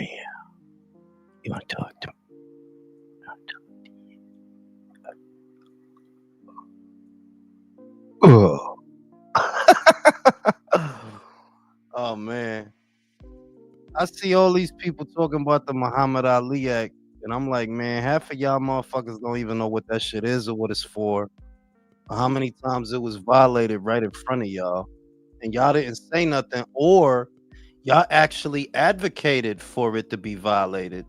yeah. You want to talk to me? Oh. Oh man, I see all these people talking about the Muhammad Ali Act, and I'm like, man, half of y'all motherfuckers don't even know what that shit is or what it's for, or how many times it was violated right in front of y'all, and y'all didn't say nothing, or y'all actually advocated for it to be violated.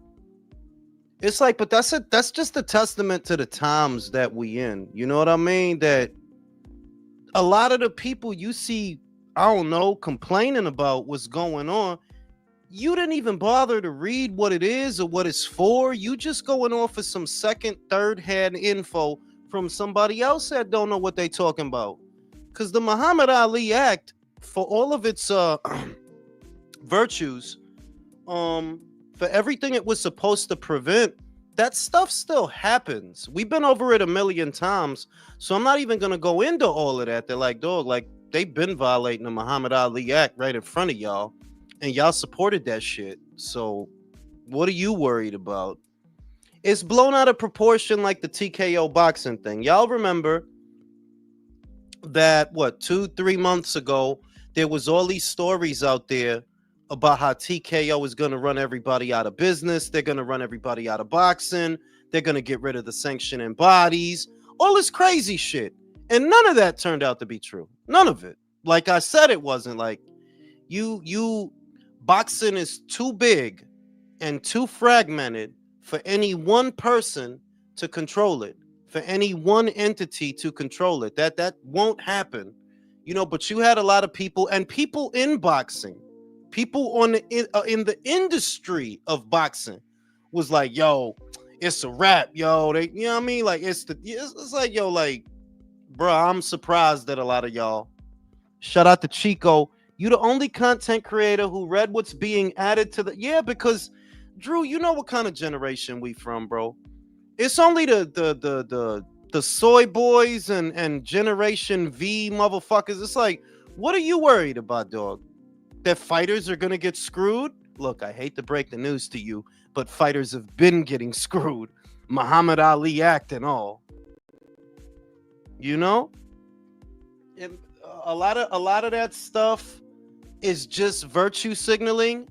It's like, but that's just a testament to the times that we in. You know what I mean? That a lot of the people you see, I don't know, complaining about what's going on, you didn't even bother to read what it is or what it's for. You just going off of some second, third hand info from somebody else that don't know what they talking about. Because the Muhammad Ali Act, for all of its virtues, for everything it was supposed to prevent, that stuff still happens. We've been over it a million times, so I'm not even gonna go into all of that. They're like, dog, like they've been violating the Muhammad Ali Act right in front of y'all, and y'all supported that shit. So what are you worried about? It's blown out of proportion like the TKO boxing thing. Y'all remember that, what, 2-3 months ago, there was all these stories out there about how TKO is going to run everybody out of business. They're going to run everybody out of boxing. They're going to get rid of the sanctioning bodies. All this crazy shit. And none of that turned out to be true. None of it. Like I said, it wasn't. Like boxing is too big and too fragmented for any one person to control it, for any one entity to control it. That won't happen. You know, but you had a lot of people, and people in boxing, people in the industry of boxing was like, yo, it's a wrap, yo. They, you know what I mean? Like it's like, yo, like, bro, I'm surprised that a lot of y'all. Shout out to Chico. You the only content creator who read what's being added to the, yeah, because Drew, you know what kind of generation we from, bro. It's only the soy boys and Generation V motherfuckers. It's like, what are you worried about, dog? That fighters are gonna get screwed? Look, I hate to break the news to you, but fighters have been getting screwed. Muhammad Ali Act and all. You know? And a lot of that stuff is just virtue signaling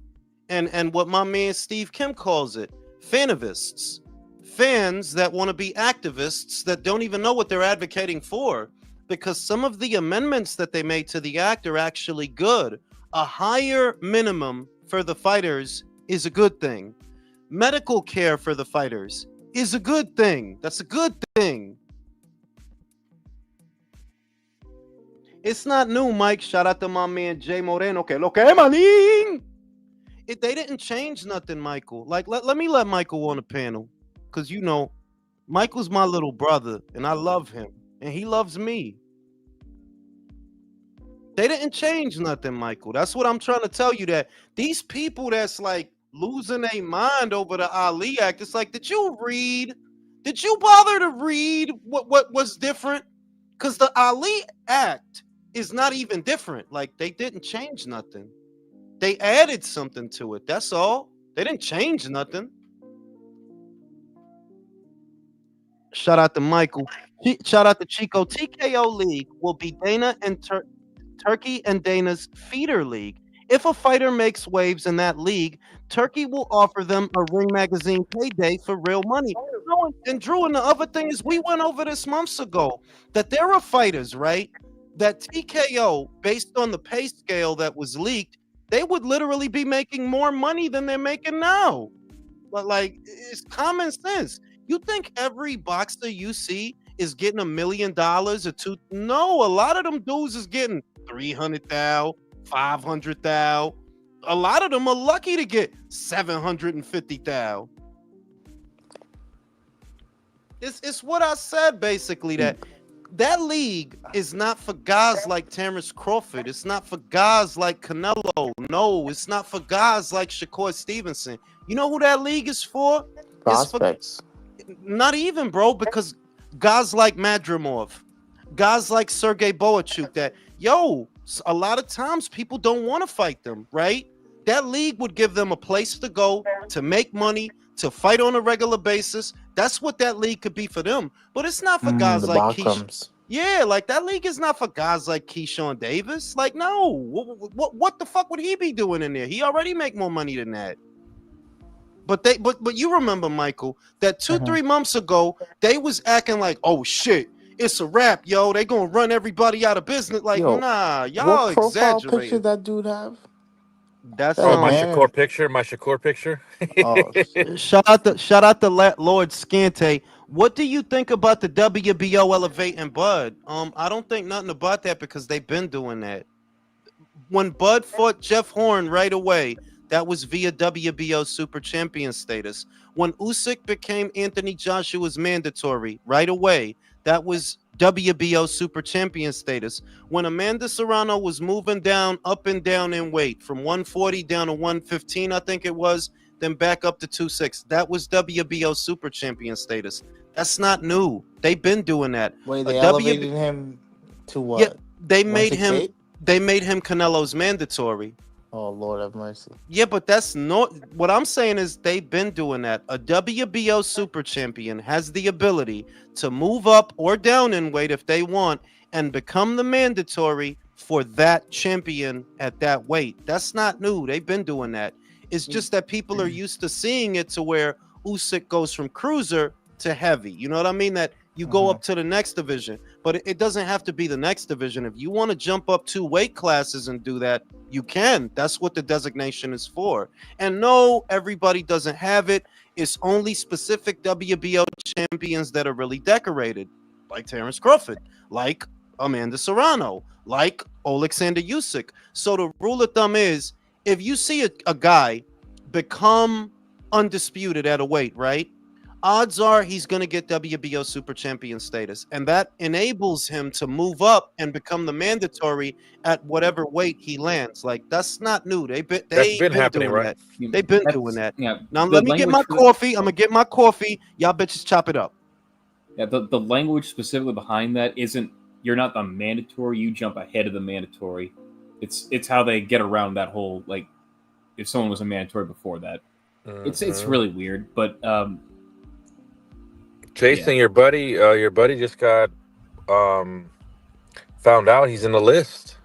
and what my man Steve Kim calls it, fanovists. Fans that want to be activists that don't even know what they're advocating for, because some of the amendments that they made to the act are actually good. A higher minimum for the fighters is a good thing. Medical care for the fighters is a good thing. That's a good thing. It's not new, Mike. Shout out to my man Jay Moreno. Que lo que, manín? They didn't change nothing, Michael. Like, let me let Michael on the panel. Because, you know, Michael's my little brother, and I love him, and he loves me. They didn't change nothing, Michael. That's what I'm trying to tell you, that these people that's like losing their mind over the Ali Act, it's like, did you bother to read what was different? Because the Ali Act is not even different. Like, they didn't change nothing. They added something to it. That's all. They didn't change nothing. Shout out to Michael. Shout out to Chico. TKO League will be Dana and Turkey and Dana's feeder league. If a fighter makes waves in that league, Turkey will offer them a Ring Magazine payday for real money. And Drew, and the other thing is, we went over this months ago, that there are fighters, right, that TKO, based on the pay scale that was leaked, they would literally be making more money than they're making now. But like, it's common sense. You think every boxer you see is getting $1 million or two? No, a lot of them dudes is getting 300,000, 500,000. A lot of them are lucky to get 750,000. It's what I said, basically, that league is not for guys like Terrence Crawford. It's not for guys like Canelo. No, it's not for guys like Shakur Stevenson. You know who that league is for? Prospects. Not even, bro, because guys like Madrimov, guys like Sergey Boachuk, that, yo, a lot of times people don't want to fight them, right? that league would give them a place to go to make money, to fight on a regular basis. That's what that league could be for them. But it's not for guys The like Keish. Bachums. Yeah, like that league is not for guys like Keyshawn Davis. Like, no, what the fuck would he be doing in there? He already make more money than that. But you remember, Michael, that 2-3 months ago they was acting like, oh shit, it's a wrap, yo. They gonna run everybody out of business. Like, Yo, nah, y'all what profile picture exaggerating. that dude have? That's That my man. Shakur picture. Oh shit. shout out to Lord Scante. What do you think about the WBO elevating Bud? I don't think nothing about that because they've been doing that. When Bud fought Jeff Horn right away, that was via WBO Super Champion status. When Usyk became Anthony Joshua's mandatory right away, that was WBO Super Champion status. When Amanda Serrano was moving down, up and down in weight from 140 down to 115, I think it was, then back up to 206, that was WBO Super Champion status. That's not new. They've been doing that. Wait, they elevated him to what? Yeah, they made him 168? Canelo's mandatory. Oh Lord have mercy. Yeah, but that's not what I'm saying is they've been doing that. A WBO super champion has the ability to move up or down in weight if they want and become the mandatory for that champion at that weight. That's not new. They've been doing that. It's just that people are used to seeing it to where Usyk goes from cruiser to heavy. You know what I mean? That you go up to the next division, but it doesn't have to be the next division. If you want to jump up 2 weight classes and do that, you can. That's what the designation is for. And no, everybody doesn't have it. It's only specific WBO champions that are really decorated, like Terrence Crawford, like Amanda Serrano, like Alexander Usyk. So the rule of thumb is, if you see a guy become undisputed at a weight, right? Odds are he's going to get WBO Super Champion status, and that enables him to move up and become the mandatory at whatever weight he lands. Like, that's not new. They've been happening, doing right? that. They've been doing that. Yeah. Now let me get my coffee. I'm gonna get my coffee. Y'all bitches chop it up. Yeah, the language specifically behind that isn't you're not the mandatory. You jump ahead of the mandatory. It's how they get around that whole, like, if someone was a mandatory before that. It's really weird, but Jason, your buddy just got found out he's in the list.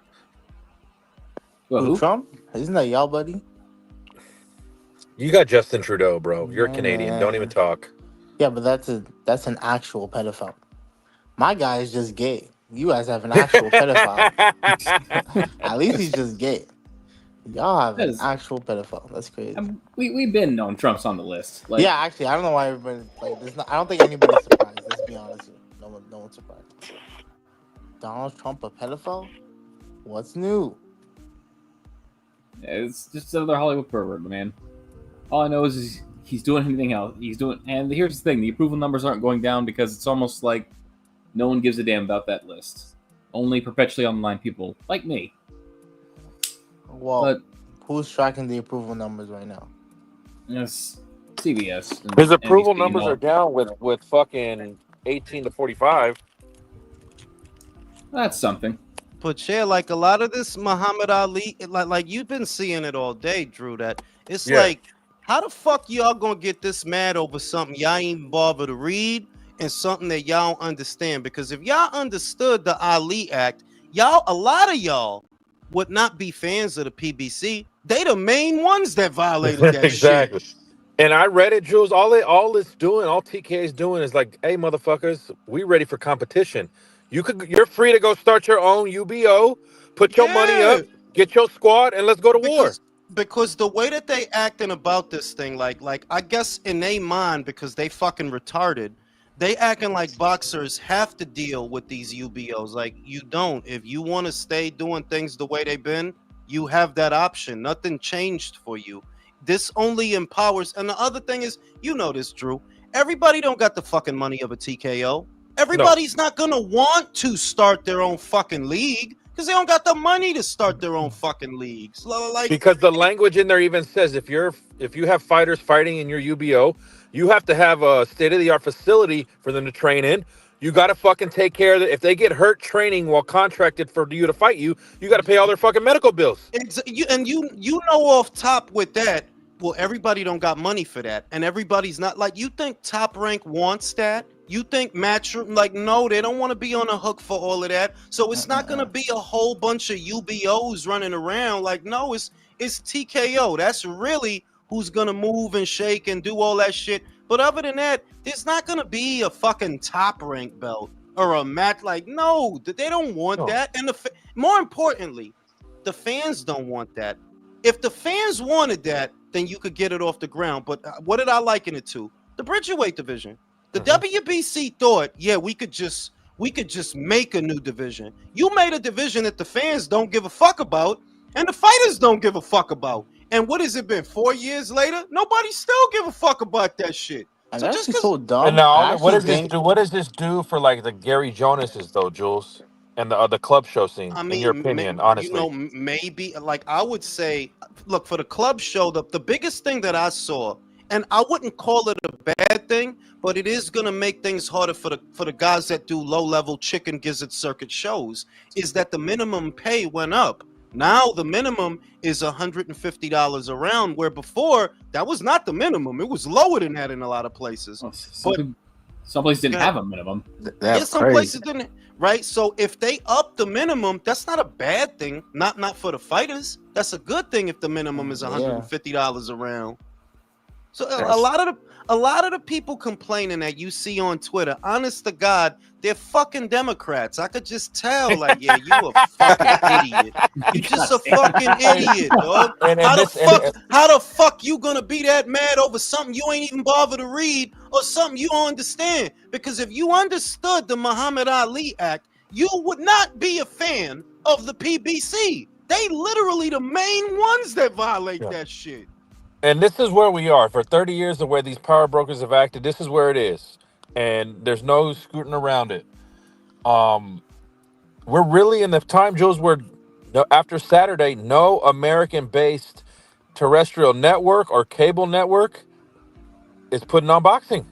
well, who? Trump? Isn't that y'all, buddy? You got Justin Trudeau, bro. You're Canadian. Don't even talk. Yeah, but that's an actual pedophile. My guy is just gay. You guys have an actual pedophile. At least he's just gay. Y'all have an actual pedophile. That's crazy. We've been known Trump's on the list. Like, yeah, actually, I don't know why everybody I don't think anybody's surprised. Let's be honest with you. No one's surprised. Donald Trump a pedophile? What's new? it's just another Hollywood pervert, man. All I know is he's doing anything else. And here's the thing: the approval numbers aren't going down because it's almost like no one gives a damn about that list. Only perpetually online people like me. Well, But who's tracking the approval numbers right now? yes, CBS. His approval NBC numbers and all. are down with fucking 18 to 45. That's something. But yeah, like a lot of this Muhammad Ali, like you've been seeing it all day, Drew. That it's like, how the fuck y'all gonna get this mad over something y'all ain't even bother to read and something that y'all don't understand? Because if y'all understood the Ali Act, a lot of y'all would not be fans of the PBC. They the main ones that violated that exactly. shit. And I read it, Jules. All TK is doing is like, hey, motherfuckers, we ready for competition. You're free to go start your own UBO, put your money up, get your squad, and let's go to war. Because the way that they acting about this thing, like I guess in their mind, because they fucking retarded, they acting like boxers have to deal with these UBOs. Like, you don't. If you want to stay doing things the way they've been, you have that option. Nothing changed for you. This only empowers. And the other thing is, you know this, Drew. Everybody don't got the fucking money of a TKO. Everybody's not gonna want to start their own fucking league because they don't got the money to start their own fucking leagues. Like, because the language in there even says if you have fighters fighting in your UBO, you have to have a state-of-the-art facility for them to train in. You got to fucking take care of it. If they get hurt training while contracted for you to fight you, you got to pay all their fucking medical bills. You know off top with that. Well, everybody don't got money for that, and everybody's not like you think. Top Rank wants that. You think Matchroom like no, they don't want to be on the hook for all of that. So it's not gonna be a whole bunch of UBOs running around. Like no, it's TKO. That's really who's gonna move and shake and do all that shit. But other than that, there's not gonna be a fucking Top Rank belt or a match. Like no, they don't want that. And more importantly, the fans don't want that. If the fans wanted that, then you could get it off the ground. But what did I liken it to? The Bridgerweight division. The WBC thought, yeah, we could just make a new division. You made a division that the fans don't give a fuck about, and the fighters don't give a fuck about. And what has it been? 4 years later, nobody still give a fuck about that shit. And So that's just so dumb. And now, I what does actually this think do? What does this do for like the Gary Jonases though, Jules, and the club show scene? I In your mean, opinion, honestly, maybe like I would say, look for the club show. The biggest thing that I saw, and I wouldn't call it a bad thing, but it is gonna make things harder for the guys that do low level chicken gizzard circuit shows. Is that the minimum pay went up? Now the minimum is $150 a round, where before that was not the minimum. It was lower than that in a lot of places. Well, some places didn't have a minimum. that's some crazy. places didn't. Right, so if they up the minimum, that's not a bad thing. Not for the fighters. That's a good thing if the minimum is $150 a round. So a lot of the people complaining that you see on Twitter, honest to God, they're fucking Democrats. I could just tell, like, yeah, you a fucking idiot. You just a fucking idiot, dog. How the fuck you gonna be that mad over something you ain't even bothered to read or something you don't understand? Because if you understood the Muhammad Ali Act, you would not be a fan of the PBC. They literally the main ones that violate that shit. and this is where we are. For 30 years of where these power brokers have acted, this is where it is, and there's no scooting around it. We're really in the time, Jules, where after Saturday, no American-based terrestrial network or cable network is putting on boxing.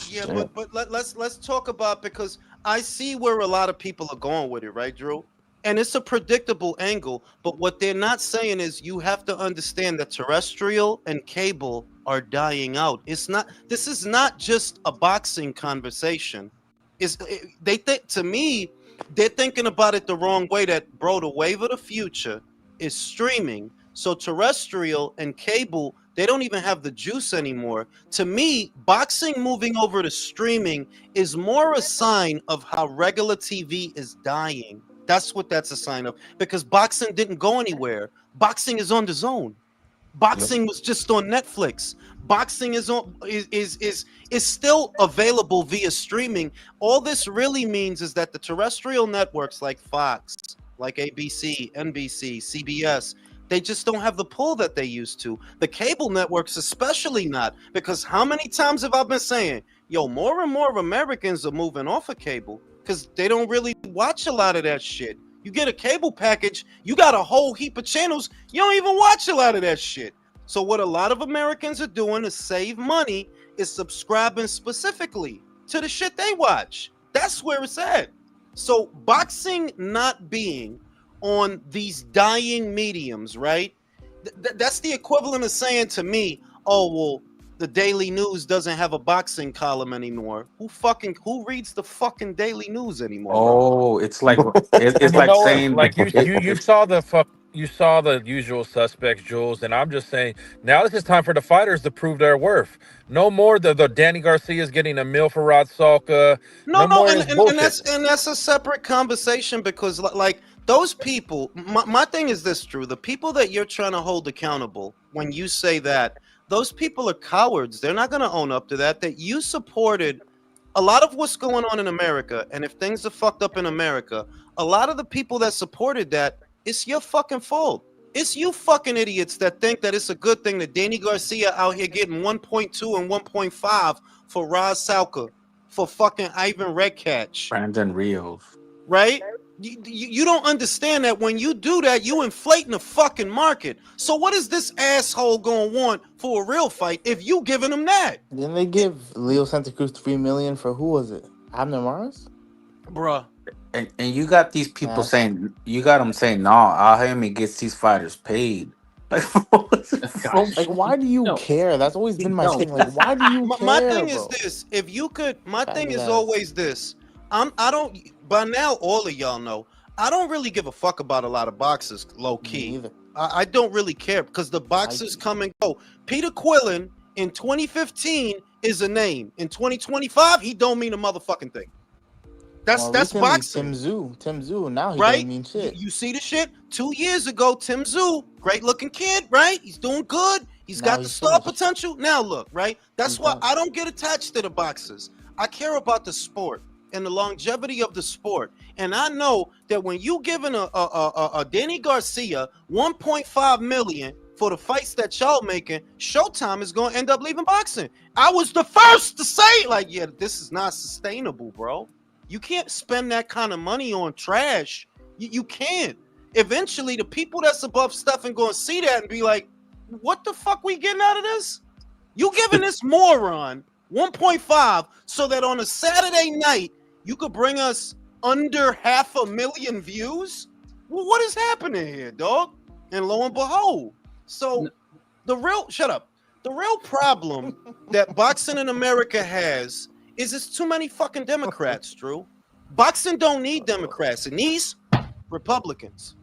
Yeah, but let's talk about, because I see where a lot of people are going with it, right, Drew? And it's a predictable angle, but what they're not saying is you have to understand that terrestrial and cable are dying out. This is not just a boxing conversation. To me, they're thinking about it the wrong way, that, bro, the wave of the future is streaming. So terrestrial and cable, they don't even have the juice anymore. To me, boxing moving over to streaming is more a sign of how regular TV is dying. That's what that's a sign of, because boxing didn't go anywhere. Boxing is on the zone. Boxing was just on Netflix. Boxing is still available via streaming. All this really means is that the terrestrial networks like Fox, like ABC, NBC, CBS, they just don't have the pull that they used to. The cable networks especially not, because how many times have I been saying, yo, more and more Americans are moving off of cable because they don't really watch a lot of that shit. You get a cable package, you got a whole heap of channels, you don't even watch a lot of that shit. So what a lot of Americans are doing to save money is subscribing specifically to the shit they watch. That's where it's at. So boxing not being on these dying mediums, right? That's the equivalent of saying to me, oh, well, the Daily News doesn't have a boxing column anymore. Who reads the fucking Daily News anymore? Oh, it's like it's like saying like you saw the usual suspects, Jules, and I'm just saying now this is time for the fighters to prove their worth. No more the Danny Garcia's getting a meal for Rod Salka. No, and that's a separate conversation, because like those people, my thing is this, Drew, the people that you're trying to hold accountable when you say that, those people are cowards. They're not going to own up to that you supported a lot of what's going on in America. And if things are fucked up in America, a lot of the people that supported that, it's your fucking fault. It's you fucking idiots that think that it's a good thing that Danny Garcia out here getting 1.2 and 1.5 for Rod Salka, for fucking Ivan Redkach. Brandon Rios. Right? You don't understand that when you do that, you inflating the fucking market. So what is this asshole gonna want for a real fight if you giving him that? Didn't they give Leo Santa Cruz $3 million for, who was it? Abner Maris? bruh. And you got these people Nasty. saying, you got them saying, no, Al Haymon gets these fighters paid. Like, what's it from? Like, why do you No, care? That's always been my no. thing. Like, why do you My care, thing is bro? this: if you could, my thing Faggot is ass. always this. I don't. By now, all of y'all know I don't really give a fuck about a lot of boxers. Low Me key, either. I don't really care because the boxers do. come and go. Peter Quillen in 2015 is a name. In 2025, he don't mean a motherfucking thing. Well, That's recently boxing. Tim Zoo. Now he Right? don't mean shit. You see the shit? 2 years ago, Tim Zoo, great looking kid, right? He's doing good. He's Now got the he's star finished. potential. Now look, right? That's He's why done. I don't get attached to the boxers. I care about the sport and the longevity of the sport. And I know that when you giving a Danny Garcia 1.5 million for the fights that y'all making, Showtime is going to end up leaving boxing. I was the first to say, like, yeah, this is not sustainable, bro. You can't spend that kind of money on trash. You can't. Eventually, the people that's above stuff and going to see that and be like, what the fuck we getting out of this? You giving this moron 1.5 so that on a Saturday night, you could bring us under 500,000 views? Well, what is happening here, dog? And lo and behold. So the real problem that boxing in America has is it's too many fucking Democrats, Drew. Boxing don't need Democrats. It needs Republicans.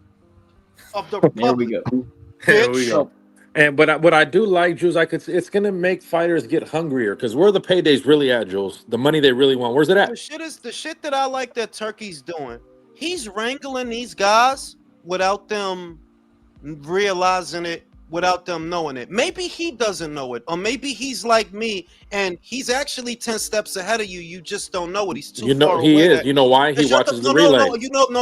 Of the There we Republic. go. There we Bitch. go. And but what I do like, Jules, it's gonna make fighters get hungrier because where the paydays really at, Jules? The money they really want. Where's it at? The shit that I like that Turkey's doing. He's wrangling these guys without them realizing it, without them knowing it. Maybe he doesn't know it, or maybe he's like me and he's actually 10 steps ahead of you. You just don't know it. He's too You know far he away. is. You know why? He Shut watches up. the No, relay.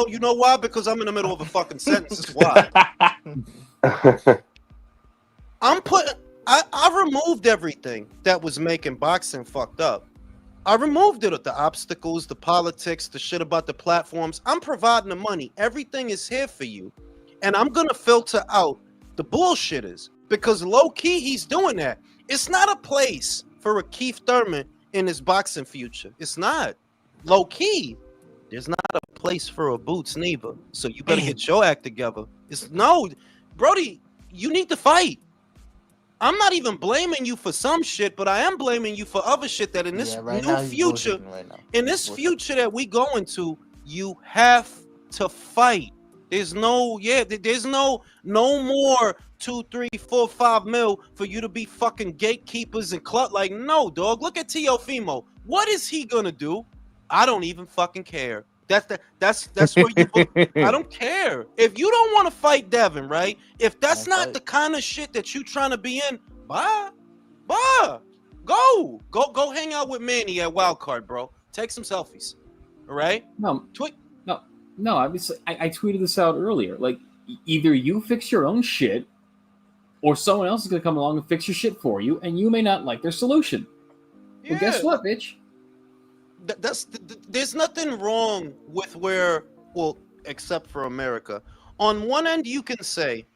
you know why? Because I'm in the middle of a fucking sentence. That's why. I removed everything that was making boxing fucked up. I removed it, the obstacles, the politics, the shit about the platforms. I'm providing the money. Everything is here for you. And I'm going to filter out the bullshitters because low key he's doing that. It's not a place for a Keith Thurman in his boxing future. It's not. Low key, there's not a place for a Boots neither. So you better get your act together. It's no, Brody, you need to fight. I'm not even blaming you for some shit, but I am blaming you for other shit that in this new future, in this future that we go into, you have to fight. There's no more 2, 3, 4, 5 mil for you to be fucking gatekeepers and club. Like, no, dog. Look at Teofimo. What is he gonna do? I don't even fucking care. That's where you. I don't care if you don't want to fight Devin, right? If that's not the kind of shit that you trying to be in, bye. Go hang out with Manny at Wildcard, bro. Take some selfies. All right. No. I tweeted this out earlier. Like, either you fix your own shit, or someone else is gonna come along and fix your shit for you, and you may not like their solution. Yeah. Well, guess what, bitch? There's nothing wrong with except for America. On one end, you can say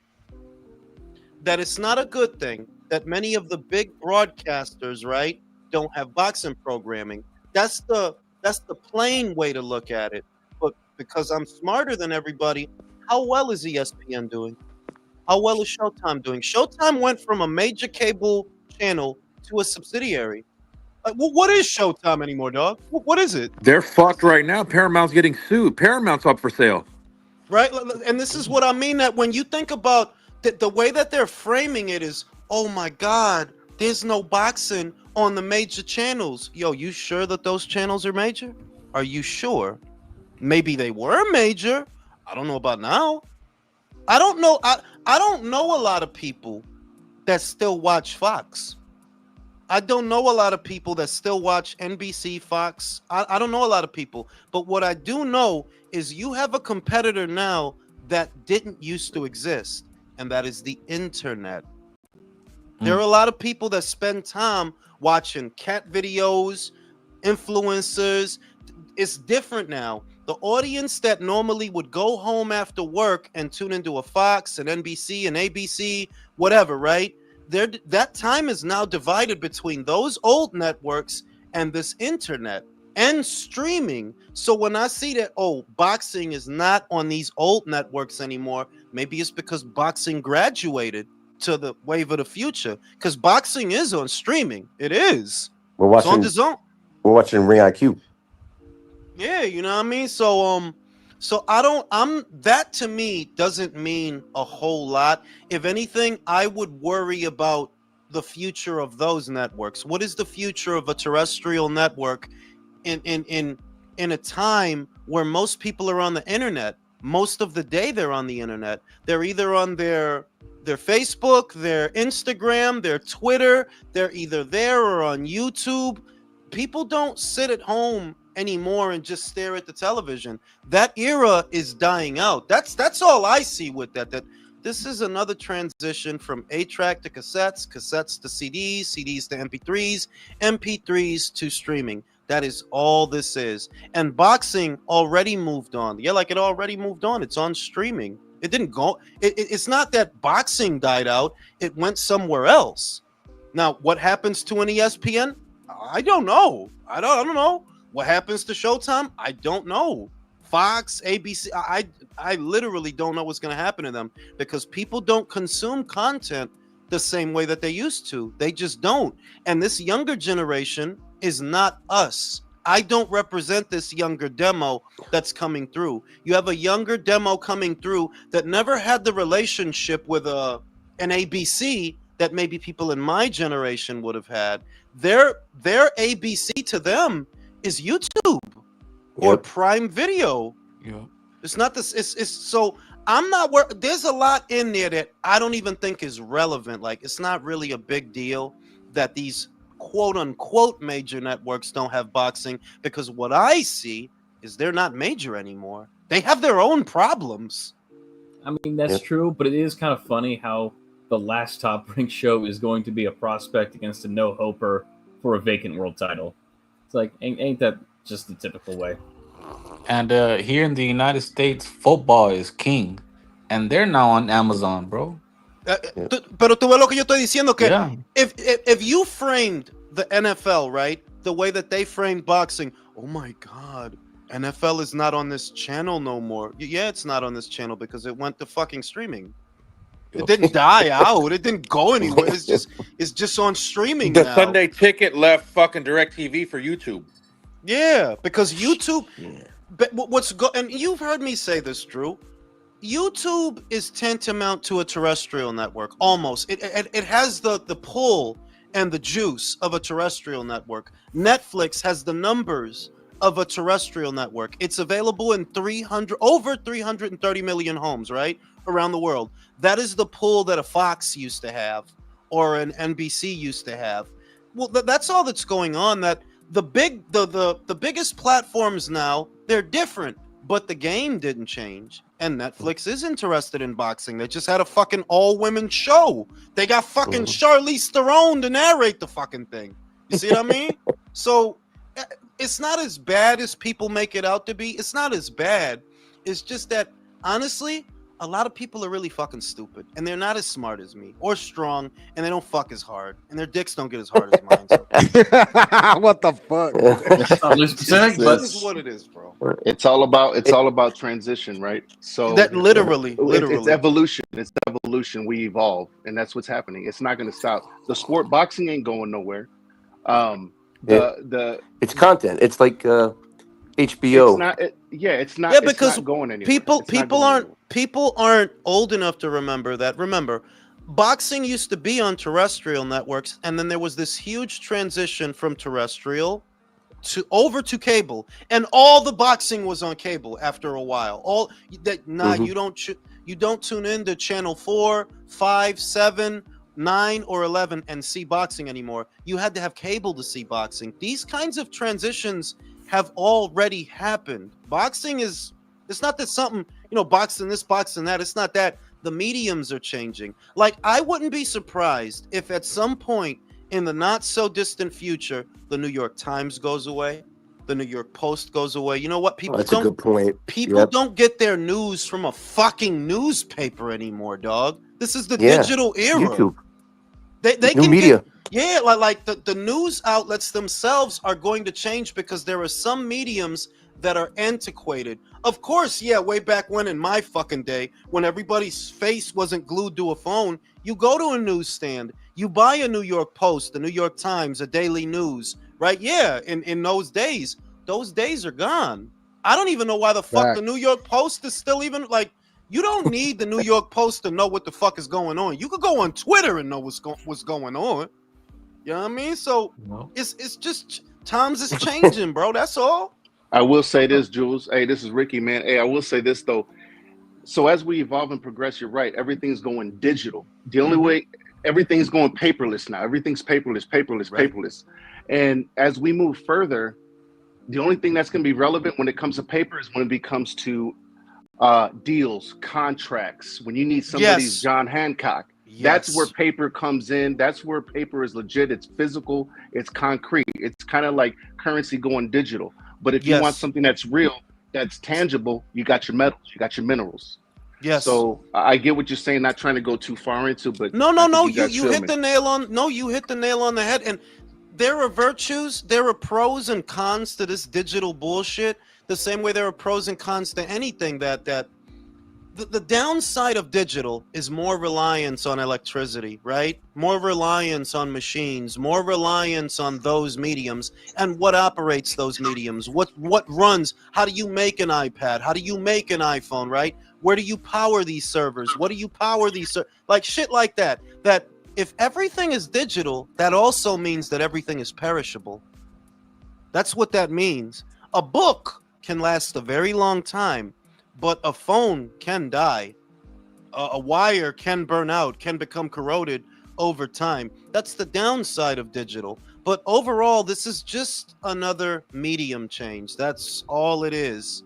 that it's not a good thing that many of the big broadcasters, right, don't have boxing programming. That's the plain way to look at it. But because I'm smarter than everybody, how well is ESPN doing? How well is Showtime doing? Showtime went from a major cable channel to a subsidiary. What is Showtime anymore, dog? What is it? They're fucked right now. Paramount's getting sued. Paramount's up for sale. Right? And this is what I mean, that when you think about the way that they're framing it is, oh my God, there's no boxing on the major channels. Yo, you sure that those channels are major? Are you sure? Maybe they were major. I don't know about now. I don't know. I don't know a lot of people that still watch Fox. I don't know a lot of people that still watch NBC, Fox. I don't know a lot of people. But what I do know is you have a competitor now that didn't used to exist, and that is the internet. There are a lot of people that spend time watching cat videos, influencers. It's different now. The audience that normally would go home after work and tune into a Fox, an NBC, an ABC, whatever, right? That time is now divided between those old networks and this internet. and streaming. So when I see that, boxing is not on these old networks anymore, maybe it's because boxing graduated to the wave of the future. Because boxing is on streaming. It is. We're It's on watching. the zone. We're watching Ring IQ. Yeah, you know what I mean? So that to me doesn't mean a whole lot. If anything, I would worry about the future of those networks. What is the future of a terrestrial network in a time where most people are on the internet? Most of the day they're on the internet. They're either on their Facebook, their Instagram, their Twitter. They're either there or on YouTube. People don't sit at home anymore and just stare at the television. That era is dying out. That's all I see with that. That this is another transition from 8-track to cassettes, cassettes to CDs, CDs to MP3s, MP3s to streaming. That is all this is. And boxing already moved on. Yeah, like it already moved on. It's on streaming. It didn't go. It's not that boxing died out. It went somewhere else. Now, what happens to an ESPN? I don't know. I don't know. What happens to Showtime? I don't know. Fox, ABC, I literally don't know what's going to happen to them because people don't consume content the same way that they used to. They just don't. And this younger generation is not us. I don't represent this younger demo that's coming through. You have a younger demo coming through that never had the relationship with an ABC that maybe people in my generation would have had. Their ABC to them is YouTube or Prime Video. Yeah. It's not this. It's so I'm not where there's a lot in there that I don't even think is relevant. Like it's not really a big deal that these quote unquote major networks don't have boxing because what I see is they're not major anymore. They have their own problems. I mean, that's true, but it is kind of funny how the last Top Rank show is going to be a prospect against a no-hoper for a vacant world title. It's like, ain't that just the typical way? And here in the United States, football is king, and they're now on Amazon, bro. Pero tú ves lo que yo estoy diciendo que Yeah. if you framed the NFL right the way that they framed boxing, oh my God, NFL is not on this channel no more. Yeah, it's not on this channel because it went to fucking streaming. It didn't die out. It didn't go anywhere. It's just on streaming The now. Sunday Ticket left fucking DirecTV for YouTube. Yeah, because YouTube. But and you've heard me say this, Drew. YouTube is tantamount to a terrestrial network, almost. It has the pull and the juice of a terrestrial network. Netflix has the numbers of a terrestrial network. It's available in over 330 million homes, right, around the world. That is the pull that a Fox used to have or an NBC used to have. Well, that's all that's going on. That the biggest platforms now, they're different, but the game didn't change. And Netflix is interested in boxing. They just had a fucking all-women show. They got fucking Charlize Theron to narrate the fucking thing. You see what I mean? So it's not as bad as people make it out to be. It's not as bad. It's just that, honestly, a lot of people are really fucking stupid. And they're not as smart as me or strong. And they don't fuck as hard. And their dicks don't get as hard as mine. So. What the fuck? This is what it is, bro. It's all about transition, right? So that literally. It's evolution. It's evolution. We evolve, and that's what's happening. It's not going to stop. The sport boxing ain't going nowhere. It's content. It's like HBO. It's not. It's not. Yeah, because it's not going anywhere. People aren't old enough to remember that. Remember, boxing used to be on terrestrial networks, and then there was this huge transition from terrestrial to cable, and all the boxing was on cable after a while. You don't tune in to channel 4, 5, 7, 9, or 11 and see boxing anymore. You had to have cable to see boxing. These kinds of transitions have already happened. Boxing it's not that something, boxing this, boxing that. It's not that. The mediums are changing. Like, I wouldn't be surprised if at some point in the not so distant future, the New York Times goes away, the New York Post goes away. You know what? That's a good point. People don't get their news from a fucking newspaper anymore, dog. This is the digital era. YouTube. They New can media. Yeah, like the news outlets themselves are going to change because there are some mediums that are antiquated. Of course, yeah, way back when in my fucking day, when everybody's face wasn't glued to a phone, you go to a newsstand, you buy a New York Post, the New York Times, a Daily News, right? Yeah, in those days are gone. I don't even know why the fuck the New York Post is still even like. You don't need the New York Post to know what the fuck is going on. You could go on Twitter and know what's going on. You know what I mean? So it's just times is changing, bro. That's all. I will say this, Jules. Hey, this is Ricky, man. Hey, I will say this though. So as we evolve and progress, you're right. Everything's going digital. The only way, everything's going paperless now. Everything's paperless. Right. And as we move further, the only thing that's going to be relevant when it comes to paper is when it comes to deals, contracts. When you need somebody's Yes. John Hancock, that's where paper comes in. That's where paper is legit. It's physical. It's concrete. It's kind of like currency going digital. But if you want something that's real, that's tangible, you got your metals, you got your minerals. Yes. So I get what you're saying. Not trying to go too far into, but no. You hit the nail on. No, you hit the nail on the head. And there are virtues, there are pros and cons to this digital bullshit. The same way there are pros and cons to anything that the downside of digital is more reliance on electricity, right? More reliance on machines, more reliance on those mediums and what operates those mediums, what runs, how do you make an iPad, how do you make an iPhone, right? Where do you power these servers? What do you power these like shit like that? That if everything is digital, that also means that everything is perishable. That's what that means. A book can last a very long time, but a phone can die. A wire can burn out, can become corroded over time. That's the downside of digital. But overall, this is just another medium change. That's all it is.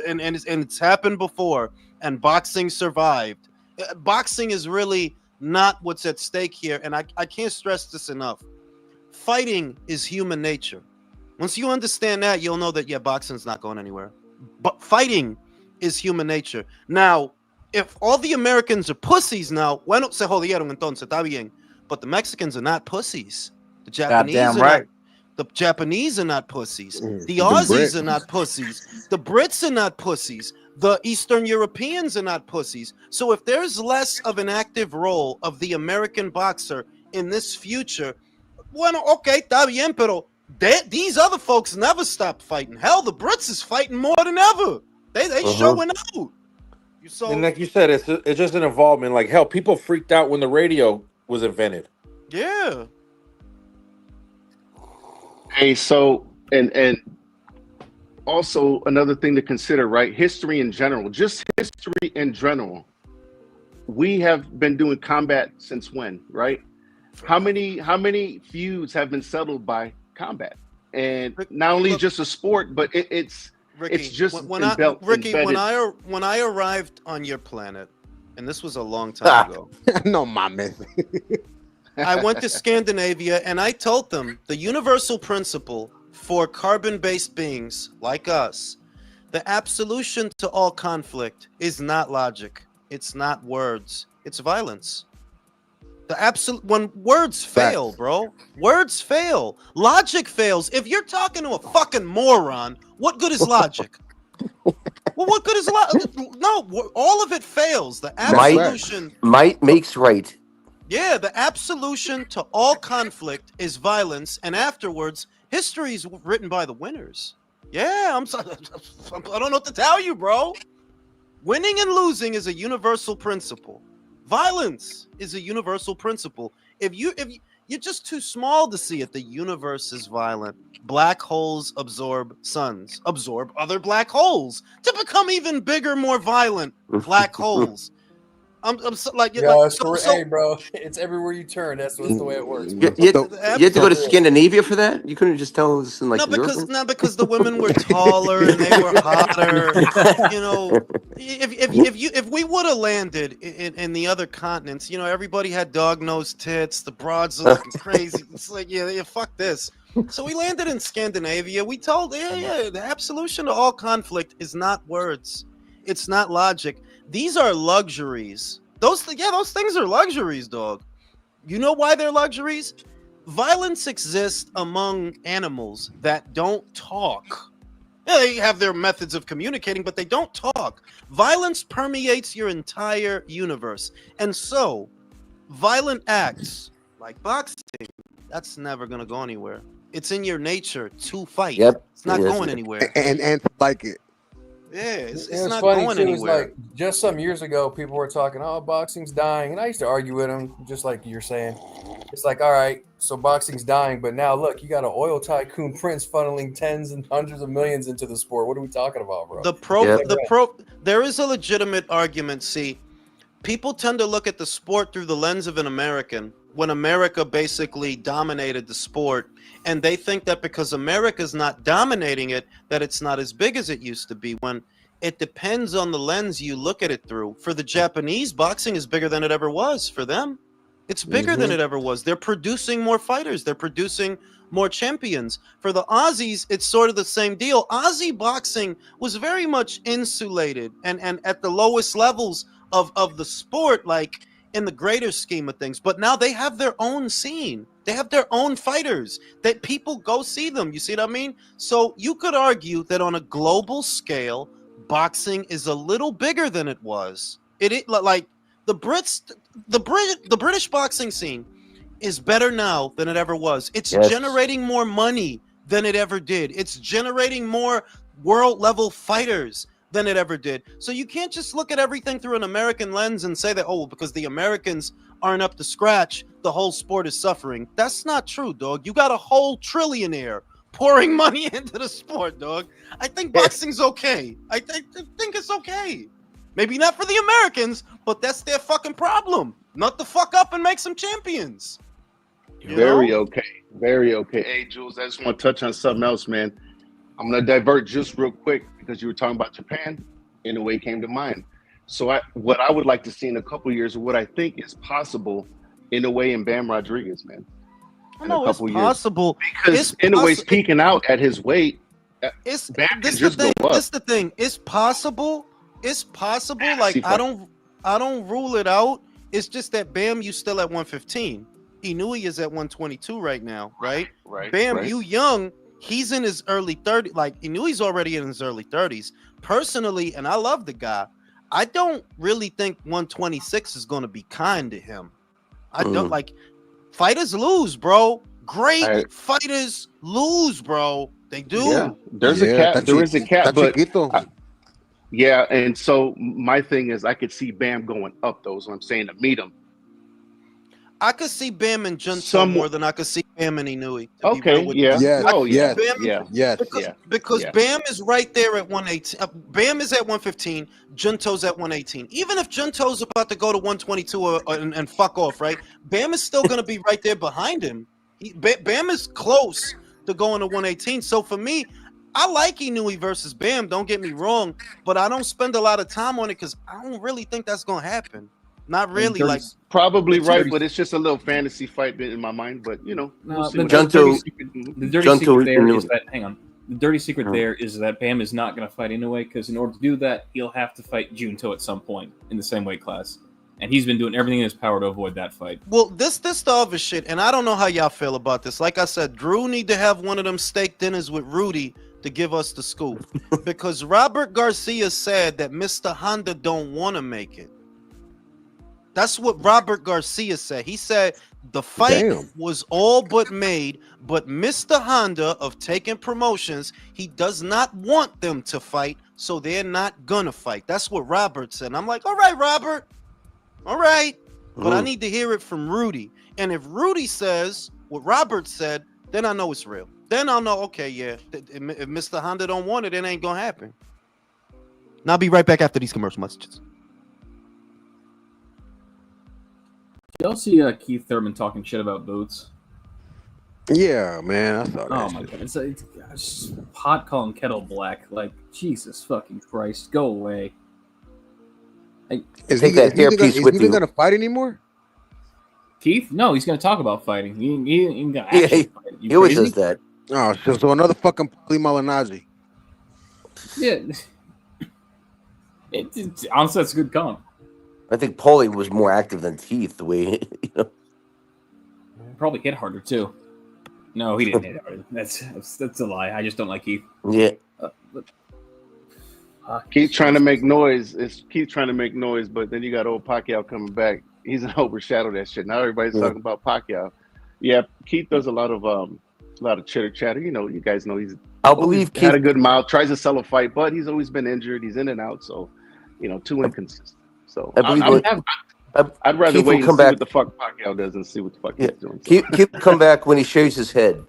And it's happened before, and boxing survived. Boxing is really not what's at stake here, and I can't stress this enough. Fighting is human nature. Once you understand that, you'll know that, yeah, boxing's not going anywhere. But fighting is human nature. Now, if all the Americans are pussies now, bueno, se jodieron entonces, está bien. But the Mexicans are not pussies. The Japanese Goddamn are right. not. The Japanese are not pussies. The The Aussies Brits. are not pussies. The Brits are not pussies. The Eastern Europeans are not pussies. So if there's less of an active role of the American boxer in this future, bueno, okay, está bien, pero these other folks never stop fighting. Hell, the Brits is fighting more than ever. They showing out. And like you said, it's just an involvement. Like hell, people freaked out when the radio was invented. Yeah. Hey, so and also another thing to consider, right? History in general, just history in general. We have been doing combat since when, right? How many feuds have been settled by combat? And not only just a sport, but it's Ricky, it's just Ricky, embedded. when I arrived on your planet, and this was a long time ago. No mames. I went to Scandinavia and I told them the universal principle for carbon-based beings like us, the absolution to all conflict is not logic. It's not words. It's violence. When words fail, bro, words fail. Logic fails. If you're talking to a fucking moron, what good is logic? Well, what good is logic? No, all of it fails. The absolution. Might makes right. Yeah, the absolution to all conflict is violence, and afterwards, history is written by the winners. Yeah, I'm sorry. I don't know what to tell you, bro. Winning and losing is a universal principle. Violence is a universal principle. If you're just too small to see it, the universe is violent. Black holes absorb suns, absorb other black holes to become even bigger, more violent black holes. I'm so, like, Yeah, like hey, bro, it's everywhere you turn. That's the way it works. You had to go to Scandinavia for that? You couldn't just tell us in like Europe? because the women were taller and they were hotter. You know, if we would have landed in the other continents, you know, everybody had dog-nosed tits. The broads are looking crazy. It's like, yeah, fuck this. So we landed in Scandinavia. We told, the absolution to all conflict is not words. It's not logic. These are luxuries. Those things are luxuries, dog. You know why they're luxuries? Violence exists among animals that don't talk. Yeah, they have their methods of communicating, but they don't talk. Violence permeates your entire universe. And so, violent acts like boxing, that's never going to go anywhere. It's in your nature to fight. Yep. It's not It is. going anywhere. And like it. Yeah, it's It was not funny going too. It's anywhere. like just some years ago, people were talking, "Oh, boxing's dying," and I used to argue with them, just like you're saying. It's like, all right, so boxing's dying, but now look, you got an oil tycoon prince funneling tens and hundreds of millions into the sport. What are we talking about, bro? There is a legitimate argument. See, people tend to look at the sport through the lens of an American when America basically dominated the sport, and they think that because America's not dominating it, that it's not as big as it used to be, when it depends on the lens you look at it through. For the Japanese, boxing is bigger than it ever was. For them, it's bigger than it ever was. They're producing more fighters. They're producing more champions. For the Aussies, it's sort of the same deal. Aussie boxing was very much insulated and at the lowest levels of the sport, like in the greater scheme of things. But now they have their own scene. They have their own fighters that people go see them. You see what I mean? So you could argue that on a global scale, boxing is a little bigger than it was. It like the British boxing scene is better now than it ever was. It's generating more money than it ever did. It's generating more world level fighters than it ever did. So you can't just look at everything through an American lens and say that, oh, because the Americans aren't up to scratch, the whole sport is suffering. That's not true, dog. You got a whole trillionaire pouring money into the sport, dog. I think boxing's okay. I think it's okay. Maybe not for the Americans, but that's their fucking problem. Nut the fuck up and make some champions. Very okay. Hey, Jules, I just want to touch on something else, man. I'm going to divert just real quick because you were talking about Japan. In a way, came to mind. So what I would like to see in a couple of years, what I think is possible in a way in Bam Rodriguez, man. I know it's possible. Because in a way, he's peaking out at his weight. This the thing. It's possible. It's possible. Like I don't rule it out. It's just that Bam, you still at 115. Inoue is at 122 right now, right? Right. Bam, you young. He's in his early 30s. Like Inouye's already in his early 30s. Personally, and I love the guy, I don't really think 126 is going to be kind to him. I don't like fighters lose, bro. Great fighters lose, bro. They do. Yeah, there is a cap, but yeah. And so my thing is, I could see Bam going up. Though, is what I'm saying, to meet him. I could see Bam and Junto more than I could see Bam and Inoue. Okay, Because Bam is right there at 118. Bam is at 115. Junto's at 118. Even if Junto's about to go to 122 and fuck off, right? Bam is still going to be right there behind him. Bam is close to going to 118. So for me, I like Inoue versus Bam. Don't get me wrong, but I don't spend a lot of time on it because I don't really think that's going to happen. Not really. Like probably right, but it's just a little fantasy fight in my mind. But you know, the dirty secret there is that. Hang on, the dirty secret there is that Bam is not going to fight Inoue because in order to do that, he'll have to fight Junto at some point in the same weight class, and he's been doing everything in his power to avoid that fight. Well, this the other shit, and I don't know how y'all feel about this. Like I said, Drew need to have one of them steak dinners with Rudy to give us the scoop, because Robert Garcia said that Mr. Honda don't want to make it. That's what Robert Garcia said. He said the fight was all but made, but Mr. Honda of Taken Promotions, he does not want them to fight, so they're not gonna fight. That's what Robert said. And I'm like, all right, Robert. All right. But I need to hear it from Rudy. And if Rudy says what Robert said, then I know it's real. Then I'll know, okay, yeah, if Mr. Honda don't want it, it ain't gonna happen. And I'll be right back after these commercial messages. Y'all see Keith Thurman talking shit about boots? Yeah, man, I saw that. Oh my god, it's pot calling kettle black. Like, Jesus fucking Christ, go away. Is he gonna fight anymore? Keith? No, he's gonna talk about fighting. He ain't gonna actually fight. He always does that. Oh, so another fucking Paulie Malignaggi. Yeah. Honestly, that's a good comp. I think Paulie was more active than Keith, the way, you know. probably hit harder too. No, he didn't hit harder. That's a lie. I just don't like Keith. Yeah. Keep trying to make noise. Keep trying to make noise, but then you got old Pacquiao coming back. He's gonna overshadow that shit. Now everybody's talking about Pacquiao. Yeah, Keith does a lot of chitter chatter. You know, you guys know he's. I believe Keith had a good mouth. Tries to sell a fight, but he's always been injured. He's in and out, so too inconsistent. So I believe I'd rather Keith wait will and come see back. what the fuck Pacquiao does and see what the fuck he's doing. So. Keith will come back when he shaves his head.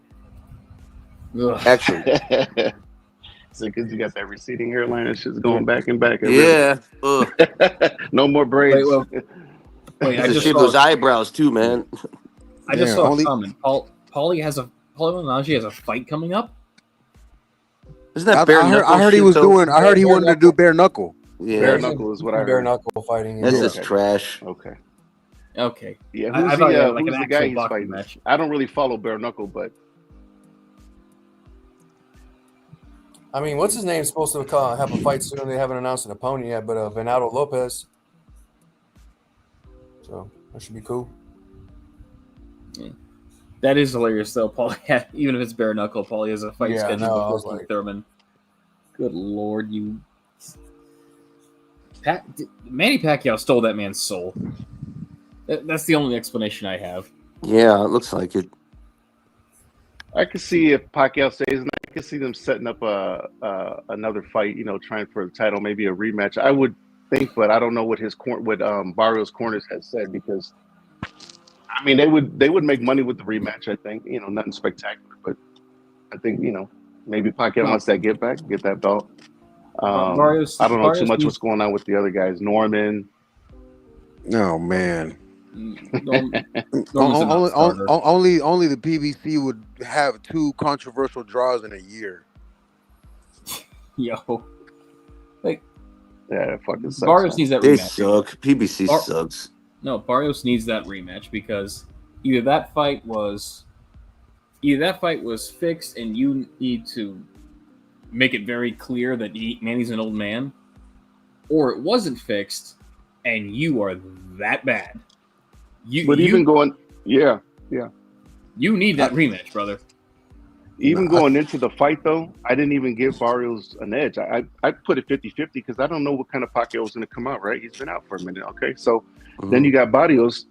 Actually. So because you got that receding hairline, it's just going back and back. Yeah. No more braids. Wait, I just shave those eyebrows too, man. I just saw a comment. Paulie Malignaggi has a fight coming up. Isn't that I heard he was doing. I heard he wanted to do bare knuckle. Yeah, bare knuckle is what I heard. Bare knuckle fighting. That's just trash. Okay. Yeah, who's the guy he's fighting? Match. I don't really follow bare knuckle, but I mean, what's his name? Supposed to have a fight soon. They haven't announced an opponent yet, but Venado Lopez. So that should be cool. Yeah. That is hilarious, though. Paulie, even if it's bare knuckle, Paulie has a fight scheduled with Thurman. Good lord, you. Manny Pacquiao stole that man's soul. That's the only explanation I have. Yeah, it looks like it. I could see if Pacquiao stays, and I could see them setting up another fight. Trying for the title, maybe a rematch. I would think, but I don't know what Barrios Corners has said, because I mean they would make money with the rematch. I think nothing spectacular, but I think maybe Pacquiao wants that get that belt. I don't know too much what's going on with the other guys. Norman. Oh man. Norman's only the PBC would have 2 controversial draws in a year. Yo. Yeah, that fucking sucks. Barrios needs that They rematch. suck. PBC sucks. No, Barrios needs that rematch, because either that fight was fixed and you need to make it very clear that Manny's an old man, or it wasn't fixed and you are that bad. You need that rematch, brother. Even going into the fight, though, I didn't even give Barrios an edge. I put it 50-50 because I don't know what kind of Pacquiao was going to come out, right? He's been out for a minute, okay? So then you got Barrios.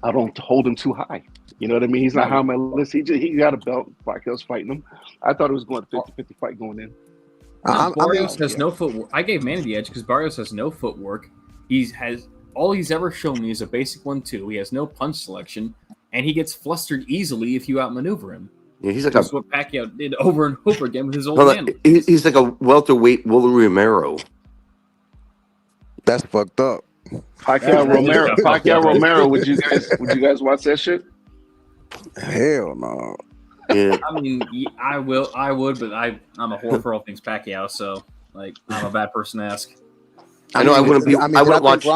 I don't hold him too high. You know what I mean? He's not high on my list. He got a belt. Pacquiao's fighting him. I thought it was going 50-50 fight going in. Barrios has no footwork. I gave Manny the edge because Barrios has no footwork. All he's ever shown me is a basic 1-2. He has no punch selection, and he gets flustered easily if you outmaneuver him. Yeah, he's like That's what Pacquiao did over and over again with his old man. He's like a welterweight Willie Romero. That's fucked up. Pacquiao Romero. Would you guys watch that shit? Hell no. Yeah. I mean, I would, but I'm a whore for all things Pacquiao, so I'm a bad person to ask. I know I wouldn't be. I wouldn't watch.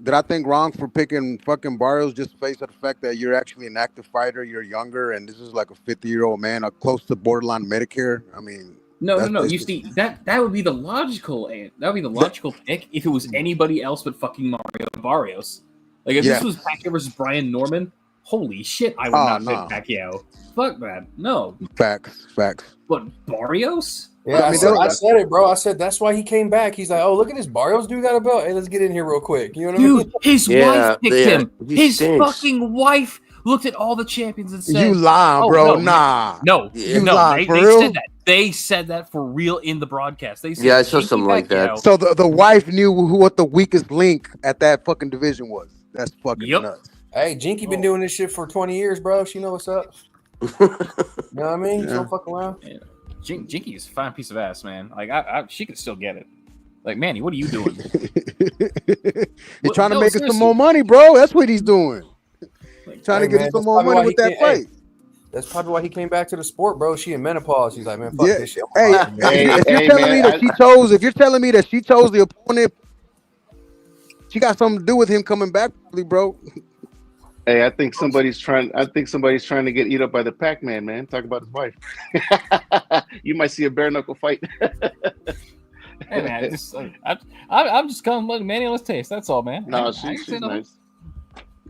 Did I think wrong for picking fucking Barrios just based on the fact that you're actually an active fighter, you're younger, and this is like a 50-year-old man, close to borderline Medicare? I mean, no. You see, that would be the logical pick if it was anybody else but fucking Mario Barrios. Like if this was Pacquiao versus Brian Norman, holy shit, I would not pick Pacquiao. Fuck that, no. Facts. But Barrios? Yeah, I said it, bro. I said that's why he came back. He's like, oh, look at this Barrios dude got a belt. Hey, let's get in here real quick. You know what I mean? His wife picked him. His stinks. Fucking wife looked at all the champions and said, "You lying, bro? Nah, you lying for they real? said that. They said that for real in the broadcast. They said, I saw something like that. So the wife knew what the weakest link at that fucking division was. That's fucking nuts. Hey, Jinky been doing this shit for 20 years, bro. She know what's up. You know what I mean? Don't fuck around. Yeah. Jinky is a fine piece of ass, man. Like she could still get it. Like, Manny, what are you doing? He's trying to make us some more money, bro. That's what he's doing. Trying to get us some more money with that fight. That's probably why he came back to the sport, bro. She in menopause. He's like, man, fuck this shit. If you're telling me that she chose the opponent, she got something to do with him coming back, probably, bro. Hey, I think somebody's trying to get eat up by the Pac-Man, man. Talk about his wife. You might see a bare knuckle fight. Hey, man, I'm just calling Manny. Let's taste. That's all, man. No, she's nice.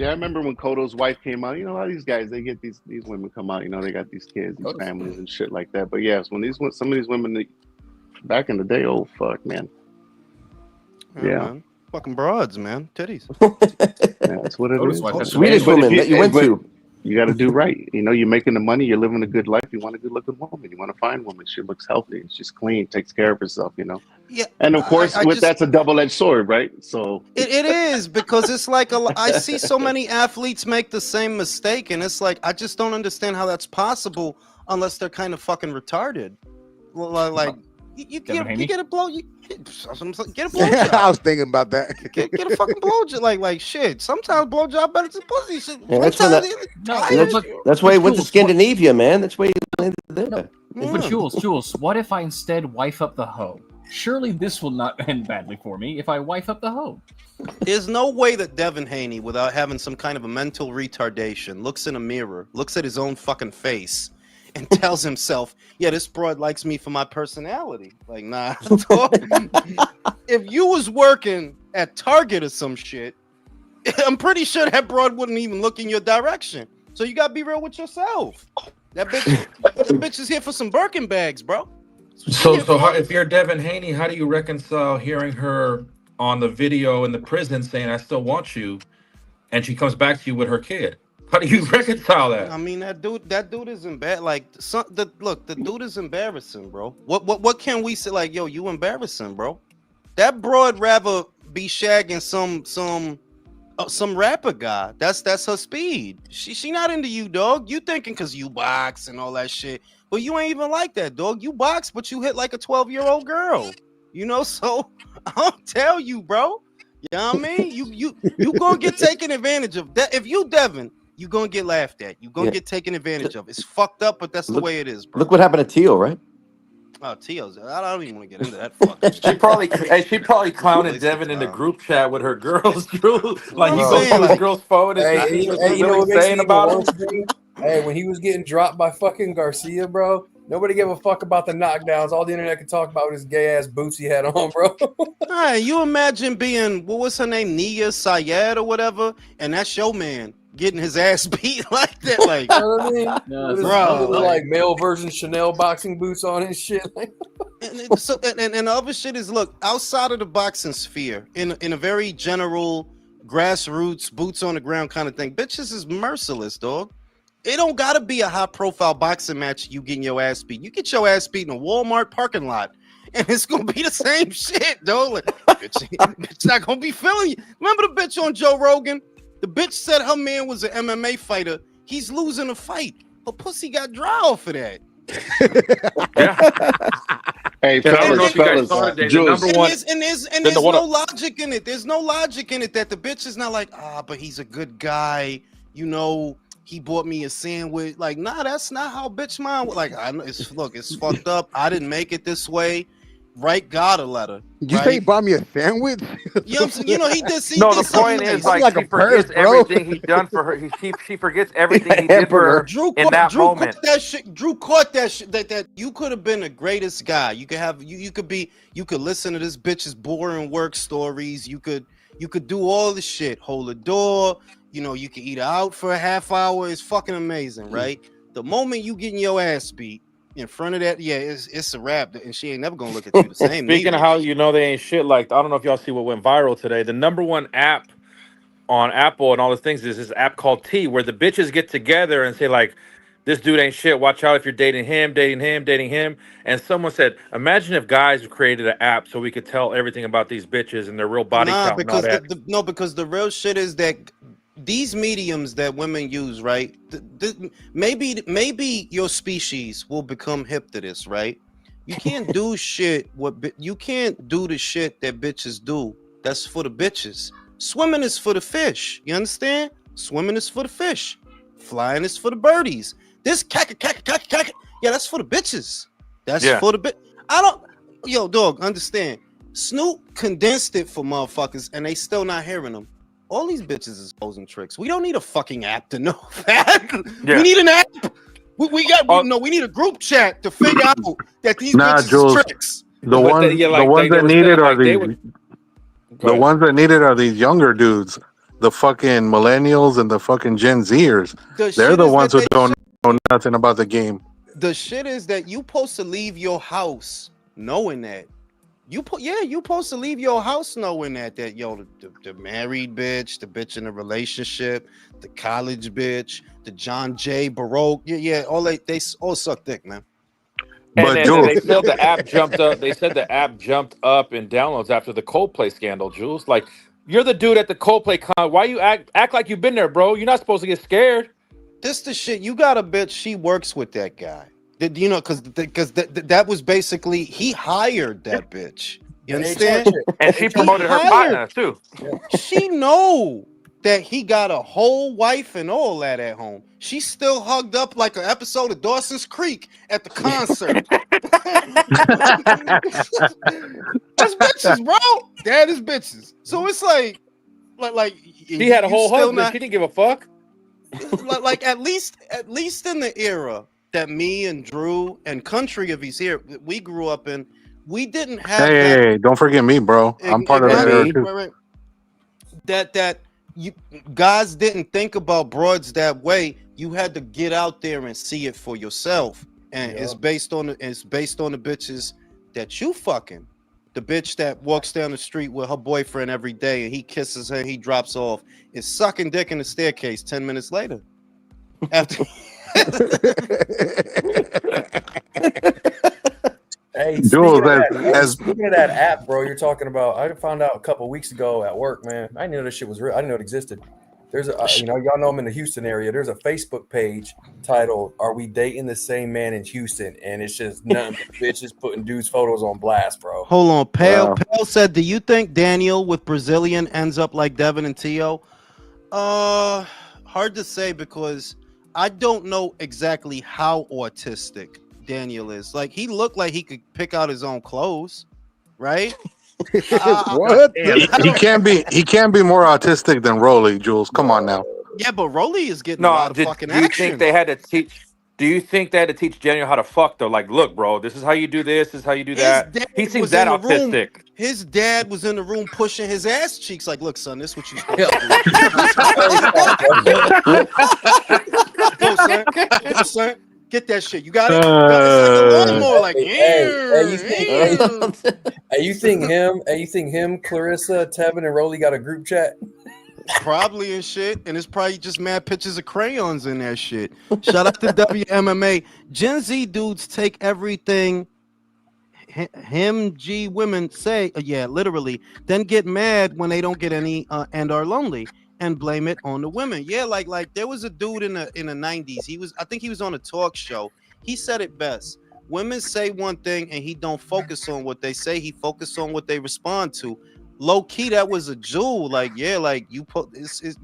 Yeah, I remember when Kodo's wife came out. You know, a lot of these guys, they get these women come out. You know, they got these kids, these families, and shit like that. But yes, when some of these women back in the day, oh fuck, man. Yeah, man. Fucking broads, man. Titties. That's what it is. Swedish women that you went to. You got to do right. You know, you're making the money. You're living a good life. You want a good-looking woman. You want to find a woman. She looks healthy. She's clean. Takes care of herself. You know. Yeah. And of course, that's a double-edged sword, right? So it is, because it's like I see so many athletes make the same mistake, and it's like I just don't understand how that's possible unless they're kind of fucking retarded. Like you get a blow. Get a blow job. I was thinking about that. Get a fucking blow job. Like shit. Sometimes blow job better than pussy. Shit. Yeah, that's why he went to Scandinavia, man. That's why he landed there. But Jules, what if I instead wife up the hoe? Surely this will not end badly for me if I wife up the hoe. There's no way that Devin Haney, without having some kind of a mental retardation, looks in a mirror, looks at his own fucking face, and tells himself, yeah, this broad likes me for my personality. Like, nah. If you was working at Target or some shit, I'm pretty sure that broad wouldn't even look in your direction. So you gotta be real with yourself. That bitch is here for some Birkin bags, bro. So if you're Devin Haney, how do you reconcile hearing her on the video in the prison saying, I still want you, and she comes back to you with her kid? How do you reconcile that? I mean, that dude is embarrassing. Like, the dude is embarrassing, bro. What can we say? Like, yo, you embarrassing, bro. That broad rather be shagging some rapper guy. That's her speed. She not into you, dog. You thinking because you box and all that shit. But you ain't even like that, dog. You box, but you hit like a 12-year-old girl. You know, so I'll tell you, bro. You know what I mean? You gonna get taken advantage of. That if you Devin, you gonna get laughed at. You gonna get taken advantage of. It's fucked up, but that's the way it is, bro. Look what happened to Tio, right? Oh, Tio's. I don't even want to get into that. Fucking she probably clowned Devin in the group chat with her girls, Drew. Like, you saying, go to his like, girl's phone and you know what makes saying about him? Hey, when he was getting dropped by fucking Garcia, bro, nobody gave a fuck about the knockdowns. All the internet could talk about was his gay ass boots he had on, bro. Hey, you imagine being, what was her name, Nia Syed or whatever, and that's your man getting his ass beat like that, like, you know what I mean? Bro, like male version Chanel boxing boots on and shit. and the other shit is, look, outside of the boxing sphere, in a very general grassroots, boots on the ground kind of thing, bitches is merciless, dog. It don't gotta be a high profile boxing match you getting your ass beat. You get your ass beat in a Walmart parking lot, and it's gonna be the same shit, dog. Like, bitch not gonna be feeling you. Remember the bitch on Joe Rogan? The bitch said her man was an MMA fighter. He's losing a fight. Her pussy got dry off of that. Hey, fellas, there's no logic in it. There's no logic in it that the bitch is not like, but he's a good guy, you know. He bought me a sandwich. Like, nah, that's not how bitch mine. Like, it's fucked up. I didn't make it this way. Write God a letter. Did you say he bought me a sandwich? You know what I'm saying? You know, he did. No, the point is, like she forgets everything he done for her. She forgets everything he did for her in that moment. Drew caught that shit. That you could have been the greatest guy. You could have. You could listen to this bitch's boring work stories. You could do all the shit. Hold the door. You know, you can eat out for a half hour. It's fucking amazing, right? The moment you getting your ass beat in front of that, it's a wrap, and she ain't never gonna look at you the same. Speaking of how you know they ain't shit, like, I don't know if y'all see what went viral today. The number one app on Apple and all those things is this app called T, where the bitches get together and say, like, this dude ain't shit. Watch out if you're dating him. And someone said, imagine if guys created an app so we could tell everything about these bitches and their real body count. Because the real shit is that these mediums that women use, right? Maybe your species will become hip to this, right? You can't do shit. You can't do the shit that bitches do. That's for the bitches. Swimming is for the fish. You understand? Swimming is for the fish. Flying is for the birdies. This caca. Yeah, that's for the bitches. That's for the bit. Yo, dog, understand? Snoop condensed it for motherfuckers, and they still not hearing them. All these bitches is posing tricks. We don't need a fucking app to know that. We need an app. We need a group chat to figure out that these bitches Jules, is tricks. The ones that need it are these younger dudes. the fucking millennials and the fucking Gen Zers. The They're shit the is ones that who don't know nothing about the game. the shit is that you supposed to leave your house knowing that. You supposed to leave your house knowing that the married bitch, the bitch in a relationship, the college bitch, the John J. Baroque, all they all suck dick, man. And But then Jules, they said the app jumped up. They said the app jumped up in downloads after the Coldplay scandal. Jules, like you're the dude at the Coldplay con. Why you act like you've been there, bro? You're not supposed to get scared. This the shit. You got a bitch. She works with that guy. Because that was basically he hired that bitch. You understand? And she promoted her partner too. She know that he got a whole wife and all that at home. She's still hugged up like an episode of Dawson's Creek at the concert. That's bitches, bro. That is bitches. So it's like She had a whole husband. Not, she didn't give a fuck. like at least in the era that me and Drew and Country, if he's here, we grew up in, we didn't have hey, don't forget me, bro. I'm part of that era too. Right. That you guys didn't think about broads that way. You had to get out there and see it for yourself, and it's based on the bitches that you fucking. The bitch that walks down the street with her boyfriend every day and he kisses her, he drops off, is sucking dick in the staircase 10 minutes later. After Hey, Jules, speaking of that app, bro, you're talking about, I found out a couple of weeks ago at work, man. I didn't know this shit was real. I didn't know it existed. There's a, y'all know I'm in the Houston area. There's a Facebook page titled "Are We Dating the Same Man in Houston?" And it's just nothing but bitches putting dudes' photos on blast, bro. Hold on, Pale said, "Do you think Daniel with Brazilian ends up like Devin and Tio?" Hard to say because I don't know exactly how autistic Daniel is. Like he looked like he could pick out his own clothes, right? What? He can't be more autistic than Rolly, Jules. Come on now. Yeah, but Rolly is getting a lot of fucking action. Do you think they had to teach? Do you think they had to teach Daniel how to fuck though? Like, look, bro, this is how you do this. This is how you do that. He seems that autistic. His dad was in the room pushing his ass cheeks. Like, look, son, this is what you supposed to do. Go, son. Go, son. Get that shit. You got it? It's like a lawnmower. Like, you think him, Clarissa, Tevin, and Rolly got a group chat? Probably and shit. And it's probably just mad pictures of crayons in that shit. Shout out to WMMA. Gen Z dudes take everything women say, literally, then get mad when they don't get any and are lonely and blame it on the women. Yeah, like there was a dude in the 90s. I think he was on a talk show. He said it best. Women say one thing and he don't focus on what they say. He focus on what they respond to. Low key, that was a jewel. Like, yeah, like you put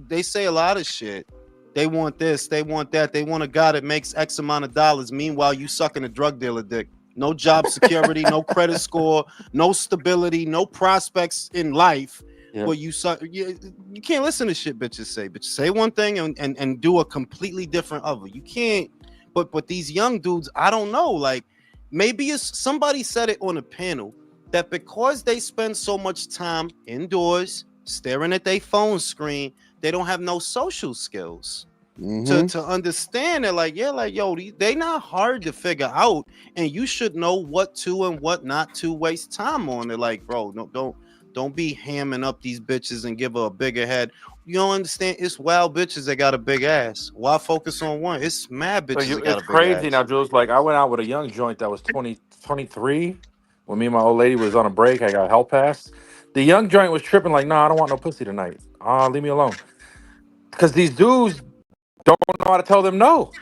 they say a lot of shit. They want this, they want that, they want a guy that makes X amount of dollars. Meanwhile, you sucking a drug dealer dick. No job security, no credit score, no stability, no prospects in life. Yeah. But you can't listen to shit bitches say. Bitches say one thing and do a completely different other. You can't. But these young dudes, I don't know. Like maybe somebody said it on a panel that because they spend so much time indoors staring at their phone screen, they don't have no social skills. To understand that, like, yeah, like, yo, they not hard to figure out, and you should know what to and what not to waste time on. They're like, bro, no, don't be hamming up these bitches and give her a bigger head. You don't understand? It's wild bitches that got a big ass. Why focus on one? It's mad bitches. So it's crazy now, Jules. Like I went out with a young joint that was 23 when me and my old lady was on a break. I got hell pass. The young joint was tripping like, nah, I don't want no pussy tonight. Leave me alone. Because these dudes don't know how to tell them no.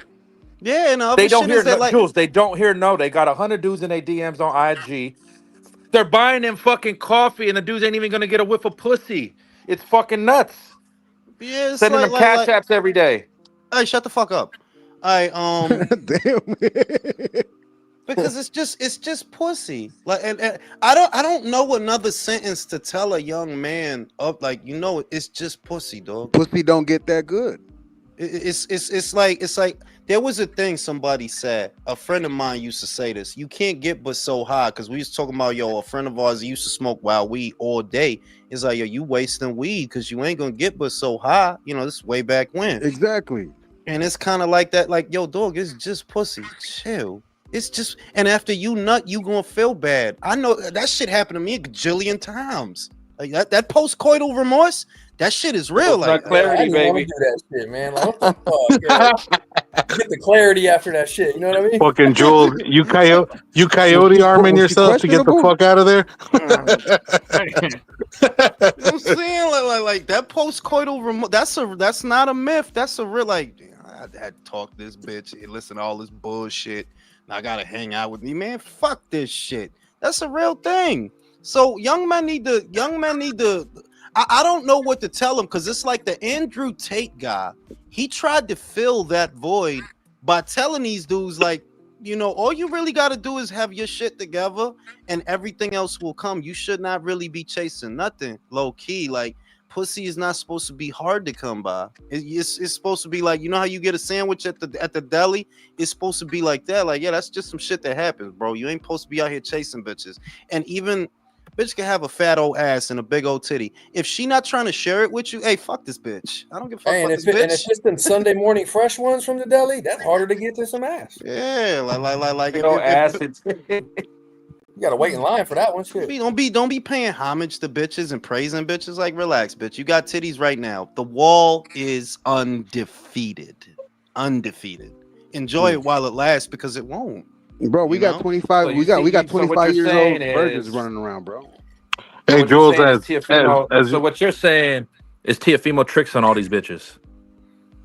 Yeah, and they don't hear no, Jules. They don't hear no. They got 100 dudes in their DMs on IG. They're buying them fucking coffee, and the dudes ain't even gonna get a whiff of pussy. It's fucking nuts. Yeah, sending them cash apps every day. Hey, shut the fuck up. Damn. Because it's just pussy. Like, and I don't know another sentence to tell a young man of like, it's just pussy, dog. Pussy don't get that good. It's like There was a thing somebody said. A friend of mine used to say this. You can't get but so high, because we was talking about, yo, a friend of ours used to smoke wild weed all day. It's like, yo, you wasting weed because you ain't gonna get but so high. You know, this is way back when. Exactly. And it's kind of like that, like, yo, dog, it's just pussy. Chill. It's just, and after you nut, you gonna feel bad. I know that shit happened to me a gajillion times. Like that post-coital remorse, that shit is real. It's Like, not clarity, I didn't want baby. to do that shit, man. Like, what the fuck? Get the clarity after that shit. You know what I mean? Fucking Jules, you coyote arming was she yourself to get the questionable? fuck out of there. you know what I'm saying? Like that post-coital remorse, that's not a myth. That's a real, like, I had to talk to this bitch and listen to all this bullshit. Now I gotta hang out with me, man. Fuck this shit. That's a real thing. So young men need to. I don't know what to tell them, because it's like the Andrew Tate guy. He tried to fill that void by telling these dudes, like, you know, all you really got to do is have your shit together and everything else will come. You should not really be chasing nothing. Low key, like, pussy is not supposed to be hard to come by. It's supposed to be like, you know how you get a sandwich at the deli? It's supposed to be like that. Like, yeah, that's just some shit that happens, bro. You ain't supposed to be out here chasing bitches. And even bitch can have a fat old ass and a big old titty. If she not trying to share it with you, hey, fuck this bitch. I don't give a fuck Hey, about and this bitch. if it's them Sunday morning fresh ones from the deli, that's harder to get than some ass. Yeah, like No acids. You gotta wait in line for that one. Shit. don't be paying homage to bitches and praising bitches. Like, relax, bitch. You got titties right now. The wall is undefeated. Enjoy it while it lasts, because it won't. Bro, we got 25. So we got so what 25 you're years old saying virgins is, running around, bro. Hey, what Jules, you're saying is as so what you're saying is Tiafimo tricks on all these bitches.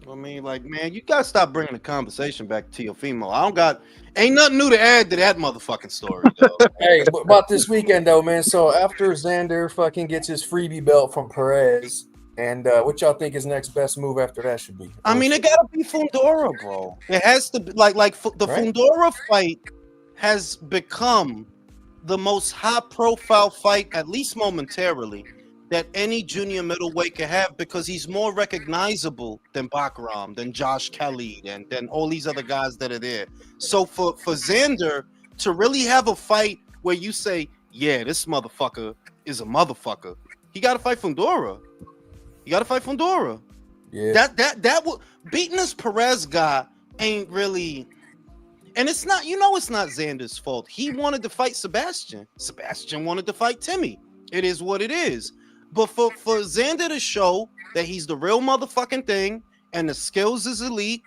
I mean, like, man, you gotta stop bringing the conversation back to your female. Ain't nothing new to add to that motherfucking story, though. Hey, about this weekend though, man. So after Xander fucking gets his freebie belt from Perez, and what y'all think his next best move after that should be? I mean, it gotta be Fundora, bro. It has to be the Right? Fundora fight has become the most high-profile fight, at least momentarily, that any junior middleweight can have, because he's more recognizable than Bakaram, than Josh Kelly, and than all these other guys that are there. So for Xander to really have a fight where you say, yeah, this motherfucker is a motherfucker, he got to fight Fundora. Yeah. That would, beating this Perez guy ain't really. And it's not, it's not Xander's fault. He wanted to fight Sebastian. Sebastian wanted to fight Timmy. It is what it is. But for Xander to show that he's the real motherfucking thing and the skills is elite,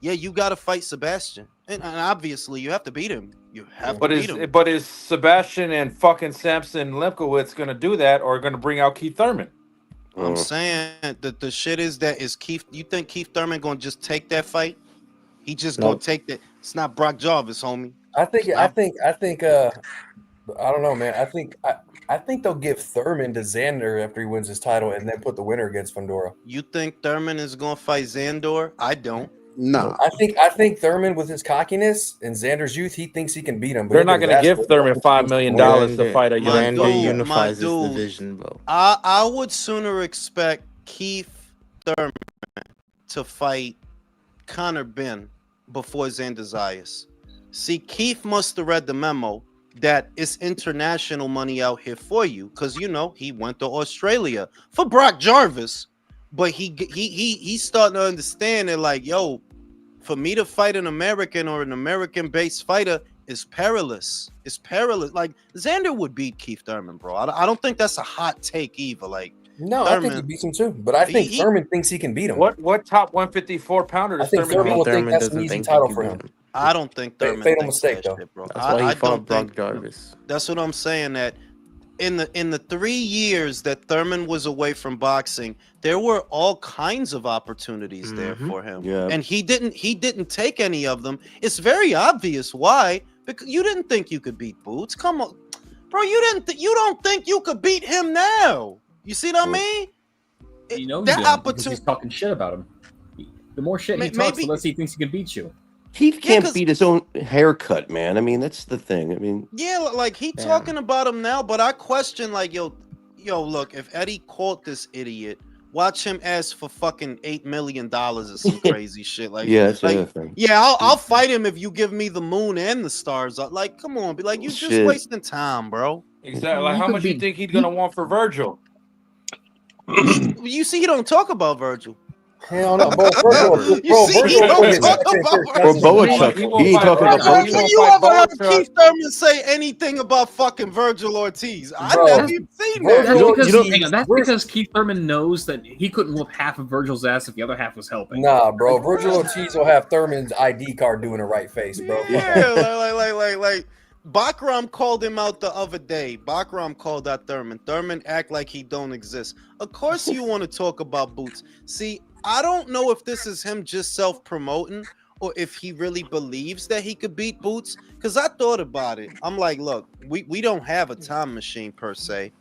yeah, you got to fight Sebastian. And obviously, you have to beat him. You have to beat him. But is Sebastian and fucking Samson Lemkowitz going to do that, or going to bring out Keith Thurman? I'm saying that the shit is that is Keith. You think Keith Thurman going to just take that fight? He just going to take that. It's not Brock Jarvis, homie. I think I don't know, man. I think they'll give Thurman to Xander after he wins his title, and then put the winner against Fundora. You think Thurman is going to fight Xandor? I don't. No. I think Thurman, with his cockiness and Xander's youth, he thinks he can beat him. But They're not going to give Thurman $5 million to fight a young Xander fuck. unifies this division, bro. I would sooner expect Keith Thurman to fight Conor Benn before Xander Zayas. See, Keith must have read the memo that it's international money out here for you, because he went to Australia for Brock Jarvis, but he's starting to understand that, like, yo, for me to fight an American or an American-based fighter is perilous. It's perilous. Like, Xander would beat Keith Thurman, bro. I don't think that's a hot take either. Like, no, Thurman, I think he beats him too. But I think Thurman thinks he can beat him. What top 154 pounder does Thurman will beat? think that's an easy title for him. I don't think Thurman fatal thinks mistake, that though. shit, bro. That's why he fought Brock think, Jarvis. That's what I'm saying, that in the 3 years that Thurman was away from boxing, there were all kinds of opportunities there for him. Yeah. And he didn't take any of them. It's very obvious why. Because you didn't think you could beat Boots. Come on. Bro, you don't think you could beat him now. You see what I mean? That opportunity, he's talking shit about him. The more shit he talks, the less he thinks he can beat you. Keith can't beat his own haircut, man. I mean, that's the thing. I mean, yeah, like he talking about him now, but I question, like, yo, look, if Eddie caught this idiot, watch him ask for fucking $8 million or some crazy shit. Like, Yeah, that's the like other thing. yeah, I'll fight him if you give me the moon and the stars. Like, come on, be like, you just Shit. wasting time, bro. Exactly. Like, how much you think he's gonna want for Virgil? You see, he don't talk about Virgil. Hell no, bro. Virgil, You see, he Virgil don't talk about Or Virgil. Boachuk. He ain't talking about When Boachuk. you ever heard Keith Thurman say anything about fucking Virgil Ortiz? I never even seen that. That's because Keith Thurman knows that he couldn't whoop half of Virgil's ass if the other half was helping. Nah, bro. Virgil Ortiz will have Thurman's ID card doing a right face, bro. Yeah, like Bakram called him out the other day. Bakram called out Thurman. Thurman act like he don't exist. Of course you want to talk about Boots. See, I don't know if this is him just self-promoting or if he really believes that he could beat Boots. Because I thought about it. I'm like, look, we don't have a time machine per se.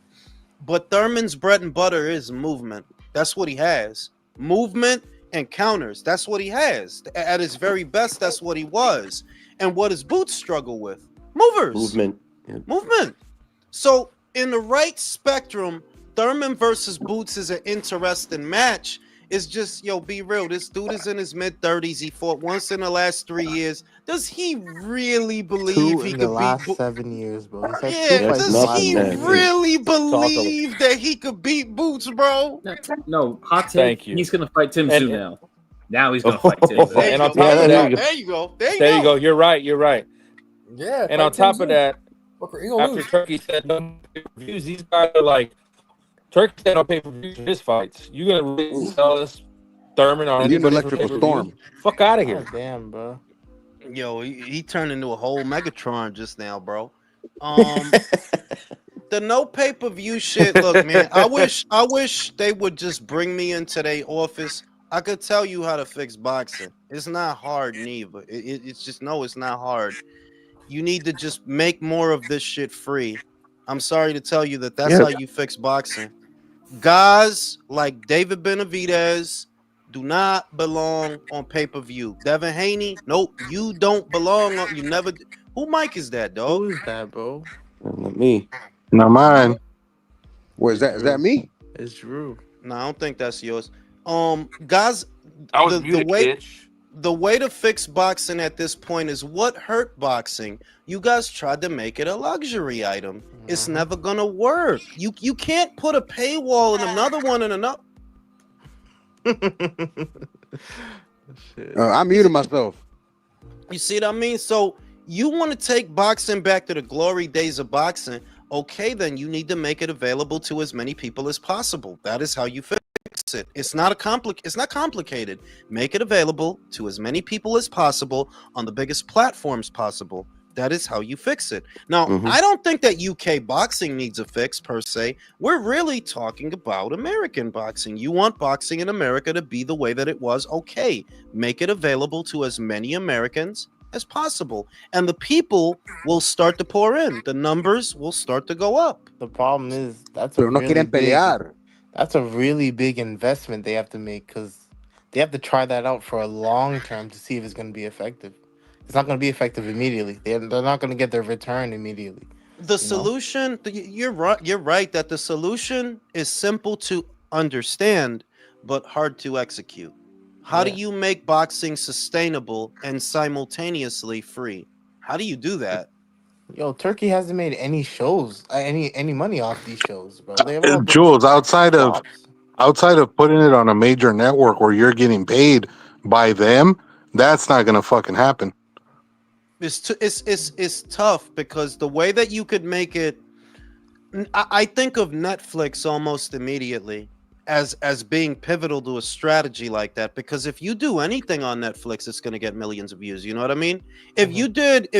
But Thurman's bread and butter is movement. That's what he has. Movement and counters. That's what he has. At his very best, that's what he was. And what does Boots struggle with? Movers. Movement. Yeah. Movement. So in the right spectrum, Thurman versus Boots is an interesting match. It's just, yo, be real. This dude is in his mid-30s. He fought once in the last 3 years. Does he really believe he could beat the last 7 years, bro? Yeah, does he really believe that he could beat Boots, bro? No, hot take. Thank you. He's gonna fight Tim Tszyu now. Now he's gonna fight Tim. And on top of that, there you go. There you go. You're right. Yeah. And on top of that, after lose. Turkey said no pay-per-views, these guys are like, Turkey said no pay-per-views for his fights. You gonna really sell us Thurman on You an anybody electrical for storm. Fuck out of here. God damn, bro. Yo, he turned into a whole Megatron just now, bro. The no pay-per-view shit. Look, man, I wish they would just bring me into their office. I could tell you how to fix boxing. It's not hard neither. It's just it's not hard. You need to just make more of this shit free. I'm sorry to tell you that's how you fix boxing. Guys like David Benavidez do not belong on pay-per-view. Devin Haney, nope, you don't belong on. You never. Who mic is that, dog? Who is that, bro? Not me. Not mine. What is that? Is that me? It's Drew. No, I don't think that's yours. Guys, I was muted, bitch. The way to fix boxing at this point is what hurt boxing. You guys tried to make it a luxury item. It's never gonna work. You can't put a paywall in another one and another. I muted myself. You see what I mean? So you want to take boxing back to the glory days of boxing. Okay, then you need to make it available to as many people as possible. That is how you fix it. It's not complicated. Make it available to as many people as possible on the biggest platforms possible. That is how you fix it. Now, I don't think that UK boxing needs a fix per se. We're really talking about American boxing. You want boxing in America to be the way that it was. Okay, make it available to as many Americans as possible. And the people will start to pour in. The numbers will start to go up. The problem is that's Pero no quieren pelear. That's a really big investment they have to make because they have to try that out for a long term to see if it's going to be effective. It's not going to be effective immediately. They're not going to get their return immediately. The solution, you're right that the solution is simple to understand, but hard to execute. How do you make boxing sustainable and simultaneously free? How do you do that? Yo, Turkey hasn't made any shows, any money off these shows, bro. They have all been Jules, outside of flops. putting it on a major network where you're getting paid by them, that's not gonna fucking happen. It's tough because the way that you could make it, I think of Netflix almost immediately as being pivotal to a strategy like that, because if you do anything on Netflix, it's going to get millions of views. You know what I mean? If you did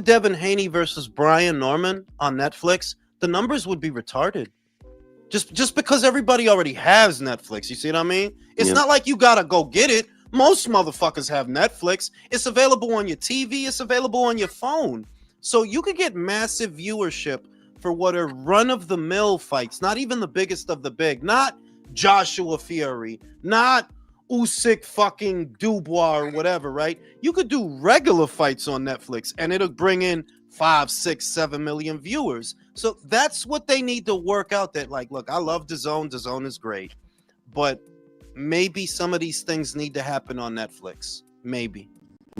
Devin Haney versus Brian Norman on Netflix, the numbers would be retarded. Just because everybody already has Netflix. You see what I mean? It's not like you gotta go get it. Most motherfuckers have Netflix. It's available on your TV. It's available on your phone. So you could get massive viewership for what are run-of-the-mill fights, not even the biggest of the big, not Joshua Fury, not Usyk fucking Dubois or whatever, right? You could do regular fights on Netflix and it'll bring in 5, 6, 7 million viewers. So that's what they need to work out. That like, look, I love DAZN. DAZN is great, but maybe some of these things need to happen on Netflix. Maybe.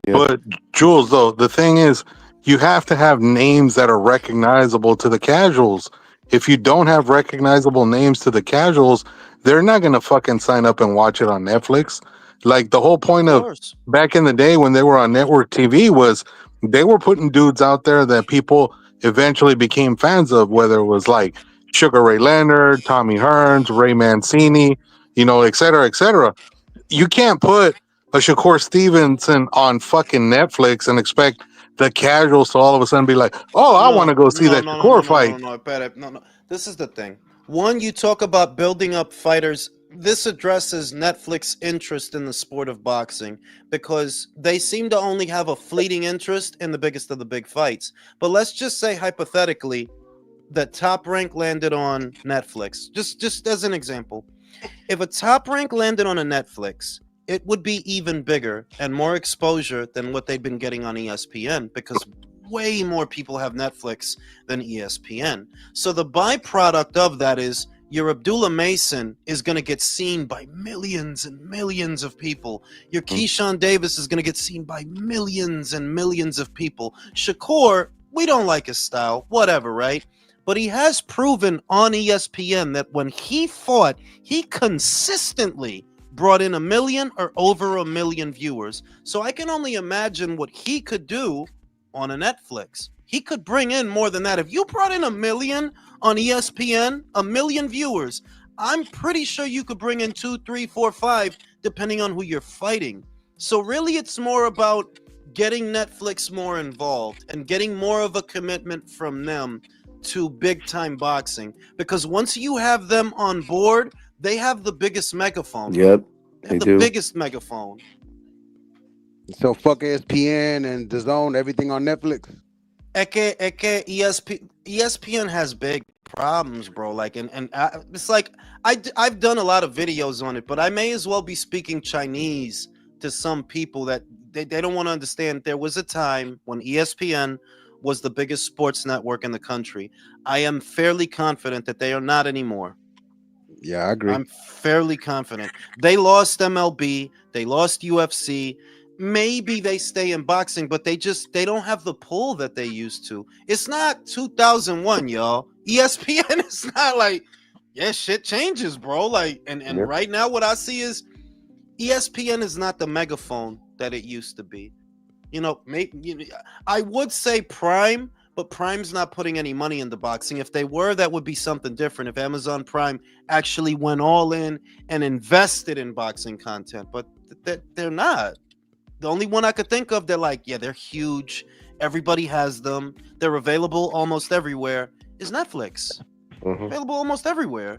Yeah. But Jules, though, the thing is, you have to have names that are recognizable to the casuals. If you don't have recognizable names to the casuals, they're not gonna fucking sign up and watch it on Netflix. Like the whole point Of of course. back in the day when they were on network TV was they were putting dudes out there that people eventually became fans of, whether it was like Sugar Ray Leonard, Tommy Hearns, Ray Mancini, you know, et cetera, et cetera. You can't put a Shakur Stevenson on fucking Netflix and expect the casuals to all of a sudden be like, "Oh, I want to go see that Shakur fight." No. This is the thing. One, you talk about building up fighters. This addresses Netflix interest in the sport of boxing because they seem to only have a fleeting interest in the biggest of the big fights. But let's just say hypothetically that Top Rank landed on Netflix. Just as an example. If a Top Rank landed on a Netflix, it would be even bigger and more exposure than what they've been getting on ESPN because way more people have Netflix than ESPN. So the byproduct of that is your Abdullah Mason is going to get seen by millions and millions of people. Your Keyshawn Davis is going to get seen by millions and millions of people. Shakur, we don't like his style, whatever, right? But he has proven on ESPN that when he fought, he consistently brought in 1 million or over 1 million viewers. So I can only imagine what he could do on a Netflix. He could bring in more than that. If you brought in 1 million on ESPN, 1 million viewers, I'm pretty sure you could bring in 2, 3, 4, 5, depending on who you're fighting. So really, it's more about getting Netflix more involved and getting more of a commitment from them to big time boxing, because once you have them on board, they have the biggest megaphone. Yep, They have the do. biggest megaphone. So fuck ESPN and DAZN, everything on Netflix. ESPN has big problems, bro. Like, it's like I've done a lot of videos on it, but I may as well be speaking Chinese to some people that they don't want to understand. There was a time when ESPN was the biggest sports network in the country. I am fairly confident that they are not anymore. Yeah, I agree. I'm fairly confident. They lost MLB, they lost UFC. Maybe they stay in boxing, but they don't have the pull that they used to. It's not 2001, y'all. ESPN is not like, yeah, shit changes, bro. Like, and right now what I see is ESPN is not the megaphone that it used to be. You know, I would say Prime, but Prime's not putting any money into boxing. If they were, that would be something different. If Amazon Prime actually went all in and invested in boxing content, but they're not. The only one I could think of, they're like, yeah, they're huge. Everybody has them. They're available almost everywhere. Is Netflix. Available almost everywhere.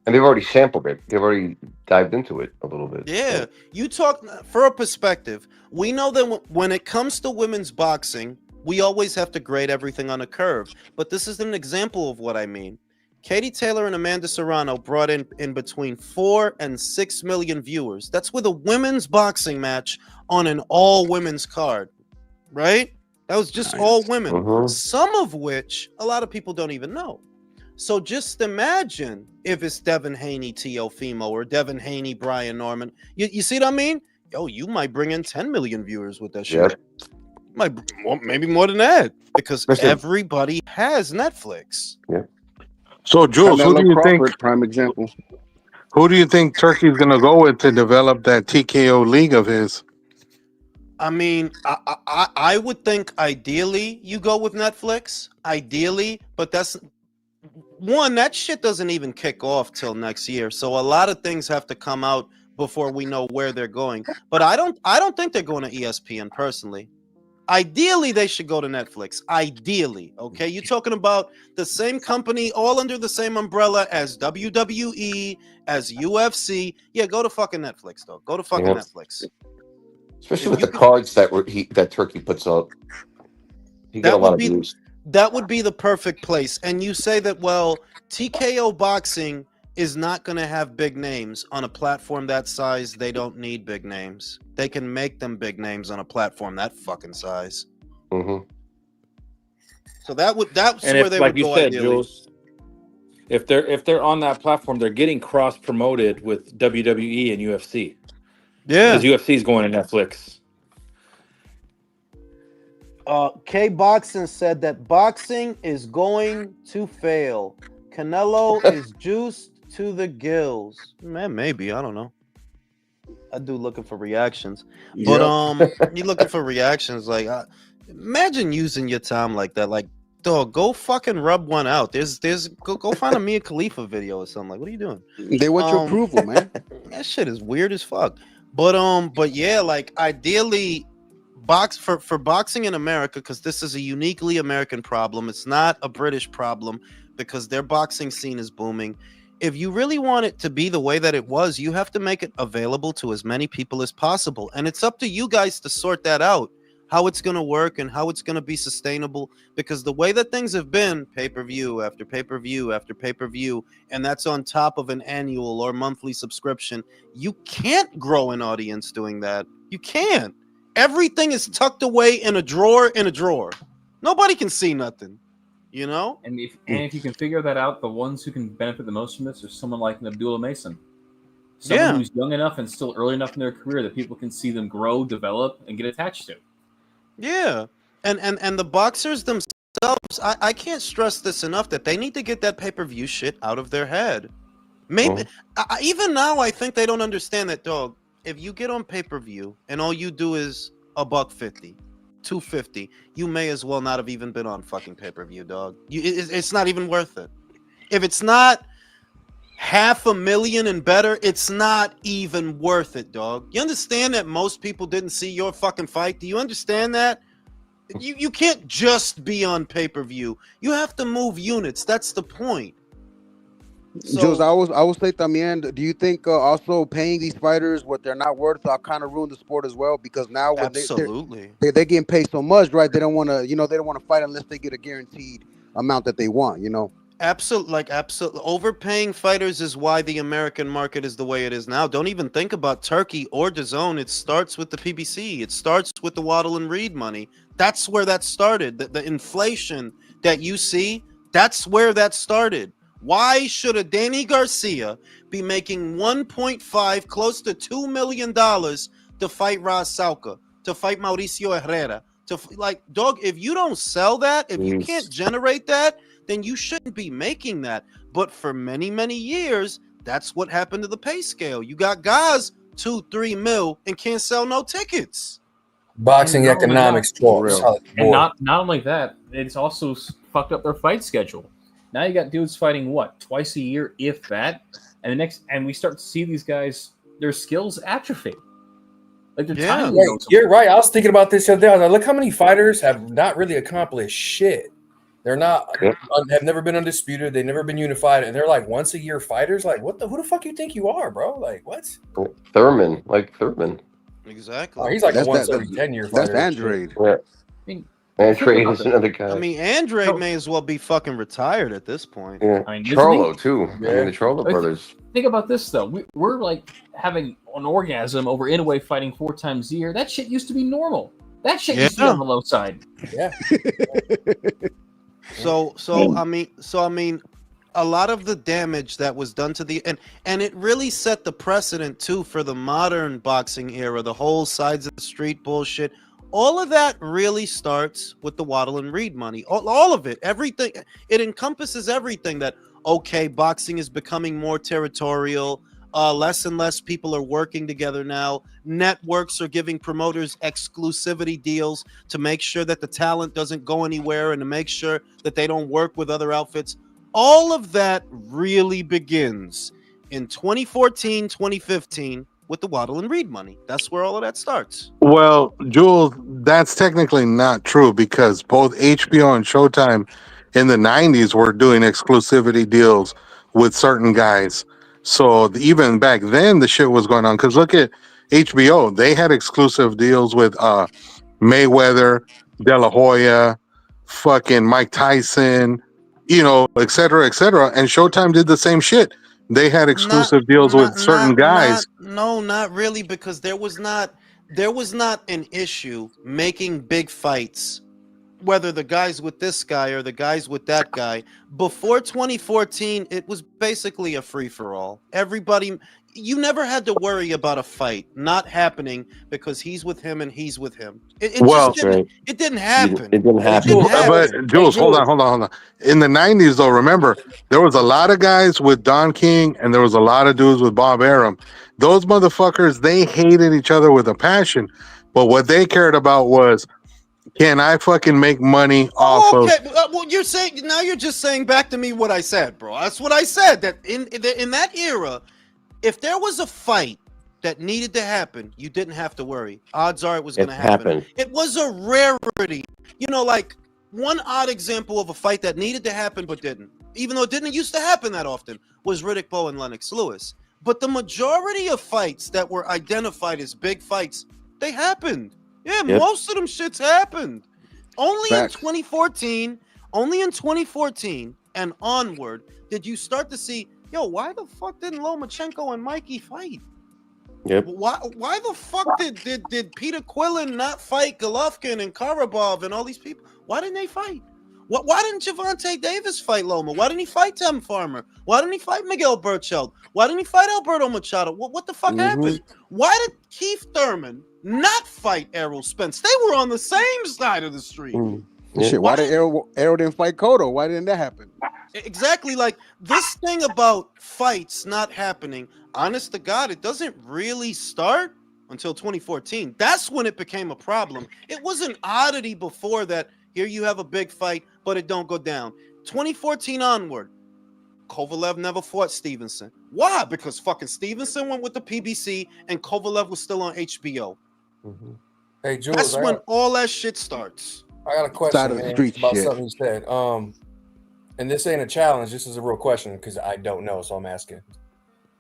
And they've already sampled it. They've already dived into it a little bit. Yeah. You talk for a perspective. We know that when it comes to women's boxing, we always have to grade everything on a curve. But this is an example of what I mean. Katie Taylor and Amanda Serrano brought in between 4 and 6 million viewers. That's with a women's boxing match on an all-women's card, right? That was just all women, some of which a lot of people don't even know. So just imagine if it's Devin Haney, Teofimo, or Devin Haney, Brian Norman. You see what I mean? Yo, you might bring in 10 million viewers with that shit. Maybe more than that, because everybody has Netflix. Yeah. So, Jules, who do you think? Prime example. Who do you think Turkey's going to go with to develop that TKO league of his? I mean, I would think ideally you go with Netflix. Ideally, but that's one, that shit doesn't even kick off till next year. So a lot of things have to come out before we know where they're going. But I don't think they're going to ESPN personally. Ideally, they should go to Netflix. Ideally, okay? You're talking about the same company, all under the same umbrella as WWE, as UFC. Yeah, go to fucking Netflix, though. Go to fucking Netflix. Especially with the cards that Turkey puts up. He get a lot of views. That would be the perfect place. And you say that, well, TKO Boxing is not going to have big names on a platform that size. They don't need big names. They can make them big names on a platform that fucking size. Mm-hmm. So that's And where if, they like would you go said, ideally. Jules, if they're on that platform, they're getting cross promoted with WWE and UFC Yeah. because UFC is going to Netflix. K Boxing said that boxing is going to fail. Canelo is juiced to the gills. Man, maybe, I don't know. I do looking for reactions, but you looking for reactions like imagine using your time like that. Like, dog, go fucking rub one out. There's go find a Mia Khalifa video or something. Like, what are you doing? They want your approval, man. That shit is weird as fuck. But yeah, like ideally, for boxing in America, because this is a uniquely American problem. It's not a British problem because their boxing scene is booming. If you really want it to be the way that it was, you have to make it available to as many people as possible. And it's up to you guys to sort that out, how it's going to work and how it's going to be sustainable. Because the way that things have been, pay-per-view after pay-per-view after pay-per-view, and that's on top of an annual or monthly subscription, you can't grow an audience doing that. You can't. Everything is tucked away in a drawer. Nobody can see nothing. You know, and if you can figure that out, the ones who can benefit the most from this are someone like an Abdullah Mason, someone who's young enough and still early enough in their career that people can see them grow, develop, and get attached to. Yeah, and the boxers themselves, I can't stress this enough that they need to get that pay-per-view shit out of their head. Maybe even now, I think they don't understand that, dog. If you get on pay-per-view and all you do is $150. $250, you may as well not have even been on fucking pay-per-view, dog. It's not even worth it. If it's not $500,000 and better, it's not even worth it, dog. You understand that most people didn't see your fucking fight? Do you understand that? You can't just be on pay-per-view. You have to move units. That's the point. So, Jules, I will say también, do you think also paying these fighters what they're not worth kind of ruin the sport as well? Because now when they're getting paid so much, right? They don't want to, they don't want to fight unless they get a guaranteed amount that they want, Absolutely. Overpaying fighters is why the American market is the way it is now. Don't even think about Turkey or DAZN. It starts with the PBC. It starts with the Waddle and Reed money. That's where that started. The inflation that you see, that's where that started. Why should a Danny Garcia be making 1.5, close to $2 million to fight Ras Salka, to fight Mauricio Herrera? Dog, if you don't sell that, if you can't generate that, then you shouldn't be making that. But for many, many years, that's what happened to the pay scale. You got guys 2-3 mil and can't sell no tickets. Boxing economics talks. And not only that, it's also fucked up their fight schedule. Now you got dudes fighting twice a year, if that, and we start to see these guys, their skills atrophy. Like their time. Right. You're right. I was thinking about this the other day. I was like, look how many fighters have not really accomplished shit. They're not have never been undisputed. They've never been unified, and they're like once a year fighters. Like, who the fuck you think you are, bro? Like, what? Thurman. Exactly. Oh, he's like a once every 10-year fighter. That's Andrade. Yeah. Andrade is another guy. I mean, Andrade may as well be fucking retired at this point. Yeah. Charlo too. Yeah. I mean, the Charlo brothers. Think about this though. We're like having an orgasm over Inoue fighting 4 times a year. That shit used to be normal. That shit used to be on the low side. Yeah. So I mean, a lot of the damage that was done to the and it really set the precedent too for the modern boxing era. The whole sides of the street bullshit. All of that really starts with the Waddle and Reed money. All of it, everything. It encompasses everything that, okay, boxing is becoming more territorial. Less and less people are working together now. Networks are giving promoters exclusivity deals to make sure that the talent doesn't go anywhere and to make sure that they don't work with other outfits. All of that really begins in 2014, 2015 with the Waddle and Reed money. That's where all of that starts. Well, Jules, that's technically not true because both HBO and Showtime in the 90s were doing exclusivity deals with certain guys. So even back then, the shit was going on. Because look at HBO. They had exclusive deals with Mayweather, De La Hoya, fucking Mike Tyson, et cetera, et cetera. And Showtime did the same shit. they had exclusive deals with certain guys. Not really, because there was not an issue making big fights, whether the guys with this guy or the guys with that guy. Before 2014, it was basically a free-for-all. Everybody, you never had to worry about a fight not happening because he's with him and he's with him. It just didn't. It didn't happen. It didn't happen. But Jules, hold on. In the 90s, though, remember, there was a lot of guys with Don King and there was a lot of dudes with Bob Arum. Those motherfuckers, they hated each other with a passion. But what they cared about was, can I fucking make money off of... Well, you're just saying back to me what I said, bro. That's what I said, that in that era, if there was a fight that needed to happen, you didn't have to worry. Odds are it was going to happen. It was a rarity. You know, like one odd example of a fight that needed to happen but didn't, even though it didn't used to happen that often, was Riddick Bowe and Lennox Lewis. But the majority of fights that were identified as big fights, they happened. Yeah, most of them shits happened. Only in 2014 and onward did you start to see, yo, why the fuck didn't Lomachenko and Mikey fight? Yep. Why the fuck did Peter Quillen not fight Golovkin and Karabov and all these people? Why didn't they fight? Why didn't Javante Davis fight Loma? Why didn't he fight Tim Farmer? Why didn't he fight Miguel Burcheld? Why didn't he fight Alberto Machado? What the fuck happened? Why did Keith Thurman not fight Errol Spence? They were on the same side of the street. Shit, why did Errol didn't fight Cotto? Why didn't that happen? Exactly, like this thing about fights not happening, honest to God, it doesn't really start until 2014. That's when it became a problem. It was an oddity before that. Here you have a big fight, but it don't go down. 2014 onward, Kovalev never fought Stevenson. Why? Because fucking Stevenson went with the PBC and Kovalev was still on HBO. Hey, Jules, that's when all that shit starts. I got a question, man, about something you said. And this ain't a challenge. This is a real question because I don't know, so I'm asking.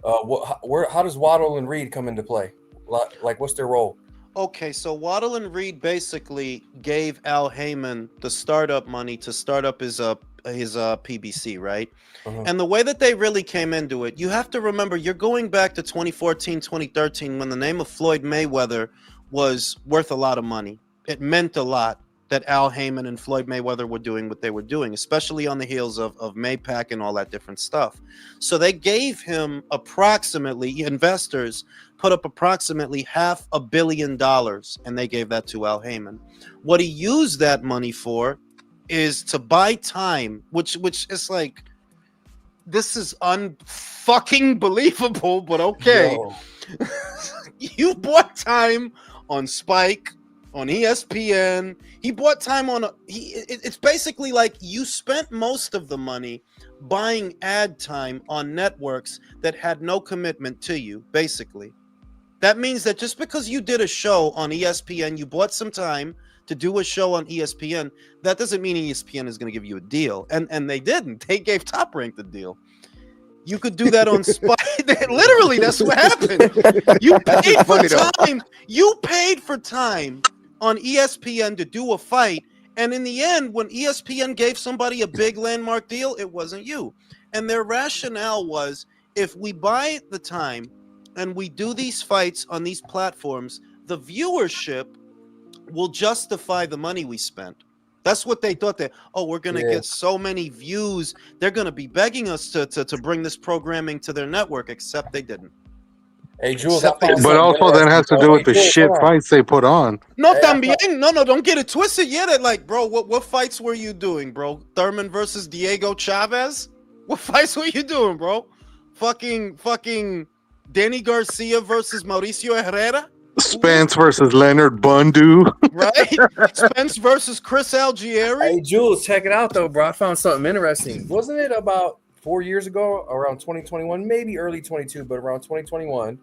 How does Waddle and Reed come into play? Like, what's their role? Okay, so Waddle and Reed basically gave Al Heyman the startup money to start up his PBC, right? And the way that they really came into it, you have to remember, you're going back to 2014, 2013, when the name of Floyd Mayweather was worth a lot of money. It meant a lot that Al Heyman and Floyd Mayweather were doing what they were doing, especially on the heels of Maypac and all that different stuff. So they gave him investors put up approximately $500 million, and they gave that to Al Heyman. What he used that money for is to buy time, which is like, this is unfucking believable, but okay. You bought time on Spike, on ESPN. He bought time on it's basically like you spent most of the money buying ad time on networks that had no commitment to you, basically. That means that just because you did a show on ESPN, you bought some time to do a show on ESPN, that doesn't mean ESPN is going to give you a deal. And they didn't. They gave Top Rank the deal. You could do that on Spike. Literally, that's what happened. You paid for time. You paid for time on ESPN to do a fight. And in the end, when ESPN gave somebody a big landmark deal, it wasn't you. And their rationale was, if we buy the time and we do these fights on these platforms, the viewership will justify the money we spent. That's what they thought, that, we're going to get so many views. They're going to be begging us to bring this programming to their network, except they didn't. Hey, Jules, but also that has to do with the shit fights they put on. No, don't get it twisted. Yeah, that like, bro, what fights were you doing, bro? Thurman versus Diego Chavez? What fights were you doing, bro? Fucking Danny Garcia versus Mauricio Herrera? Spence versus Leonard Bundu. Right? Spence versus Chris Algieri. Hey, Jules, check it out, though, bro. I found something interesting. Wasn't it about 4 years ago, around 2021, maybe early 22, but around 2021,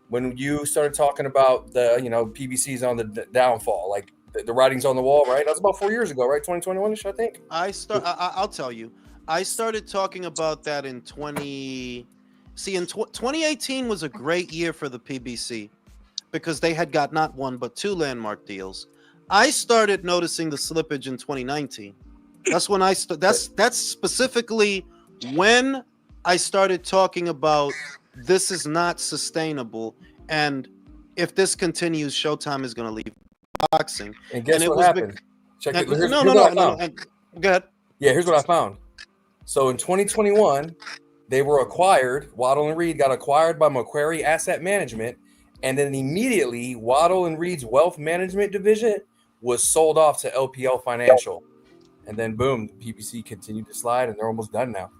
when you started talking about the, PBC's on the downfall, like the writing's on the wall, right? That was about 4 years ago, right? 2021-ish, I think. I'll tell you. I started talking about that in 2018 was a great year for the PBC because they had got not one but two landmark deals. I started noticing the slippage in 2019. That's when that's specifically when I started talking about this is not sustainable, and if this continues, Showtime is going to leave boxing. And guess it what was happened? Check it. Here's No. Go ahead. Yeah, here's what I found. So in 2021, they were acquired. Waddle and Reed got acquired by Macquarie Asset Management, and then immediately Waddle and Reed's wealth management division was sold off to LPL Financial, and then boom, the PPC continued to slide, and they're almost done now.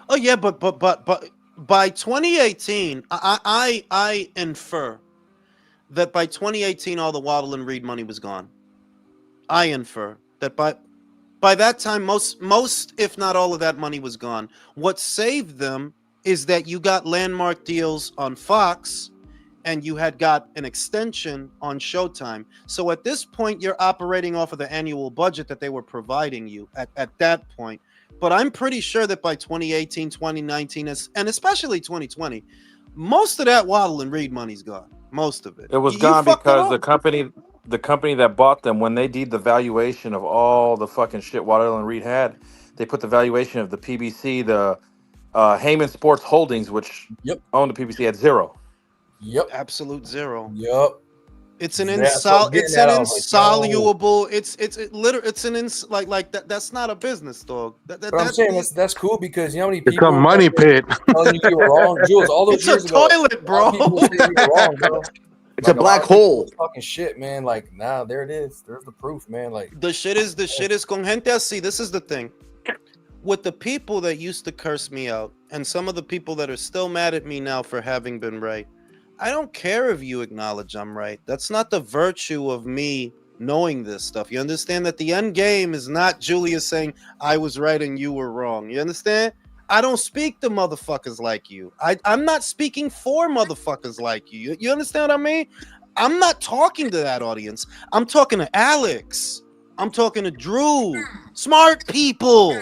Oh yeah, but by 2018, I infer that by 2018 all the Waddle and Reed money was gone. I infer that by that time most if not all of that money was gone. What saved them is that you got landmark deals on Fox and you had got an extension on Showtime. So at this point you're operating off of the annual budget that they were providing you at that point. But I'm pretty sure that by 2018, 2019, and especially 2020, most of that Waddle and Reed money's gone. Most of it. It was You gone fucked it because up. the company that bought them, when they did the valuation of all the fucking shit Waddle and Reed had, they put the valuation of the PBC, the Heyman Sports Holdings, which owned the PBC, at zero. Yep. Absolute zero. Yep. It's an That's what I'm getting at. I was like, insoluble. Like that's not a business, dog. But I'm saying that's cool because you know how many It's people a money pit. telling you were wrong, Jules. All those It's years a ago, toilet, bro. people saying you were wrong, bro. It's a black hole. Talking shit, man. Like, nah, there it is. There's the proof, man. Like, The shit is con gente así. This is the thing. With the people that used to curse me out, and some of the people that are still mad at me now for having been right, I don't care if you acknowledge I'm right. That's not the virtue of me knowing this stuff. You understand that the end game is not Julius saying I was right and you were wrong. You understand? I don't speak to motherfuckers like you. I'm not speaking for motherfuckers like you. You understand what I mean? I'm not talking to that audience. I'm talking to Alex. I'm talking to Drew. Smart people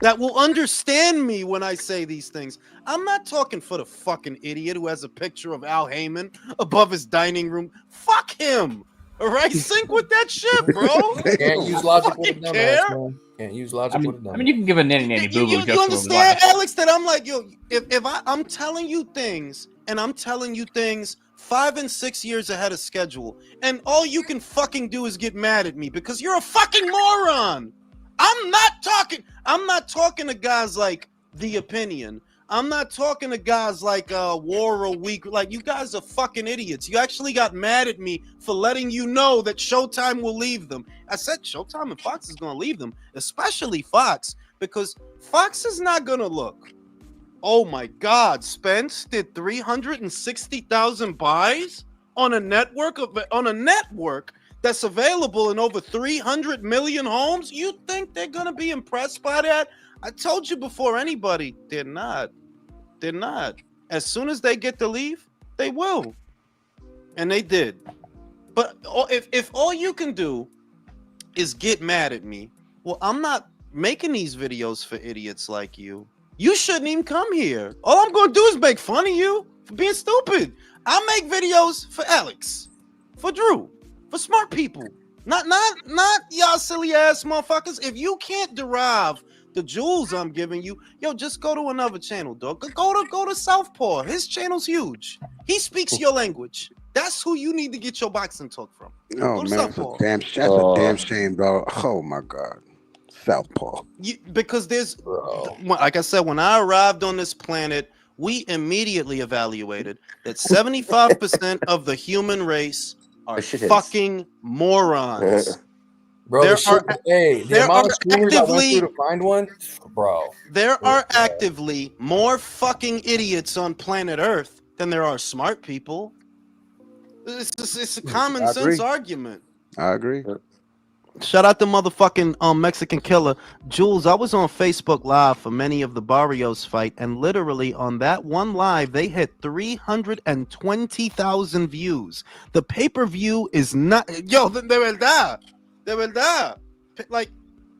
that will understand me when I say these things. I'm not talking for the fucking idiot who has a picture of Al Heyman above his dining room. Fuck him. All right, sync with that shit, bro. can't use logic with a dumbass, man. Can't use logic with a dumbass. I mean, you can give a nanny boo boo. You understand, Alex? That I'm like, yo, if I'm telling you things, and I'm telling you things 5 and 6 years ahead of schedule, and all you can fucking do is get mad at me because you're a fucking moron. I'm not talking to guys like The Opinion. I'm not talking to guys like War a Week. Like, you guys are fucking idiots. You actually got mad at me for letting you know that Showtime will leave them. I said Showtime and Fox is going to leave them, especially Fox, because Fox is not going to look. Oh my God, Spence did 360,000 buys on a network that's available in over 300 million homes. You think they're going to be impressed by that? I told you before anybody, they're not. They're not. As soon as they get to leave, they will. And they did. But if all you can do is get mad at me, well, I'm not making these videos for idiots like you. You shouldn't even come here. All I'm going to do is make fun of you for being stupid. I make videos for Alex, for Drew, for smart people. Not y'all silly ass motherfuckers. If you can't derive the jewels I'm giving you, yo, just go to another channel, dog. Go to Southpaw. His channel's huge. He speaks your language. That's who you need to get your boxing talk from. Oh man, that's a damn shame, dog. Oh my God, Southpaw. Because there's, like I said, when I arrived on this planet, we immediately evaluated that 75% of the human race are fucking morons. Bro, the amount of streamers I went through to find one, bro. There are actively more fucking idiots on planet Earth than there are smart people. It's a common sense argument. I agree. Shout out to motherfucking Mexican Killer. Jules, I was on Facebook Live for many of the Barrios fight, and literally on that one live, they hit 320,000 views. The pay-per-view is not... Yo, de verdad. Like,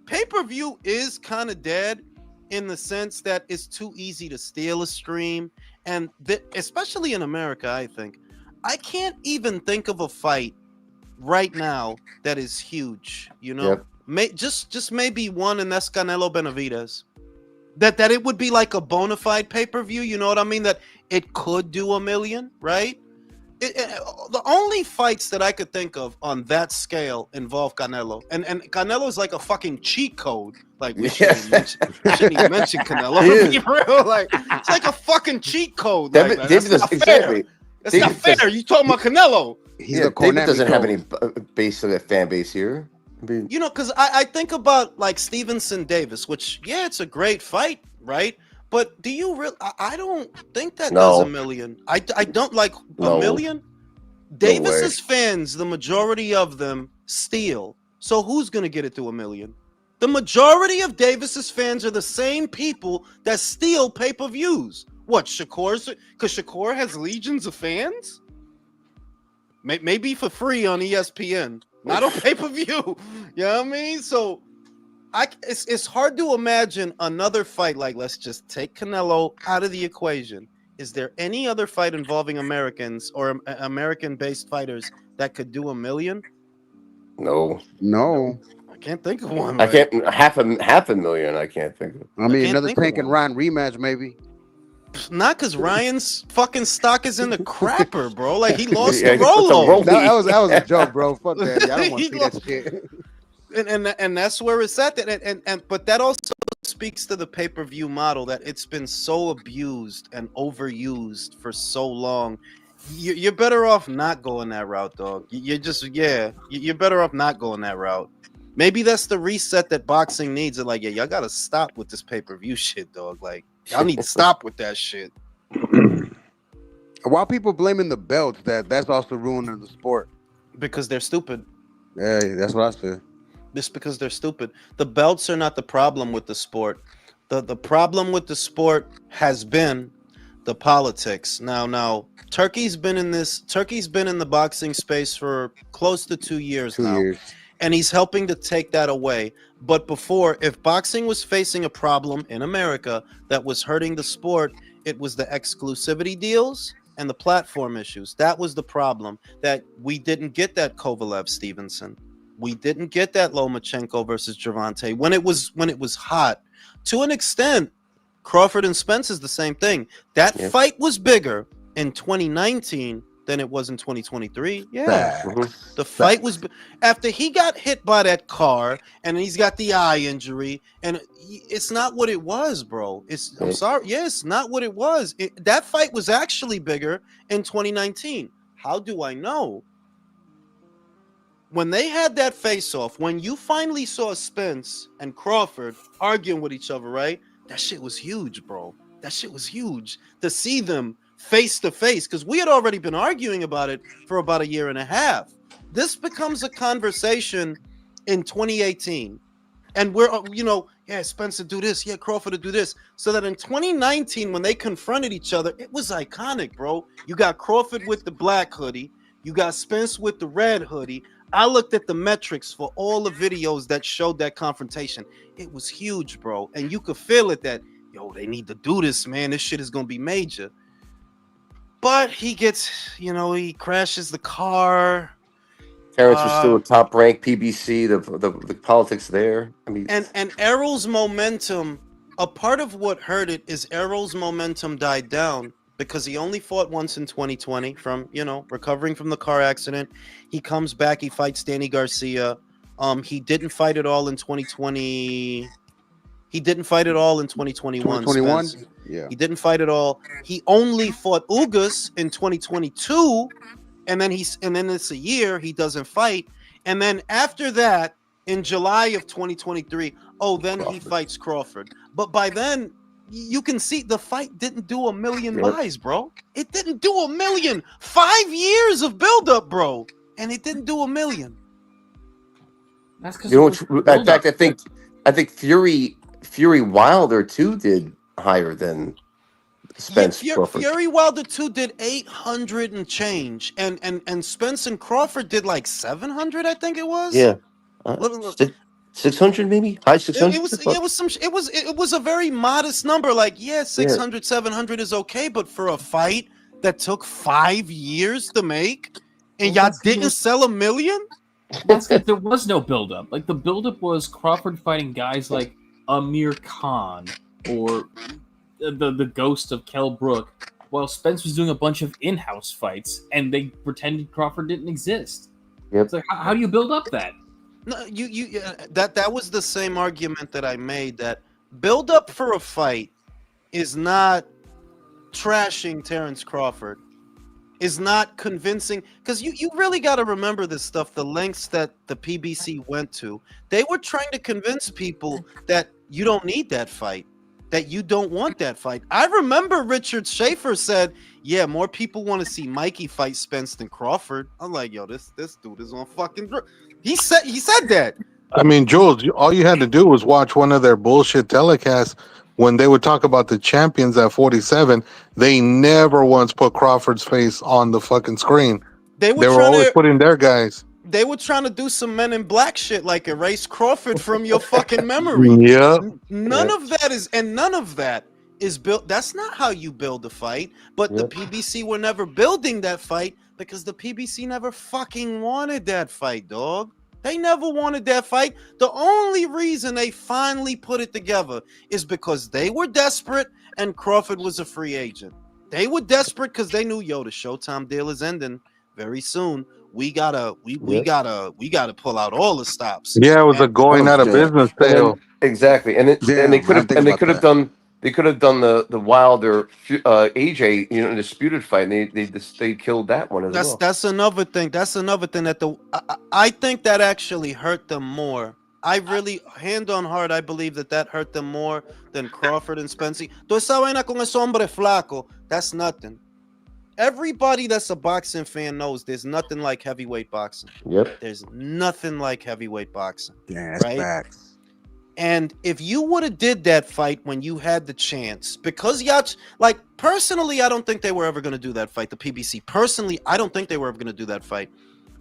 pay-per-view is kind of dead in the sense that it's too easy to steal a stream. And especially in America, I think. I can't even think of a fight right now that is huge, you know. Just maybe one, and that's Canelo Benavidez. That it would be like a bona fide pay-per-view, you know what I mean? That it could do $1 million, right? The only fights that I could think of on that scale involve Canelo, and Canelo is like a fucking cheat code. Like we shouldn't even mention Canelo. To be real, like it's like a fucking cheat code. Like, that's not fair. That's not fair. You talking about Canelo? David doesn't have any base of that fan base here. I mean, you know, because I think about like Stevenson Davis, which it's a great fight, right? But do you really? I don't think that does $1 million. I don't like $1 million. Davis's fans, the majority of them steal. So who's gonna get it to $1 million? The majority of Davis's fans are the same people that steal pay-per-views. What, Shakur's? Because Shakur has legions of fans. Maybe for free on ESPN, not on pay-per-view. You know what I mean? So it's hard to imagine another fight like, let's just take Canelo out of the equation. Is there any other fight involving Americans or American-based fighters that could do $1 million? No. I can't think of one. I can't half a million. I can't think of. I mean, another Tank and Ryan rematch, maybe. Not because Ryan's fucking stock is in the crapper, bro. Like he lost to Rolo. That was a joke, bro. Fuck that. I don't want to see that shit. And that's where it's at. But that also speaks to the pay-per-view model, that it's been so abused and overused for so long. You're better off not going that route, dog. You're better off not going that route. Maybe that's the reset that boxing needs. Like, y'all gotta stop with this pay-per-view shit, dog. Like, y'all need to stop with that shit. Why people blaming the belts? That's also ruining the sport. Because they're stupid. Yeah, that's what I said. Just because they're stupid. The belts are not the problem with the sport. The problem with the sport has been the politics. Now, Turkey's been in the boxing space for close to 2 years now. And he's helping to take that away. But before, if boxing was facing a problem in America that was hurting the sport, it was the exclusivity deals and the platform issues. That was the problem, that we didn't get that Kovalev-Stevenson. We didn't get that Lomachenko versus Gervonta when it was hot. To an extent, Crawford and Spence is the same thing. That fight was bigger in 2019 than it was in 2023. The fight was after he got hit by that car and he's got the eye injury, and it's not what it was, bro. I'm sorry. It's not what it was. That fight was actually bigger in 2019. How do I know? When they had that face-off, when you finally saw Spence and Crawford arguing with each other, right? That shit was huge, bro. That shit was huge. To see them face to face, because we had already been arguing about it for about a year and a half. This becomes a conversation in 2018. And we're, Spencer do this, Crawford to do this. So that in 2019, when they confronted each other, it was iconic, bro. You got Crawford with the black hoodie. You got Spence with the red hoodie. I looked at the metrics for all the videos that showed that confrontation. It was huge, bro. And you could feel it that, they need to do this, man. This shit is going to be major. But he gets, he crashes the car. Terrence was still a top-ranked PBC. The politics there. I mean, and Errol's momentum. A part of what hurt it is Errol's momentum died down because he only fought once in 2020 from recovering from the car accident. He comes back. He fights Danny Garcia. He didn't fight at all in 2020. He didn't fight at all in 2021. 2021? Yeah. He didn't fight at all. He only fought Ugas in 2022, and then it's a year he doesn't fight. And then after that, in July of 2023, then he fights Crawford. But by then, you can see the fight didn't do 1 million buys, bro. It didn't do 1 million. 5 years of buildup, bro, and it didn't do 1 million. That's because in fact, I think Fury Wilder too did higher than Spence. Fury Wilder 2 did 800 and change, and Spence and Crawford did like 700, I think it was. 600 maybe, high 600. It was a very modest number. Like 600, 700 is okay, but for a fight that took 5 years to make, and y'all didn't sell 1 million. That's because there was no buildup. Like the buildup was Crawford fighting guys like Amir Khan or the ghost of Kell Brook, while Spence was doing a bunch of in-house fights, and they pretended Crawford didn't exist. Yep. It's like, how do you build up that? No, that was the same argument that I made, that build up for a fight is not trashing Terrence Crawford, is not convincing, because you really got to remember this stuff, the lengths that the PBC went to. They were trying to convince people that you don't need that fight, that you don't want that fight. I remember Richard Schaefer said, yeah, more people want to see Mikey fight Spence than Crawford. I'm like, yo, this dude is on fucking he said that. I mean, Jules, all you had to do was watch one of their bullshit telecasts when they would talk about the champions at 47. They never once put Crawford's face on the fucking screen. They were always putting their guys. They were trying to do some Men in Black shit, like erase Crawford from your fucking memory. Yeah. None of that is built. That's not how you build a fight. But the PBC were never building that fight because the PBC never fucking wanted that fight, dog. They never wanted that fight. The only reason they finally put it together is because they were desperate and Crawford was a free agent. They were desperate because they knew, yo, the Showtime deal is ending very soon. We gotta pull out all the stops. Yeah, it was a going out of business sale. Exactly, and they could have done the Wilder AJ disputed fight. And they killed that one as well. That's another thing. That I think that actually hurt them more. I really, hand on heart, I believe that hurt them more than Crawford and Spencer. Toda esa vaina con ese hombre flaco, that's nothing. Everybody that's a boxing fan knows there's nothing like heavyweight boxing. Yep. There's nothing like heavyweight boxing. Yeah, that's right? facts. And if you would have did that fight when you had the chance, because like personally, I don't think they were ever going to do that fight. The PBC, personally, I don't think they were ever going to do that fight.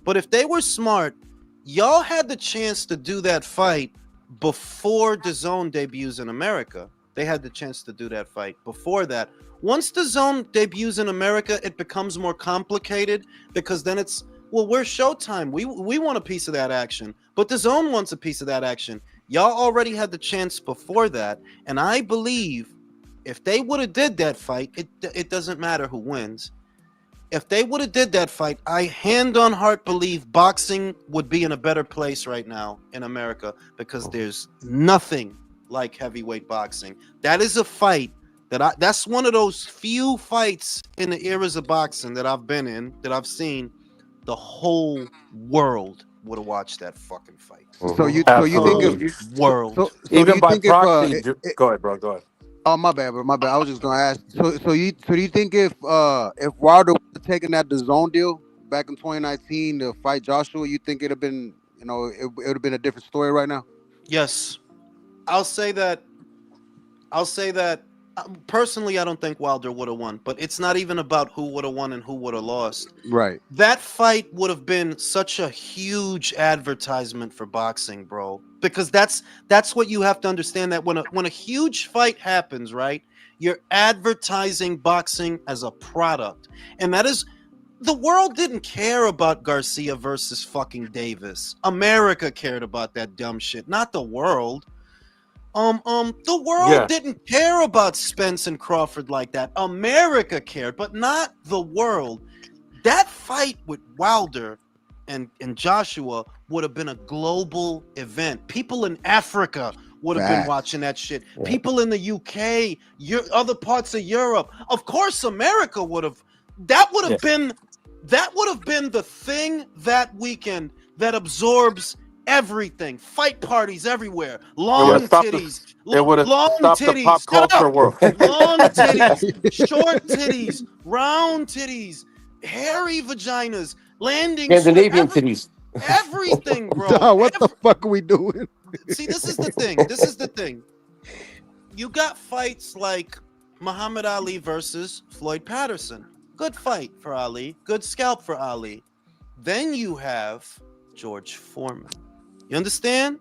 But if they were smart, y'all had the chance to do that fight before the Zone debuts in America. They had the chance to do that fight before that. Once the Zone debuts in America, it becomes more complicated because then it's, well, we're Showtime. We want a piece of that action, but the Zone wants a piece of that action. Y'all already had the chance before that, and I believe if they would have did that fight, it doesn't matter who wins. If they would have did that fight, I hand on heart believe boxing would be in a better place right now in America because there's nothing like heavyweight boxing. That is a fight that's one of those few fights in the eras of boxing that I've been in, that I've seen. The whole world would have watched that fucking fight. So you think if world, so even you by think proxy, go ahead, bro. Go ahead. Oh, my bad, bro. My bad. I was just gonna ask. So do you think if Wilder would have taken that DAZN deal back in 2019 to fight Joshua, you think it'd have been, it would have been a different story right now? Yes, I'll say that. Personally, I don't think Wilder would have won, but it's not even about who would have won and who would have lost. Right. That fight would have been such a huge advertisement for boxing, bro. Because that's what you have to understand, that when a huge fight happens, right? You're advertising boxing as a product. And that is, the world didn't care about Garcia versus fucking Davis. America cared about that dumb shit, not the world. The world didn't care about Spence and Crawford like that. America cared, but not the world. That fight with Wilder and Joshua would have been a global event. People in Africa would have been watching that shit. Yeah. People in the UK, other parts of Europe. Of course, America would have. That would have been the thing that weekend that absorbs everything. Fight parties everywhere. Long titties. It would have stopped the pop culture world. Long titties, short titties, round titties, hairy vaginas, landing Scandinavian titties. Everything, bro. What the fuck are we doing? See, this is the thing. You got fights like Muhammad Ali versus Floyd Patterson. Good fight for Ali. Good scalp for Ali. Then you have George Foreman. You understand?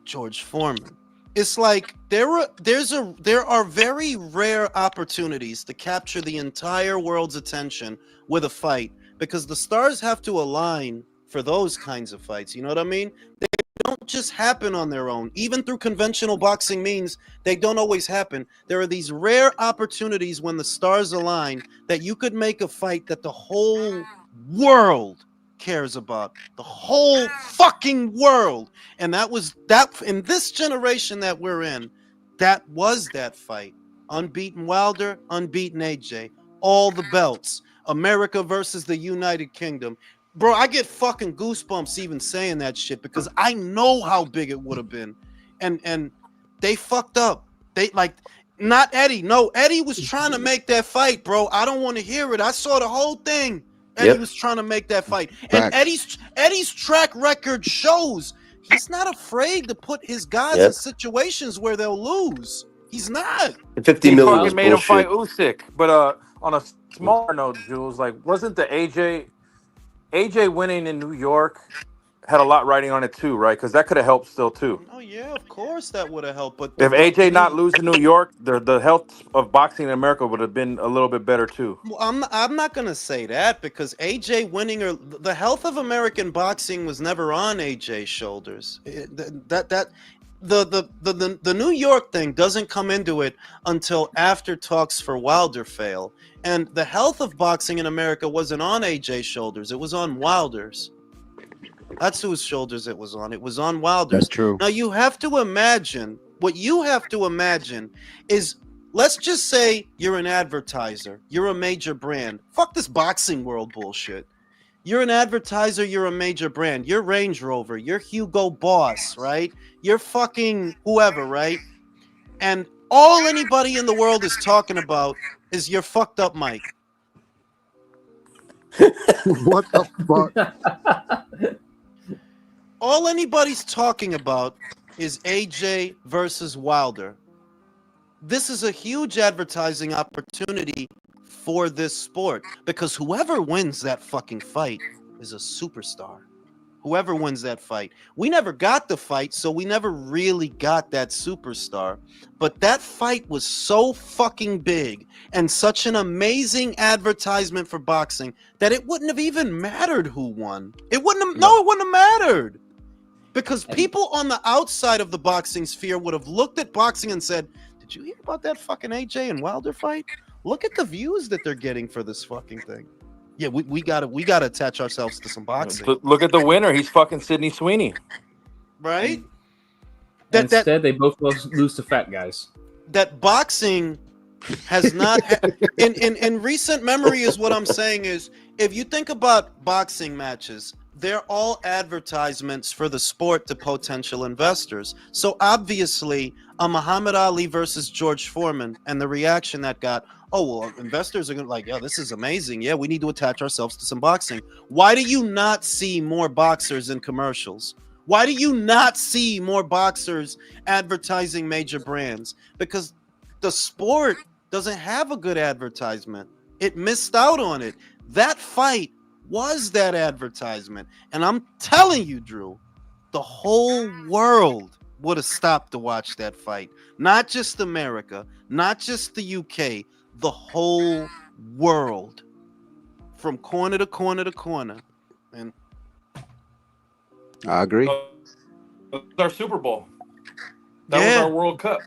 George Foreman. It's like there are very rare opportunities to capture the entire world's attention with a fight, because the stars have to align for those kinds of fights. You know what I mean? They don't just happen on their own. Even through conventional boxing means, they don't always happen. There are these rare opportunities when the stars align that you could make a fight that the whole world cares about. The whole fucking world. And that was that in this generation that we're in, that was that fight. Unbeaten Wilder, unbeaten AJ. All the belts. America versus the United Kingdom. Bro, I get fucking goosebumps even saying that shit because I know how big it would have been. And they fucked up. They not Eddie. No, Eddie was trying to make that fight, bro. I don't want to hear it. I saw the whole thing. Eddie was trying to make that fight. And Eddie's track record shows he's not afraid to put his guys in situations where they'll lose. He's not. 50 million was fucking made him fight bullshit. Usyk. But on a smaller note, Jules, like wasn't the AJ winning in New York had a lot riding on it too, right? Because that could have helped still too. Oh yeah, of course that would have helped. But if AJ not losing New York, the health of boxing in America would have been a little bit better too. Well, I'm not gonna say that because AJ winning or the health of American boxing was never on AJ's shoulders. The New York thing doesn't come into it until after talks for Wilder fail, and the health of boxing in America wasn't on AJ's shoulders. It was on Wilder's. That's whose shoulders it was on. It was on Wilder's. That's true. Now you have to imagine is, let's just say you're an advertiser. You're a major brand. Fuck this boxing world bullshit. You're an advertiser. You're a major brand. You're Range Rover. You're Hugo Boss, right? You're fucking whoever, right? And all anybody in the world is talking about is your fucked up mic. What the fuck? All anybody's talking about is AJ versus Wilder. This is a huge advertising opportunity for this sport because whoever wins that fucking fight is a superstar. Whoever wins that fight. We never got the fight, so we never really got that superstar. But that fight was so fucking big and such an amazing advertisement for boxing that it wouldn't have even mattered who won. It wouldn't have mattered. Because people on the outside of the boxing sphere would have looked at boxing and said, did you hear about that fucking AJ and Wilder fight? Look at the views that they're getting for this fucking thing. Yeah, we gotta attach ourselves to some boxing. Look at the winner. He's fucking Sidney Sweeney. Right? Instead, they both lose to fat guys. That boxing has not in recent memory is what I'm saying is, if you think about boxing matches, they're all advertisements for the sport to potential investors. So obviously, a Muhammad Ali versus George Foreman and the reaction that got, oh, well, investors are going to like, yeah, this is amazing. Yeah, we need to attach ourselves to some boxing. Why do you not see more boxers in commercials? Why do you not see more boxers advertising major brands? Because the sport doesn't have a good advertisement. It missed out on it. That fight was that advertisement. And I'm telling you, Drew, the whole world would have stopped to watch that fight. Not just America, not just the UK, the whole world. From corner to corner to corner. And I agree. That was our Super Bowl. That was our World Cup.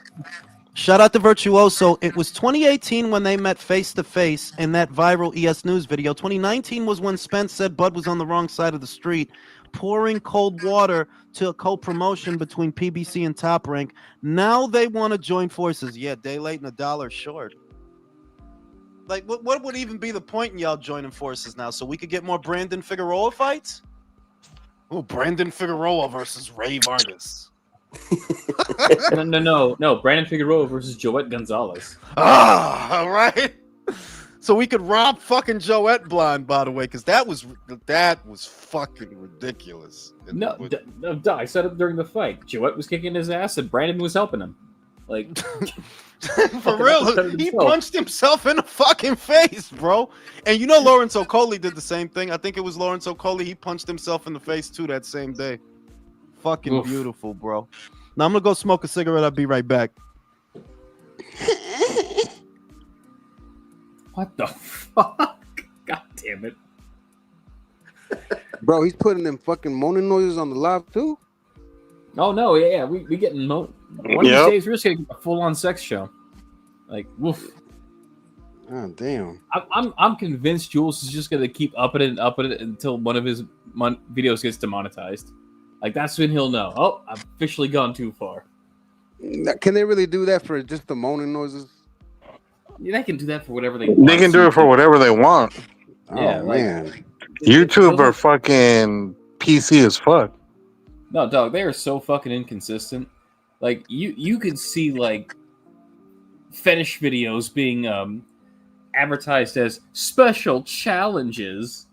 Shout out to Virtuoso. It was 2018 when they met face to face in that viral ES News video. 2019 was when Spence said Bud was on the wrong side of the street, pouring cold water to a co-promotion between PBC and Top Rank. Now they want to join forces. Yeah, day late and a dollar short. Like, what would even be the point in y'all joining forces now? So we could get more Brandon Figueroa fights? Oh, Brandon Figueroa versus rave artists. No. Brandon Figueroa versus Joette Gonzalez. All right. So we could rob fucking Joette blind, by the way, because that was fucking ridiculous. No, I said it during the fight. Joette was kicking his ass and Brandon was helping him. Like, for real, he punched himself in the fucking face, bro. And you know Lawrence Okoli did the same thing. I think it was Lawrence Okoli. He punched himself in the face too that same day. Fucking beautiful, bro. Now I'm gonna go smoke a cigarette. I'll be right back. What the fuck? God damn it. Bro, he's putting them fucking moaning noises on the live too? Oh no, yeah, we getting one of these days we're just gonna get a full on sex show. Like, woof. Oh damn. I'm convinced Jules is just gonna keep upping it and upping it until one of his videos gets demonetized. Like that's when he'll know. Oh, I've officially gone too far. Can they really do that for just the moaning noises? Yeah, they can do that for whatever they want. They can do it for whatever they want. Yeah, oh man. YouTube are fucking PC as fuck. No, dog, they are so fucking inconsistent. Like you could see like fetish videos being advertised as special challenges,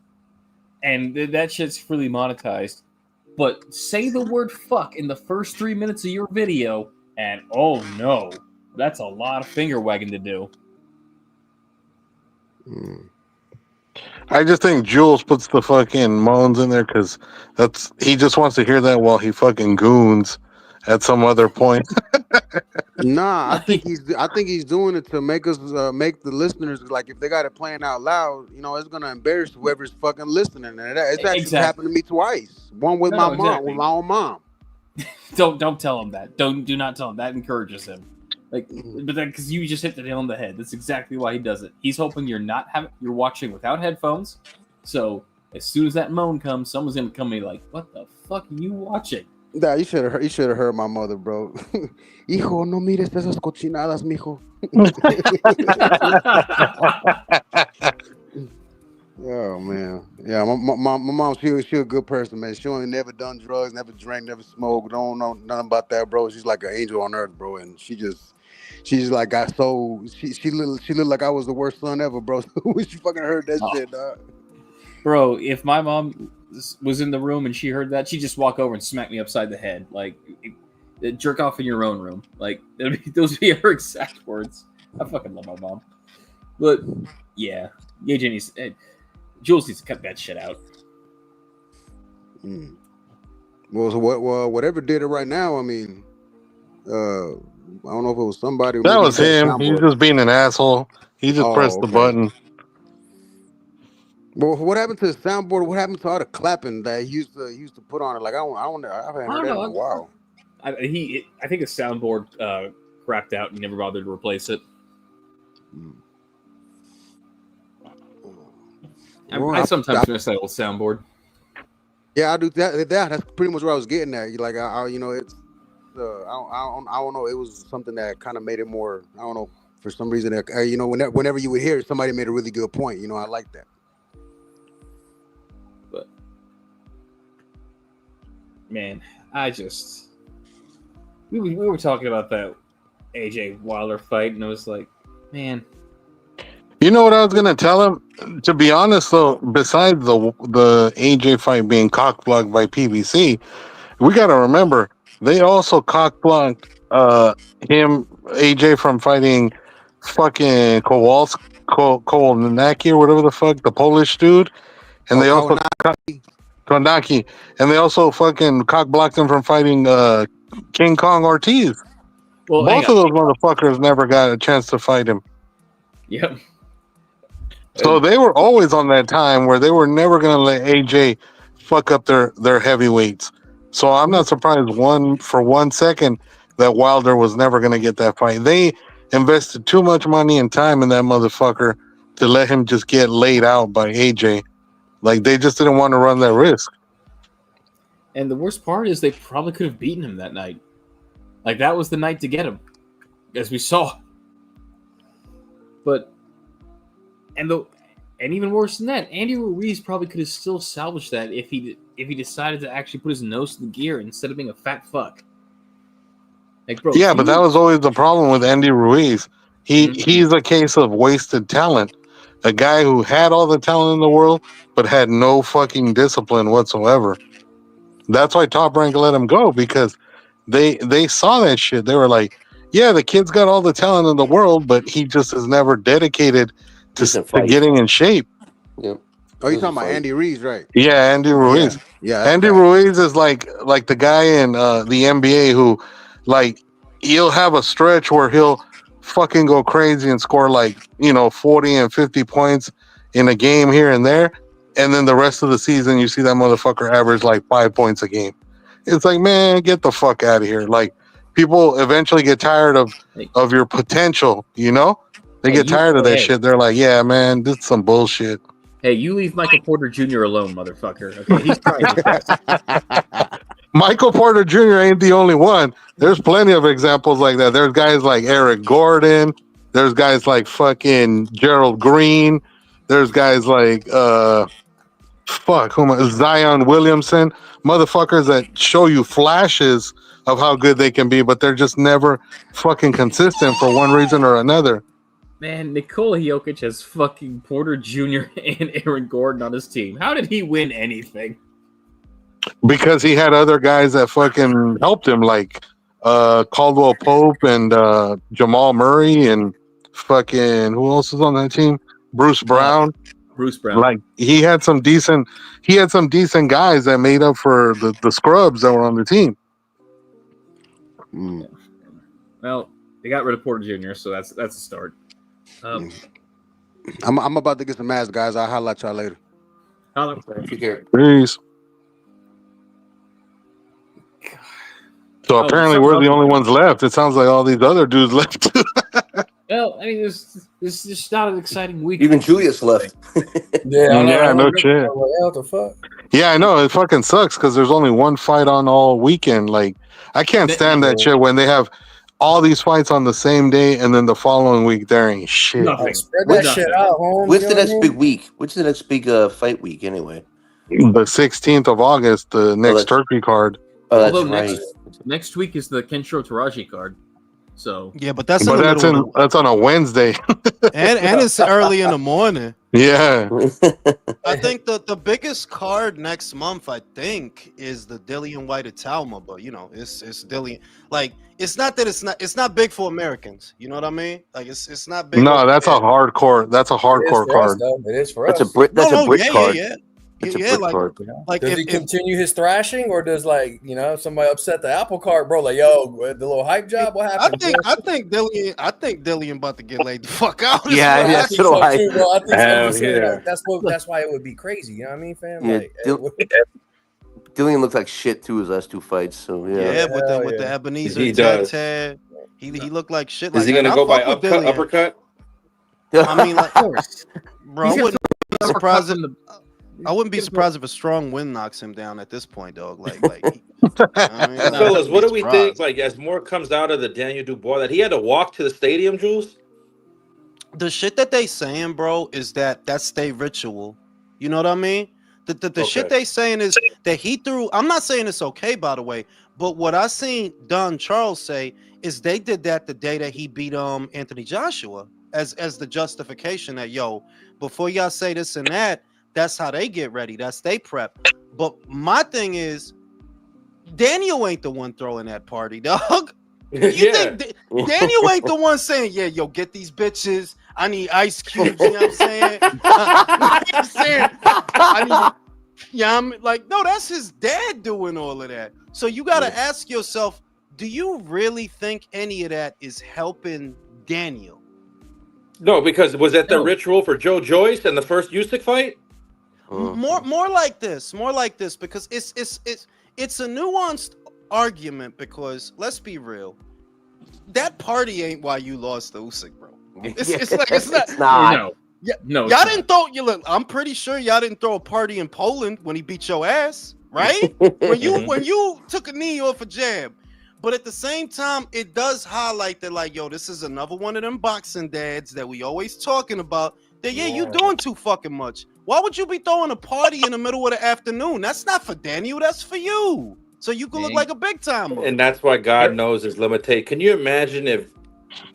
and that shit's freely monetized. But say the word fuck in the first 3 minutes of your video, and oh no, that's a lot of finger wagging to do. I just think Jules puts the fucking moans in there because he just wants to hear that while he fucking goons at some other point. Nah, I think he's doing it to make us make the listeners, like, if they got it playing out loud, it's gonna embarrass whoever's fucking listening. And it's actually happened to me twice. One with my mom, with my own mom. Don't tell him that. Do not tell him that. Encourages him. Like, but then because you just hit the nail on the head. That's exactly why he does it. He's hoping you're watching without headphones. So as soon as that moan comes, someone's gonna come and be like, "What the fuck are you watching?" Nah, you should have heard my mother, bro. Hijo, no mires esas cochinadas, mijo. Oh man, yeah. My mom, she a good person, man. She ain't never done drugs, never drank, never smoked. Don't know nothing about that, bro. She's like an angel on earth, bro. And she's like got so she looked like I was the worst son ever, bro. When she fucking heard that shit, dog. Bro, if my mom was in the room and she heard that, she'd just walk over and smack me upside the head, like, jerk off in your own room. Like, those would be her exact words. I fucking love my mom. But yeah, Jules needs to cut that shit out. Well, so whatever did it right now, I mean, I don't know if it was somebody. That was him. He's just being an asshole. He just pressed the button. Well, what happened to the soundboard? What happened to all the clapping that he used to put on it? Like I haven't heard that in a while. I think the soundboard crapped out and never bothered to replace it. I sometimes miss that old soundboard. Yeah, I do. That's pretty much what I was getting at. Like, it's I don't know. It was something that kind of made it more. I don't know, for some reason. Whenever you would hear it, somebody made a really good point. I like that. But man, we were talking about that AJ Wilder fight, and I was like, man. You know what I was gonna tell him? To be honest, though, besides the AJ fight being cock-blocked by PBC, we got to remember they also cock-blocked AJ from fighting fucking Kowalski or whatever the fuck, the Polish dude, and they also Konaki, and they also fucking cock-blocked him from fighting King Kong Ortiz. Well, both of those motherfuckers never got a chance to fight him. Yep. So they were always on that time where they were never going to let AJ fuck up their heavyweights. So I'm not surprised for 1 second that Wilder was never going to get that fight. They invested too much money and time in that motherfucker to let him just get laid out by AJ. Like, they just didn't want to run that risk. And the worst part is they probably could have beaten him that night. Like, that was the night to get him, as we saw. But and even worse than that, Andy Ruiz probably could have still salvaged that if he decided to actually put his nose to the gear instead of being a fat fuck. Like, bro, yeah, but that was always the problem with Andy Ruiz. He's a case of wasted talent. A guy who had all the talent in the world but had no fucking discipline whatsoever. That's why Top Rank let him go, because they saw that shit. They were like, yeah, the kid's got all the talent in the world, but he just is never dedicated to getting in shape. Yep. Oh, you're talking about Andy Ruiz, right? Yeah, Andy Ruiz. Yeah, Andy Ruiz is like the guy in the NBA who, like, he'll have a stretch where he'll fucking go crazy and score 40 and 50 points in a game here and there, and then the rest of the season you see that motherfucker average like 5 points a game. It's like, man, get the fuck out of here. Like, people eventually get tired of your potential, you know? They get tired of that shit. They're like, yeah, man, this is some bullshit. Hey, you leave Michael Porter Jr. alone, motherfucker. Okay, he's trying his best. Michael Porter Jr. ain't the only one. There's plenty of examples like that. There's guys like Eric Gordon. There's guys like fucking Gerald Green. There's guys like Zion Williamson. Motherfuckers that show you flashes of how good they can be, but they're just never fucking consistent for one reason or another. Man, Nikola Jokic has fucking Porter Jr. and Aaron Gordon on his team. How did he win anything? Because he had other guys that fucking helped him, like Caldwell Pope and Jamal Murray and fucking who else is on that team? Bruce Brown. Bruce Brown. Like he had some decent guys that made up for the scrubs that were on the team. Mm. Well, they got rid of Porter Jr., so that's a start. I'm about to get some ass, guys. I'll holler at y'all later. Peace. So apparently we're the only ones left. It sounds like all these other dudes left. Well, I mean, this is just not an exciting week. Even Julius left. No shit. What the fuck? Yeah, I know. It fucking sucks because there's only one fight on all weekend. Like, I can't stand that shit when they have all these fights on the same day and then the following week there ain't shit. Nothing. Spread that shit out, home. What's the next big week? What's the next big fight week anyway? The 16th of August, the next Turkey card. Oh, that's right. Next week is the Kenshiro Taraji card. So yeah, but that's that's on a Wednesday. and it's early in the morning. Yeah. I think the biggest card next month, I think, is the Dillian White at Talma, but you know, it's Dillian. Like, it's not that it's not big for Americans. You know what I mean? Like, it's not big. No, that's a hardcore card. It is for us. That's a Brit card. Yeah. It's a Brit card. Like, does he continue his thrashing, or does somebody upset the apple cart, bro? Like, yo, the little hype job. What happened? I think Dillian about to get laid the fuck out. Yeah, I think so too, bro. I think so. Yeah. That's why it would be crazy. You know what I mean, fam? Yeah, Like, Dillian looked like shit too his last two fights. So yeah, with the Ebenezer He does. He looked like shit. Is he gonna go by uppercut? I mean, like, of course, bro. I wouldn't be surprised if a strong wind knocks him down at this point, dog. Fellas, what do we think? Like, as more comes out of the Daniel Dubois, that he had to walk to the stadium, Jules? The shit that they saying, bro, is that's their ritual. You know what I mean? The shit they saying is that he threw. I'm not saying it's okay, by the way, but what I seen Don Charles say is they did that the day that he beat Anthony Joshua as the justification that, yo, before y'all say this and that. That's how they get ready. That's they prep. But my thing is, Daniel ain't the one throwing that party, dog. You think Daniel ain't the one saying, yeah, yo, get these bitches. I need ice cubes. You know what I'm saying? I'm like, no, that's his dad doing all of that. So you got to ask yourself, do you really think any of that is helping Daniel? No, because was that the ritual for Joe Joyce and the first Usyk fight? More like this, because it's a nuanced argument, because let's be real, that party ain't why you lost the Usyk, bro. It's not. No, y'all didn't throw. I'm pretty sure y'all didn't throw a party in Poland when he beat your ass, right? when you took a knee off a jab. But at the same time, it does highlight that, like, yo, this is another one of them boxing dads that we always talking about. That you doing too fucking much. Why would you be throwing a party in the middle of the afternoon? That's not for Daniel. That's for you. So you can look like a big timer. And that's why God knows his limitation. Can you imagine if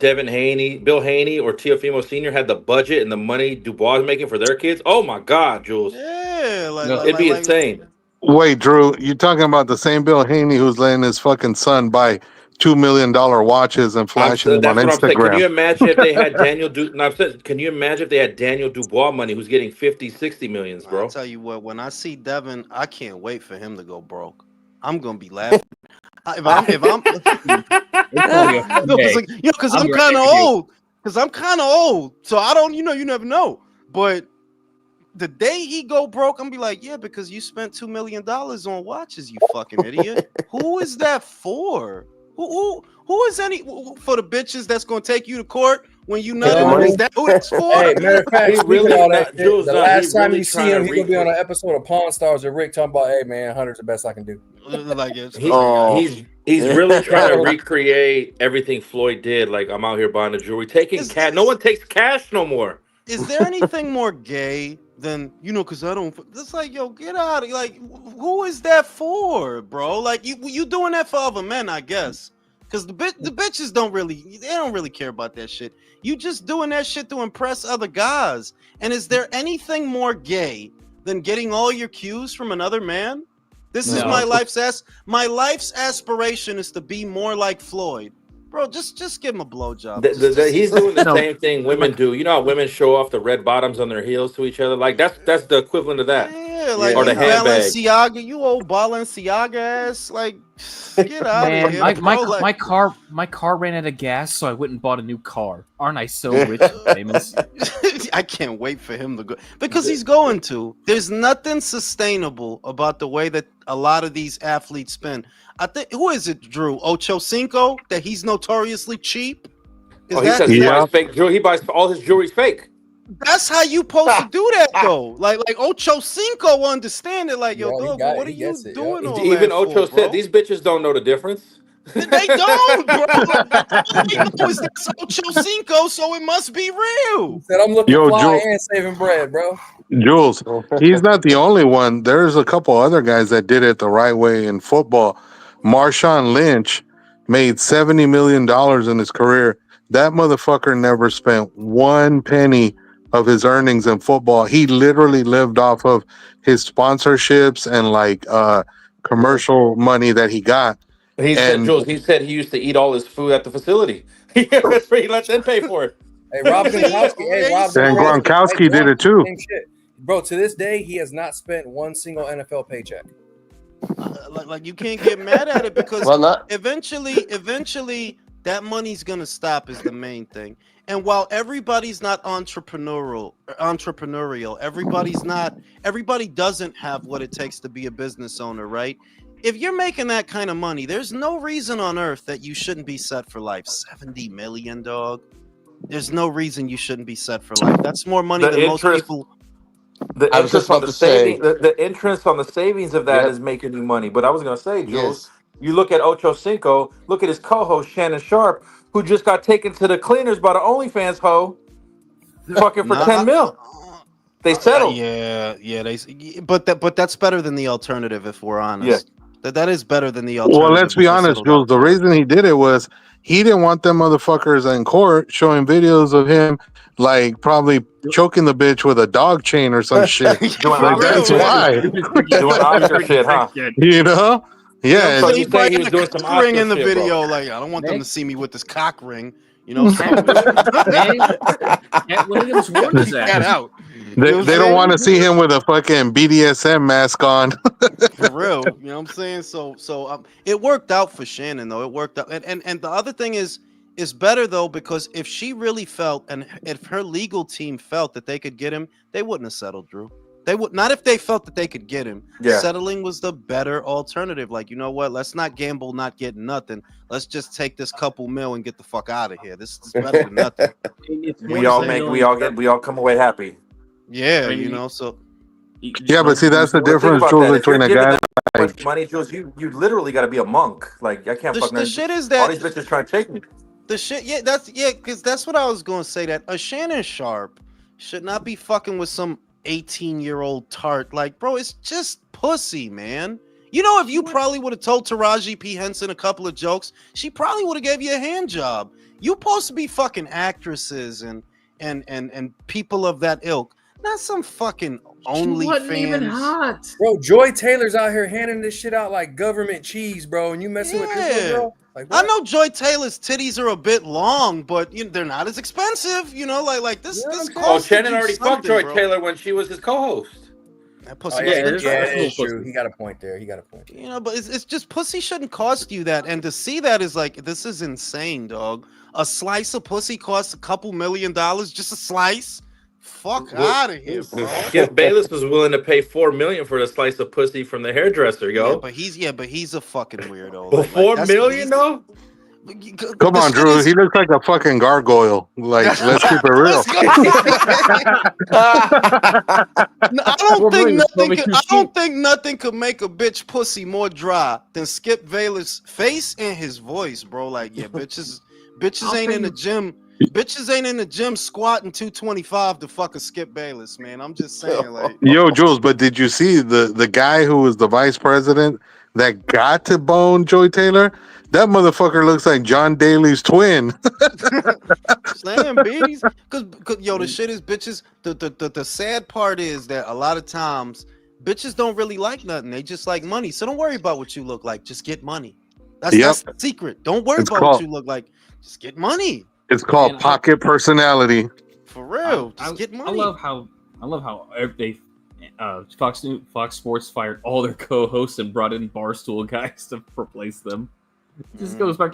Devin Haney, Bill Haney, or Teofimo Sr. had the budget and the money Dubois is making for their kids? Oh my God, Jules. Yeah, it'd be insane. Wait, Drew, you talking about the same Bill Haney who's letting his fucking son buy $2 million watches and flashing them on Instagram? Can you imagine if they had can you imagine if they had Daniel Dubois money who's getting 50, 60 millions, bro? I'll tell you what, when I see Devin, I can't wait for him to go broke. I'm gonna be laughing. Because I'm kind of old. So I don't, you never know. But the day he go broke, I'm be like, yeah, because you spent $2 million on watches, you fucking idiot. Who is that for? Who is for the bitches that's gonna take you to court when you nutted? Is that who that's for? Hey, matter of fact, really, the last time you see him, he gonna be on an episode of Pawn Stars with Rick talking about, hey man, 100's the best I can do. Like he's really trying to recreate everything Floyd did. Like, I'm out here buying the jewelry, taking cash. No one takes cash no more. Is there anything more gay than, because I don't? It's like, yo, get out of here. Like, who is that for, bro? Like, you doing that for other men, I guess. Because the bitches don't really care about that shit. You just doing that shit to impress other guys. And is there anything more gay than getting all your cues from another man? This is my life's aspiration is to be more like Floyd. Bro, just give him a blowjob. He's doing the same thing women do. You know how women show off the red bottoms on their heels to each other? Like, that's the equivalent of that. Yeah, like or the handbag. Balenciaga, you old Balenciaga ass. Like, get out of here. My car ran out of gas, so I went and bought a new car. Aren't I so rich and famous? I can't wait for him to go, because he's going to. There's nothing sustainable about the way that a lot of these athletes spend. I think, who is it, Drew? Ocho Cinco, that he's notoriously cheap? He says he buys fake jewelry. He buys all his jewelry's fake. That's how you supposed to do that, though. Like Ocho Cinco understand it. Like, yo, dog, what are you doing? Even Ocho said these bitches don't know the difference. They don't, bro. All they know is that's Ocho Cinco, so it must be real. He said, I'm looking fly and saving bread, bro. Jules, he's not the only one. There's a couple other guys that did it the right way in football. Marshawn Lynch made $70 million in his career. That motherfucker never spent one penny of his earnings in football. He literally lived off of his sponsorships and commercial money that he got. He said he used to eat all his food at the facility. He let them pay for it. Hey, Rob Gronkowski. And Gronkowski did it too. Bro, to this day, he has not spent one single NFL paycheck. Like you can't get mad at it because eventually that money's gonna stop is the main thing. And while everybody's not entrepreneurial, everybody doesn't have what it takes to be a business owner, right? If you're making that kind of money, there's no reason on earth that you shouldn't be set for life. 70 million, dog. There's no reason you shouldn't be set for life. That's more money than most people. The interest on the interest on the savings of that is making you money. But I was gonna say, Jules, you look at Ocho Cinco, look at his co-host Shannon Sharp, who just got taken to the cleaners by the OnlyFans hoe, fucking for 10 mil. They settled. But that's better than the alternative, if we're honest. That is better than the alternative. Well, let's be honest, Jules. The reason he did it was he didn't want them motherfuckers in court showing videos of him probably choking the bitch with a dog chain or some shit. That's why. Doing Oscar shit, huh? You know? Yeah. So he was doing some cock ring in the video. Bro. Like, I don't want them to see me with this cock ring. You know, so look at this get out. They don't want to see him with a fucking BDSM mask on. For real, you know what I'm saying? So it worked out for Shannon though. It worked out, and the other thing is better though, because if she really felt, and if her legal team felt that they could get him, they wouldn't have settled, Drew. They would not if they felt that they could get him. Yeah. Settling was the better alternative. Like, you know what? Let's not gamble, not getting nothing. Let's just take this couple mil and get the fuck out of here. This is better than nothing. we all come away happy. Yeah, you know. So yeah, but see, that's the difference, Jules, between a guy like money, Jules. You literally got to be a monk. Like, I can't fucking. The shit is that all these bitches trying to take me. The shit, because that's what I was going to say. That a Shannon Sharp should not be fucking with some 18-year-old tart. Like, bro, it's just pussy, man. You know, if you probably would have told Taraji P. Henson a couple of jokes, she probably would have gave you a hand job. You supposed to be fucking actresses and people of that ilk, not some fucking OnlyFans. Even hot, bro. Joy Taylor's out here handing this shit out like government cheese, bro, and you messing with this little girl. Like, I know Joy Taylor's titties are a bit long, but they're not as expensive. You know, like this. Yeah, this Shannon already fucked Joy Taylor when she was his co-host. That pussy that's true. He got a point there. You know, but it's just pussy shouldn't cost you that, and to see that is like, this is insane, dog. A slice of pussy costs $2 million, just a slice. Fuck out of here, bro. Skip Bayless was willing to pay $4 million for a slice of pussy from the hairdresser, yo. Yeah, but he's a fucking weirdo. But $4 million though? Come on, Drew. He looks like a fucking gargoyle. Like, let's keep it real. I don't think nothing could make a bitch pussy more dry than Skip Bayless' face and his voice, bro. Like, yeah, bitches ain't in the gym. Bitches ain't in the gym squatting 225 to fuck a Skip Bayless, man. I'm just saying, like. Yo, Jules, but did you see the guy who was the vice president that got to bone Joy Taylor? That motherfucker looks like John Daly's twin. Slam bees, cause yo, the shit is bitches. The sad part is that a lot of times bitches don't really like nothing. They just like money. So don't worry about what you look like. Just get money. That's the secret. Don't worry about what you look like. Just get money. It's called pocket personality. For real, just get money. I love how they Fox Sports fired all their co-hosts and brought in Barstool guys to replace them. This goes back.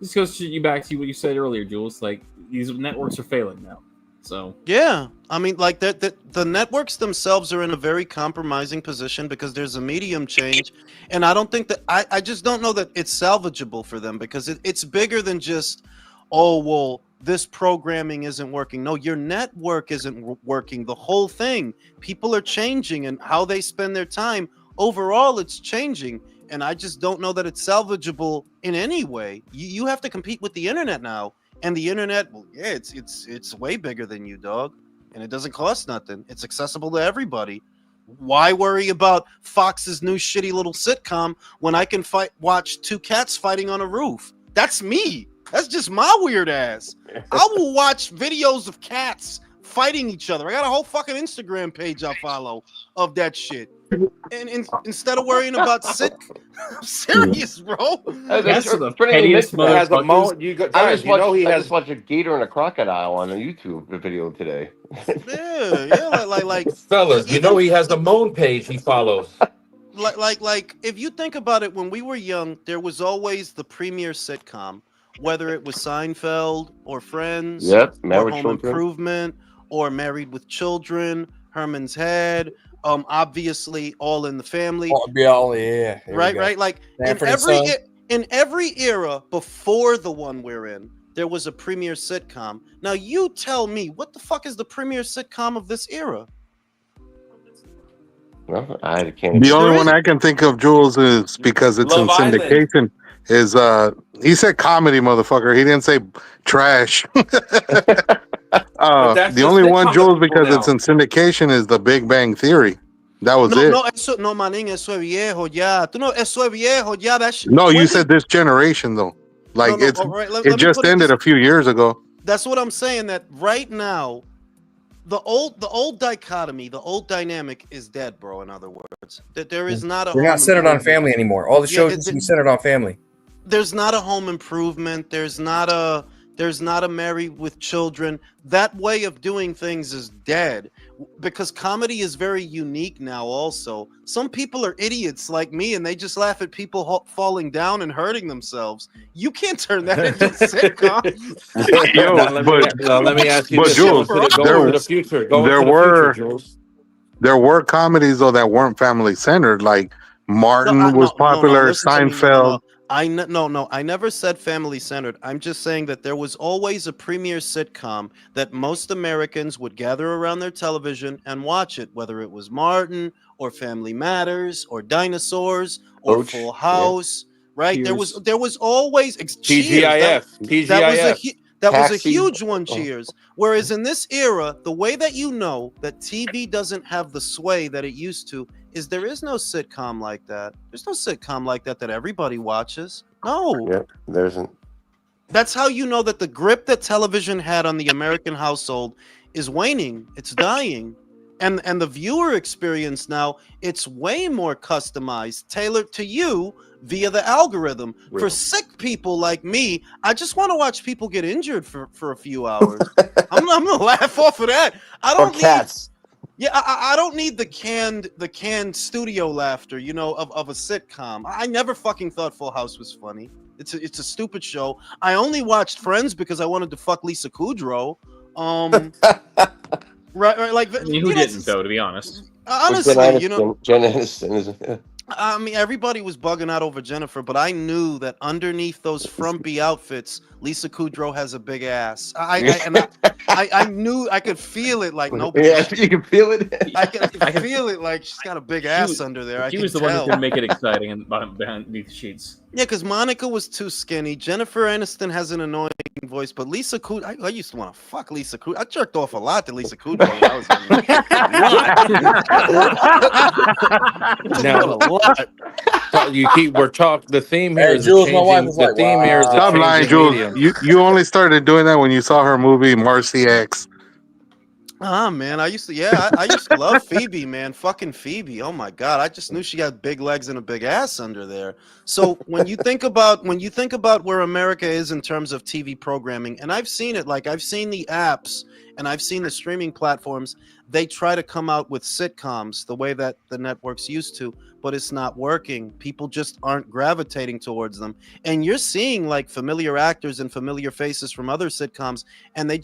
This goes to you back to what you said earlier, Jules. Like, these networks are failing now. So yeah, I mean, like the networks themselves are in a very compromising position because there's a medium change, and I don't think that I just don't know that it's salvageable for them because it's bigger than just, oh well, this programming isn't working. No, your network isn't working. The whole thing. People are changing and how they spend their time. Overall, it's changing. And I just don't know that it's salvageable in any way. You have to compete with the internet now. And the internet, well, yeah, it's way bigger than you, dog. And it doesn't cost nothing. It's accessible to everybody. Why worry about Fox's new shitty little sitcom when I can watch two cats fighting on a roof? That's me. That's just my weird ass. I will watch videos of cats fighting each other. I got a whole fucking Instagram page I follow of that shit. And instead of worrying about I'm serious, bro. That's the pettiest motherfuckers. I just watched a gator and a crocodile on a YouTube video today. Yeah, like fellas, you know he has a moan page he follows. Like if you think about it, when we were young, there was always the premier sitcom, whether it was Seinfeld or Friends, or Home Improvement, or Married with Children, Herman's Head. Obviously, All in the Family. Yeah. Right. Like in every era before the one we're in, there was a premier sitcom. Now you tell me, what the fuck is the premier sitcom of this era? Well, I can't. The only one I can think of, Jules, is because it's in syndication. Is he said comedy, motherfucker? He didn't say trash. The only one, Jules, because it's in syndication, is The Big Bang Theory. That was it. No, manín, eso es viejo ya. Tú no, eso es viejo ya. No, you said this generation though. Like it just ended a few years ago. That's what I'm saying. That right now, the old dichotomy, the old dynamic is dead, bro. In other words, that there is not a. We're not centered on family anymore. All the shows should be centered on family. There's not a Home Improvement. There's not a Married with Children. That way of doing things is dead because comedy is very unique now. Also, some people are idiots like me and they just laugh at people falling down and hurting themselves. You can't turn that into a sitcom. Let me ask you this. Jules, there were comedies though that weren't family centered. Like Martin was popular. Seinfeld. I never said family centered. I'm just saying that there was always a premier sitcom that most Americans would gather around their television and watch it, whether it was Martin or Family Matters or Dinosaurs or Full House, right? Cheers. There was always TGIF. That was a huge one, Cheers. Whereas in this era, the way that you know that TV doesn't have the sway that it used to is there is no sitcom like that. There's no sitcom like that everybody watches. No. Yeah, there isn't. That's how you know that the grip that television had on the American household is waning. It's dying. And the viewer experience now, it's way more customized, tailored to you via the algorithm. Really? For sick people like me, I just want to watch people get injured for a few hours. I'm gonna laugh off of that. I don't need cats. Yeah, I don't need the canned studio laughter, of a sitcom. I never fucking thought Full House was funny. It's a stupid show. I only watched Friends because I wanted to fuck Lisa Kudrow. Right. Like, I mean, who didn't though? To be honest. Honestly, Jen Aniston is. I mean, everybody was bugging out over Jennifer, but I knew that underneath those frumpy outfits, Lisa Kudrow has a big ass. I knew, I could feel it like nobody. Yeah, you can feel it. I could feel it like she's got a big ass under there. She was the one that could make it exciting and behind the sheets. Yeah, because Monica was too skinny. Jennifer Aniston has an annoying voice, but Lisa Kudrow, I used to want to fuck Lisa Kudrow. I jerked off a lot to Lisa Kudrow when I was Now, a lot. We're talking. The theme here is Jules, my wife was the like, theme wow. here is the Stop lying, changing Jules. medium. You only started doing that when you saw her movie Marcy X. Man, I used to love Phoebe, man. Fucking Phoebe. Oh my God. I just knew she had big legs and a big ass under there. So when you think about where America is in terms of TV programming, and I've seen it, like I've seen the apps and I've seen the streaming platforms, they try to come out with sitcoms the way that the networks used to, but it's not working. People just aren't gravitating towards them. And you're seeing like familiar actors and familiar faces from other sitcoms, and they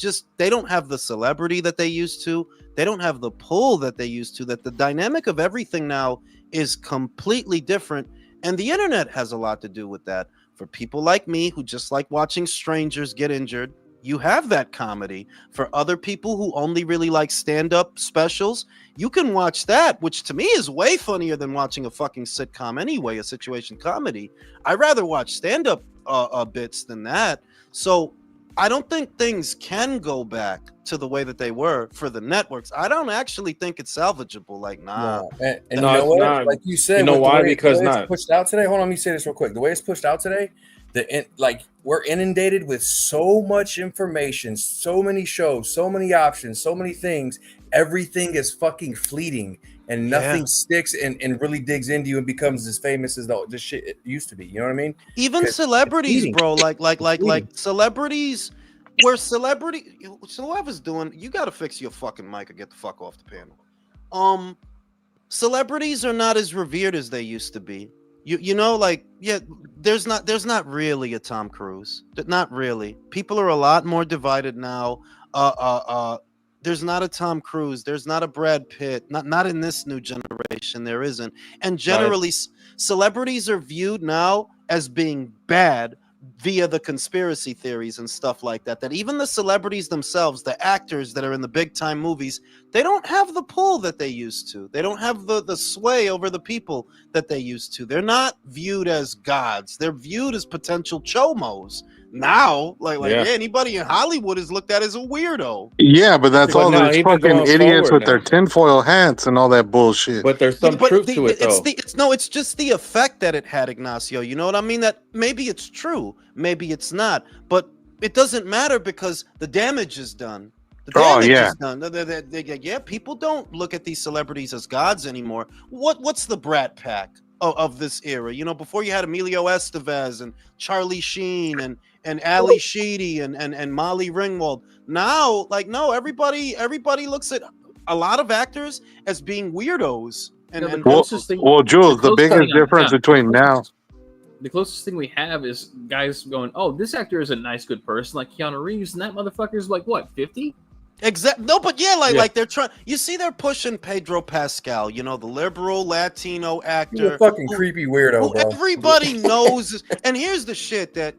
don't have the celebrity that they used to. They don't have the pull that they used to. That the dynamic of everything now is completely different. And the internet has a lot to do with that. For people like me who just like watching strangers get injured, you have that comedy. For other people who only really like stand-up specials, you can watch that, which to me is way funnier than watching a fucking sitcom anyway, a situation comedy. I'd rather watch stand-up bits than that. So I don't think things can go back to the way that they were for the networks. I don't actually think it's salvageable. Like, nah. And you know what? not. Like you said, You know why? Because it's not. pushed out today. Hold on, let me say this real quick. The way it's pushed out today, we're inundated with so much information, so many shows, so many options, so many things. Everything is fucking fleeting, and nothing sticks and really digs into you and becomes as famous as the shit it used to be. You know what I mean? Even celebrities, bro. Like celebrities. Where whoever's doing, you got to fix your fucking mic or get the fuck off the panel. Celebrities are not as revered as they used to be. You know, like, yeah, there's not really a Tom Cruise. Not really. People are a lot more divided now. There's not a Tom Cruise. There's not a Brad Pitt. Not in this new generation. There isn't. And generally, celebrities are viewed now as being bad via the conspiracy theories and stuff like that. That even the celebrities themselves, the actors that are in the big time movies, they don't have the pull that they used to. They don't have the sway over the people that they used to. They're not viewed as gods. They're viewed as potential chomos. Now, anybody in Hollywood is looked at as a weirdo. Yeah, but that's all these fucking idiots with their tinfoil hats and all that bullshit. But there's some truth to it, though. It's just the effect that it had, Ignacio. You know what I mean? That maybe it's true, maybe it's not, but it doesn't matter because the damage is done. The damage is done. Yeah, people don't look at these celebrities as gods anymore. What's the Brat Pack of this era? You know, before you had Emilio Estevez and Charlie Sheen and Ali Sheedy and Molly Ringwald. Now, like, no, everybody looks at a lot of actors as being weirdos. Well, Jules, the biggest difference between now. The closest thing we have is guys going, "Oh, this actor is a nice, good person," like Keanu Reeves, and that motherfucker's like what, 50? Exactly. No, but like they're trying. You see, they're pushing Pedro Pascal. You know, the liberal Latino actor, he's a fucking creepy weirdo, bro. Everybody knows. And here's the shit that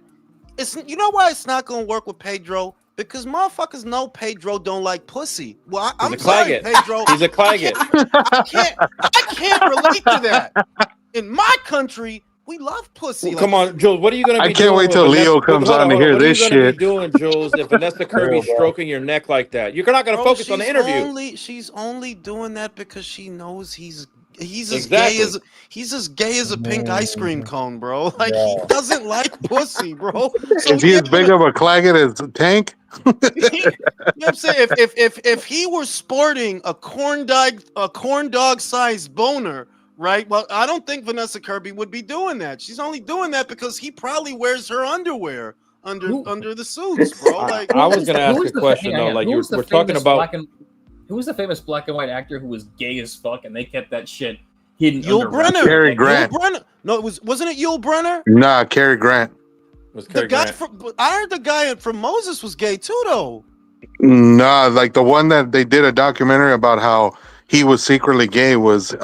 it's. You know why it's not going to work with Pedro? Because motherfuckers know Pedro don't like pussy. Well, I'm sorry, Pedro. He's a claggett. I can't relate to that. In my country, we love pussy. Well, come on, Jules. What are you going to be doing? I can't wait till Leo comes on to hear this shit. What are you going to be doing, Jules, if Vanessa Kirby's stroking your neck like that? You're not going to focus on the interview. She's only doing that because she knows he's as gay as a pink ice cream cone, bro. Like he doesn't like pussy, bro. So is he as big of a claggett as Tank? You know what I'm saying? If he were sporting a corn dog sized boner, right? Well, I don't think Vanessa Kirby would be doing that. She's only doing that because he probably wears her underwear under the suits, bro. Like I was going to ask a question though. Like we're talking about. Who was the famous black and white actor who was gay as fuck and they kept that shit hidden? Yul Brynner. Cary Grant. No, wasn't it Yul Brynner? Nah, Cary Grant. I heard the guy from Moses was gay too, though. Nah, like the one that they did a documentary about how he was secretly gay was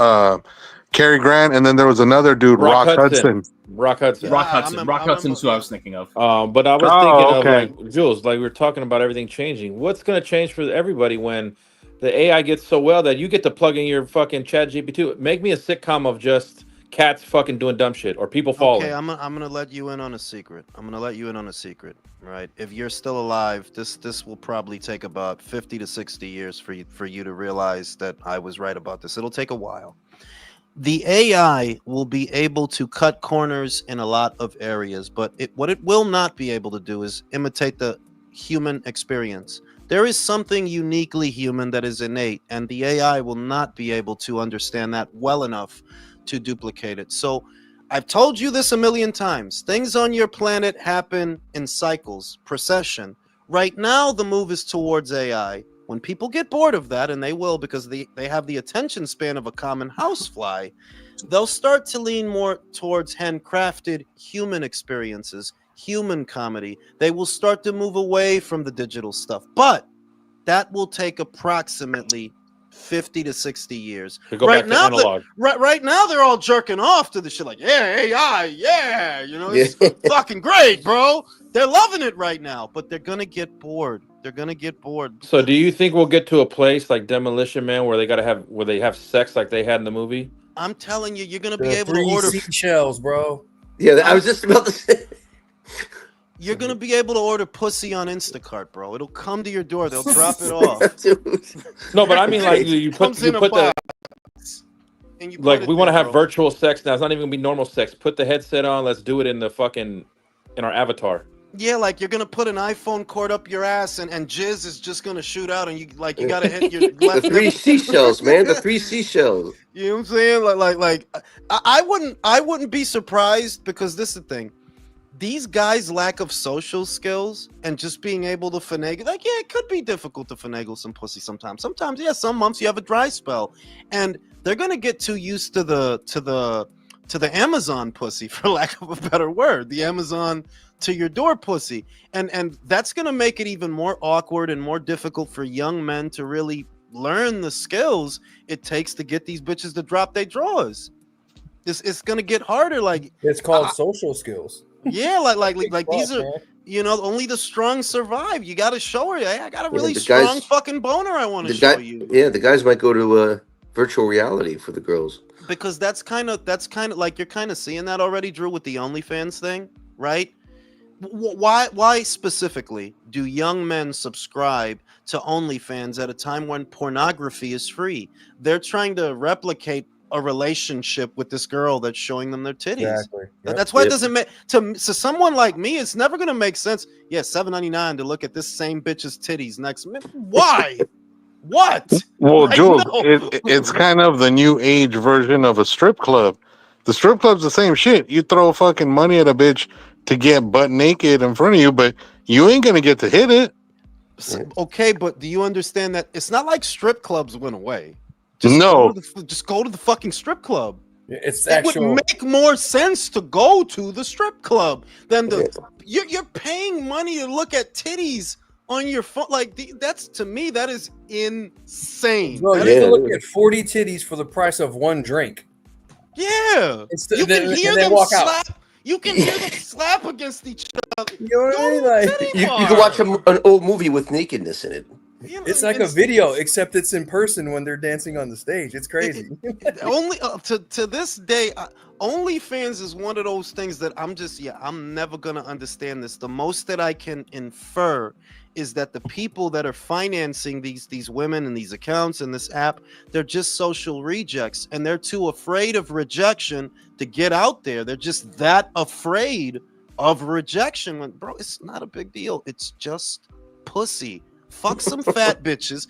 Cary Grant, and then there was another dude, Rock Hudson. Rock Hudson. Rock Hudson. Rock Hudson's who I was thinking of. But I was thinking of like Jules, like we were talking about everything changing. What's going to change for everybody when the AI gets so well that you get to plug in your fucking Chat GPT? Make me a sitcom of just cats fucking doing dumb shit or people falling. Okay, I'm gonna let you in on a secret. Right? If you're still alive, this will probably take about 50 to 60 years for you to realize that I was right about this. It'll take a while. The AI will be able to cut corners in a lot of areas, but what it will not be able to do is imitate the human experience. There is something uniquely human that is innate, and the AI will not be able to understand that well enough to duplicate it. So I've told you this a million times. Things on your planet happen in cycles, procession. Right now, the move is towards AI. When people get bored of that, and they will because they have the attention span of a common housefly, they'll start to lean more towards handcrafted human experiences, human comedy. They will start to move away from the digital stuff. But that will take approximately 50 to 60 years. Right now, right now they're all jerking off to the shit like, yeah, AI, yeah, you know, it's fucking great, bro. They're loving it right now, but they're gonna get bored. They're gonna get bored. So, do you think we'll get to a place like Demolition Man where they have sex like they had in the movie? I'm telling you, you're gonna be able to order seashells, bro. Yeah, I was just about to say. You're gonna be able to order pussy on Instacart, bro. It'll come to your door. They'll drop it off. No, but I mean, like you put the. Like we want to have virtual sex now. It's not even gonna be normal sex. Put the headset on. Let's do it in our avatar. Yeah, like you're gonna put an iPhone cord up your ass and jizz is just gonna shoot out and you gotta hit your left. The three seashells, man. The three seashells. You know what I'm saying? I wouldn't be surprised because this is the thing. These guys' lack of social skills and just being able to finagle, like, yeah, it could be difficult to finagle some pussy sometimes. Sometimes, yeah, some months you have a dry spell, and they're gonna get too used to the Amazon pussy, for lack of a better word, the Amazon to your door pussy, and that's gonna make it even more awkward and more difficult for young men to really learn the skills it takes to get these bitches to drop their drawers. It's gonna get harder. Like it's called social skills. Yeah, like these are, you know, only the strong survive. You got to show her. Hey, I got a really strong fucking boner. I want to show you. Yeah, the guys might go to virtual reality for the girls because that's kind of like you're kind of seeing that already, Drew, with the OnlyFans thing, right? Why specifically do young men subscribe to OnlyFans at a time when pornography is free? They're trying to replicate a relationship with this girl that's showing them their titties. Exactly. Yep. That's why it doesn't make to someone like me. It's never gonna make sense. Yeah, $7.99 to look at this same bitch's titties next minute. Why? What? Well, Jules, it's kind of the new age version of a strip club. The strip club's the same shit. You throw fucking money at a bitch to get butt naked in front of you, but you ain't gonna get to hit it. Okay, but do you understand that it's not like strip clubs went away? Just go to the fucking strip club. It would make more sense to go to the strip club than you're paying money to look at titties on your phone. Like that's, to me, that is insane. Bro, you can look at 40 titties for the price of one drink. Yeah, you can hear them slap. You can hear them slap against each other. You know what I mean? Like, you can watch an old movie with nakedness in it. It's like a video, except it's in person when they're dancing on the stage. It's crazy. Only to this day, OnlyFans is one of those things that I'm never gonna understand this. The most that I can infer is that the people that are financing these women and these accounts and this app, they're just social rejects, and they're too afraid of rejection to get out there. They're just that afraid of rejection. When, bro, it's not a big deal. It's just pussy. Fuck some fat bitches.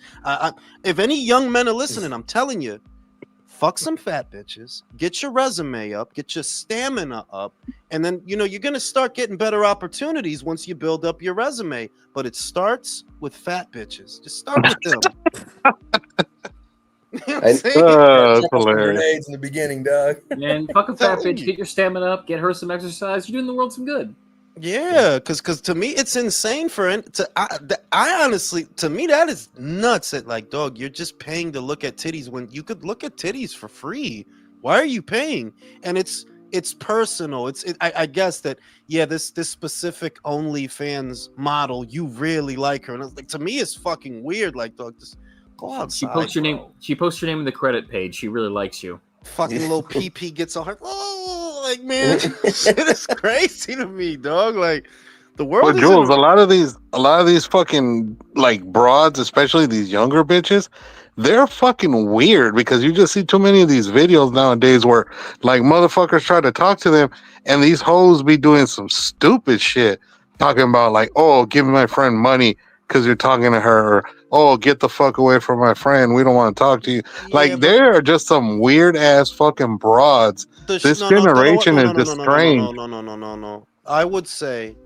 If any young men are listening, I'm telling you, fuck some fat bitches. Get your resume up. Get your stamina up. And then, you know, you're going to start getting better opportunities once you build up your resume. But it starts with fat bitches. Just start with them. You know what hilarious. In the beginning, dog. And fuck a fat bitch. Get your stamina up. Get her some exercise. You're doing the world some good. Yeah, because to me it's insane I honestly, to me that is nuts. That like, dog, you're just paying to look at titties when you could look at titties for free. Why are you paying? And it's personal. I guess that this specific OnlyFans model, you really like her, and it's like, to me it's fucking weird. Like, dog, just go outside. She posts your name. She posts your name in the credit page. She really likes you. Fucking little PP gets on her. Oh, like, man, shit is crazy to me, dog. Like, the world. But Jules, a lot of these fucking like broads, especially these younger bitches, they're fucking weird because you just see too many of these videos nowadays where like motherfuckers try to talk to them and these hoes be doing some stupid shit, talking about like, oh, give my friend money because you're talking to her, or oh, get the fuck away from my friend, we don't want to talk to you. Like, there are just some weird ass fucking broads. This generation is just strange. No. I would say,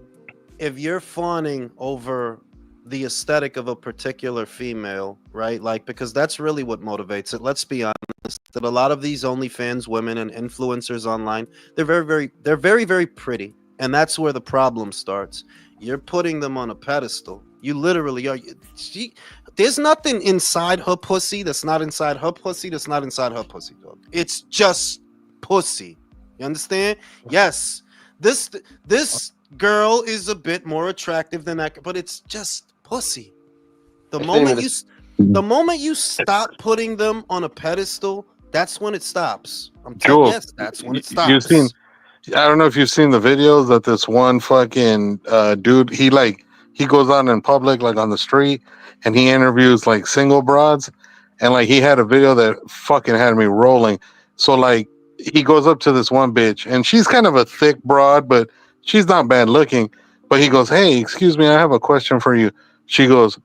if you're fawning over the aesthetic of a particular female, right? Like, because that's really what motivates it. Let's be honest, that a lot of these OnlyFans women and influencers online, they're very, very pretty. And that's where the problem starts. You're putting them on a pedestal. You literally are. There's nothing inside her pussy that's not inside her pussy that's not inside her pussy, dog. It's just pussy. You understand? Yes. This girl is a bit more attractive than that, but it's just pussy. The moment you stop putting them on a pedestal, that's when it stops. Yes, that's when it stops. I don't know if you've seen the videos that this one fucking dude, he goes out in public, like on the street, and he interviews like single broads, and like he had a video that fucking had me rolling. So like he goes up to this one bitch, and she's kind of a thick broad, but she's not bad looking. But he goes, "Hey, excuse me, I have a question for you." He goes,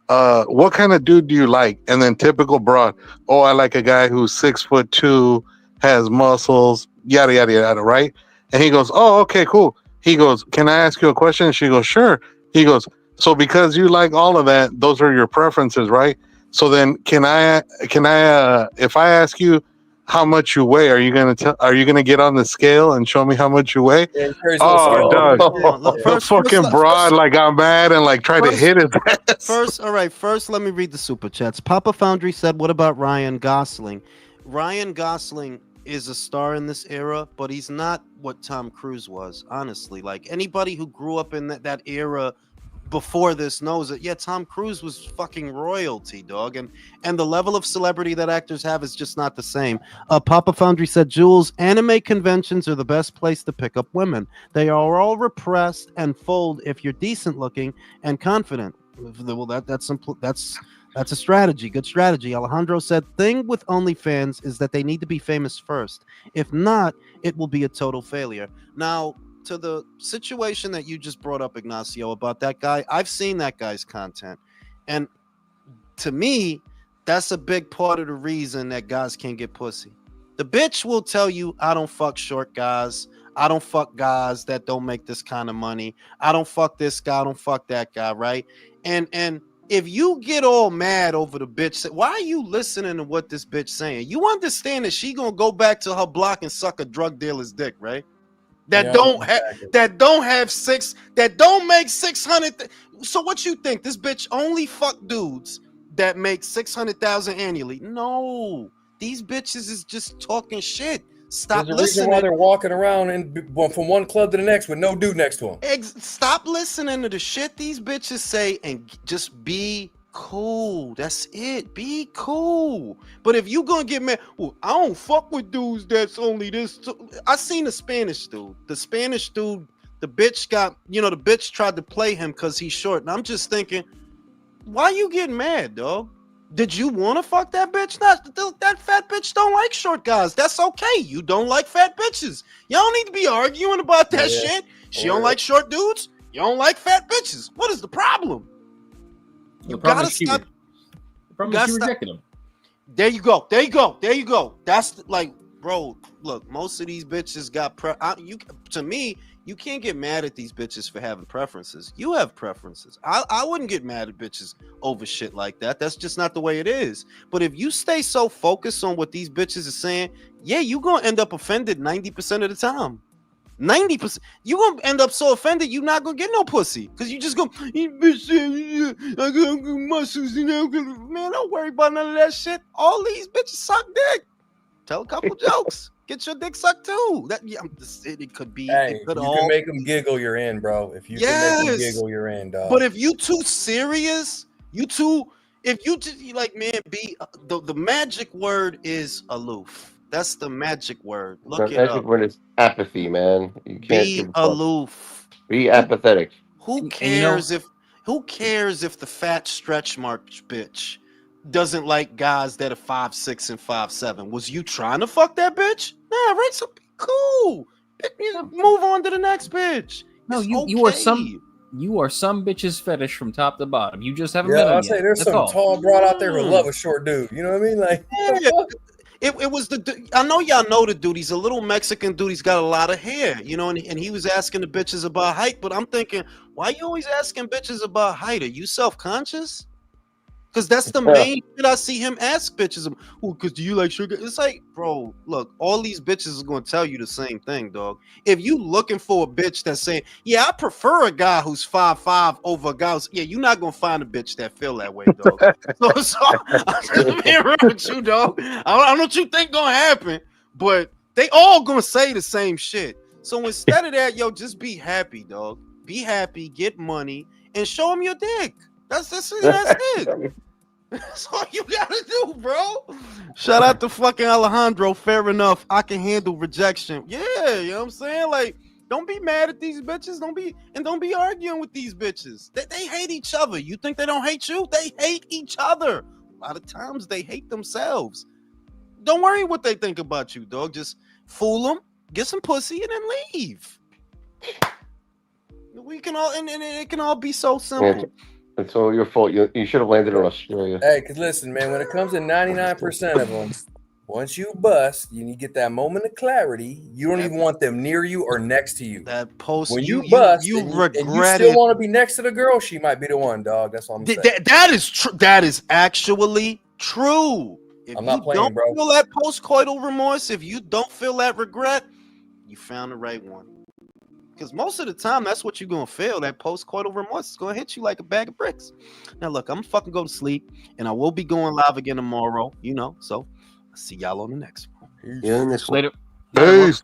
"What kind of dude do you like?" And then typical broad, "Oh, I like a guy who's 6'2", has muscles, yada yada yada, right?" And he goes, "Oh, okay, cool." He goes, "Can I ask you a question?" And she goes, "Sure." He goes, "So because you like all of that, those are your preferences, right? So then can I if I ask you how much you weigh, are you gonna get on the scale and show me how much you weigh?" Yeah, Oh, Doug, the fucking broad like got mad and like tried to hit his ass. First, let me read the super chats. Papa Foundry said, "What about Ryan Gosling?" Ryan Gosling is a star in this era, but he's not what Tom Cruise was, honestly. Like, anybody who grew up in that era before this knows that, yeah, Tom Cruise was fucking royalty, dog, and the level of celebrity that actors have is just not the same. Papa Foundry said, "Jules, anime conventions are the best place to pick up women. They are all repressed and fold if you're decent looking and confident." Well, that's a strategy. Good strategy. Alejandro said, "Thing with OnlyFans is that they need to be famous first. If not, it will be a total failure." Now, to the situation that you just brought up, Ignacio, about that guy, I've seen that guy's content. And to me, that's a big part of the reason that guys can't get pussy. The bitch will tell you, "I don't fuck short guys. I don't fuck guys that don't make this kind of money. I don't fuck this guy. I don't fuck that guy," right? And if you get all mad over the bitch, why are you listening to what this bitch saying? You understand that she gonna go back to her block and suck a drug dealer's dick, right? That don't make 600. So what you think? This bitch only fuck dudes that make 600,000 annually? No, these bitches is just talking shit. Stop listening. There's a reason why they're walking around from one club to the next with no dude next to them. Stop listening to the shit these bitches say and just be cool. That's it. Be cool. But if you gonna get mad, well, I don't fuck with dudes that's only this. I seen the Spanish dude. The bitch the bitch tried to play him because he's short. And I'm just thinking, why you getting mad, dog? Did you want to fuck that bitch? That fat bitch don't like short guys. That's okay. You don't like fat bitches. You don't need to be arguing about that shit. She don't like short dudes. You don't like fat bitches. What is the problem? You gotta stop. The problem is she rejected him. There you go. That's like, bro, look, most of these bitches got to me, you can't get mad at these bitches for having preferences. You have preferences. I wouldn't get mad at bitches over shit like that. That's just not the way it is. But if you stay so focused on what these bitches are saying, yeah, you're gonna end up offended 90% of the time. 90%. You gonna end up so offended you not gonna get no pussy because you just go, I got muscles, man. Don't worry about none of that shit. All these bitches suck dick. Tell a couple jokes. Get your dick sucked too. That it could be. Hey, It could if you can make them giggle, you're in, bro. If you can make them giggle, you're in, dog. But if you too serious, if you just like, man, be the magic word is aloof. That's the magic word. Look The it magic up. word is apathy, man. You can't Be give a fuck. aloof. Be apathetic. Who cares if the fat stretch mark bitch doesn't like guys that are 5'6" and 5'7"? Was you trying to fuck that bitch? Nah, right? So be cool. Move on to the next bitch. No, it's you are some bitch's fetish from top to bottom. You just haven't met him I'll yet. say there's That's some all. tall broad out there who love a short dude. You know what I mean? Like, it was I know y'all know the dude. He's a little Mexican dude. He's got a lot of hair, and he was asking the bitches about height. But I'm thinking, why you always asking bitches about height? Are you self-conscious? Because that's the main shit I see him ask bitches. Oh, because do you like sugar? It's like, bro, look, all these bitches are going to tell you the same thing, dog. If you looking for a bitch that's saying, yeah, I prefer a guy who's 5'5" over a guy who's, yeah, you're not going to find a bitch that feel that way, dog. so I'm just being real with you, dog. I don't know what you think going to happen, but they all going to say the same shit. So instead of that, just be happy, dog. Be happy, get money, and show them your dick. That's it. That's all you gotta do, bro. Shout out to fucking Alejandro. Fair enough. I can handle rejection. Yeah, you know what I'm saying? Like, don't be mad at these bitches. Don't be arguing with these bitches. They hate each other. You think they don't hate you? They hate each other. A lot of times they hate themselves. Don't worry what they think about you, dog. Just fool them, get some pussy, and then leave. We can all, and it can all be so simple. It's all your fault. You should have landed in Australia. Hey, because listen, man, when it comes to 99% of them, once you bust, you get that moment of clarity. You don't even want them near you or next to you. That post, when you bust, you regret and you still want to be next to the girl, she might be the one, dog. That's all I'm saying. That is true. That is actually true. If I'm not playing, bro. Feel that post-coital remorse, if you don't feel that regret, you found the right one. Because most of the time, that's what you're going to feel. That post-coital remorse is going to hit you like a bag of bricks. Now, look, I'm going to fucking go to sleep, and I will be going live again tomorrow, so I'll see y'all on the next one. Yeah, next Later. Peace.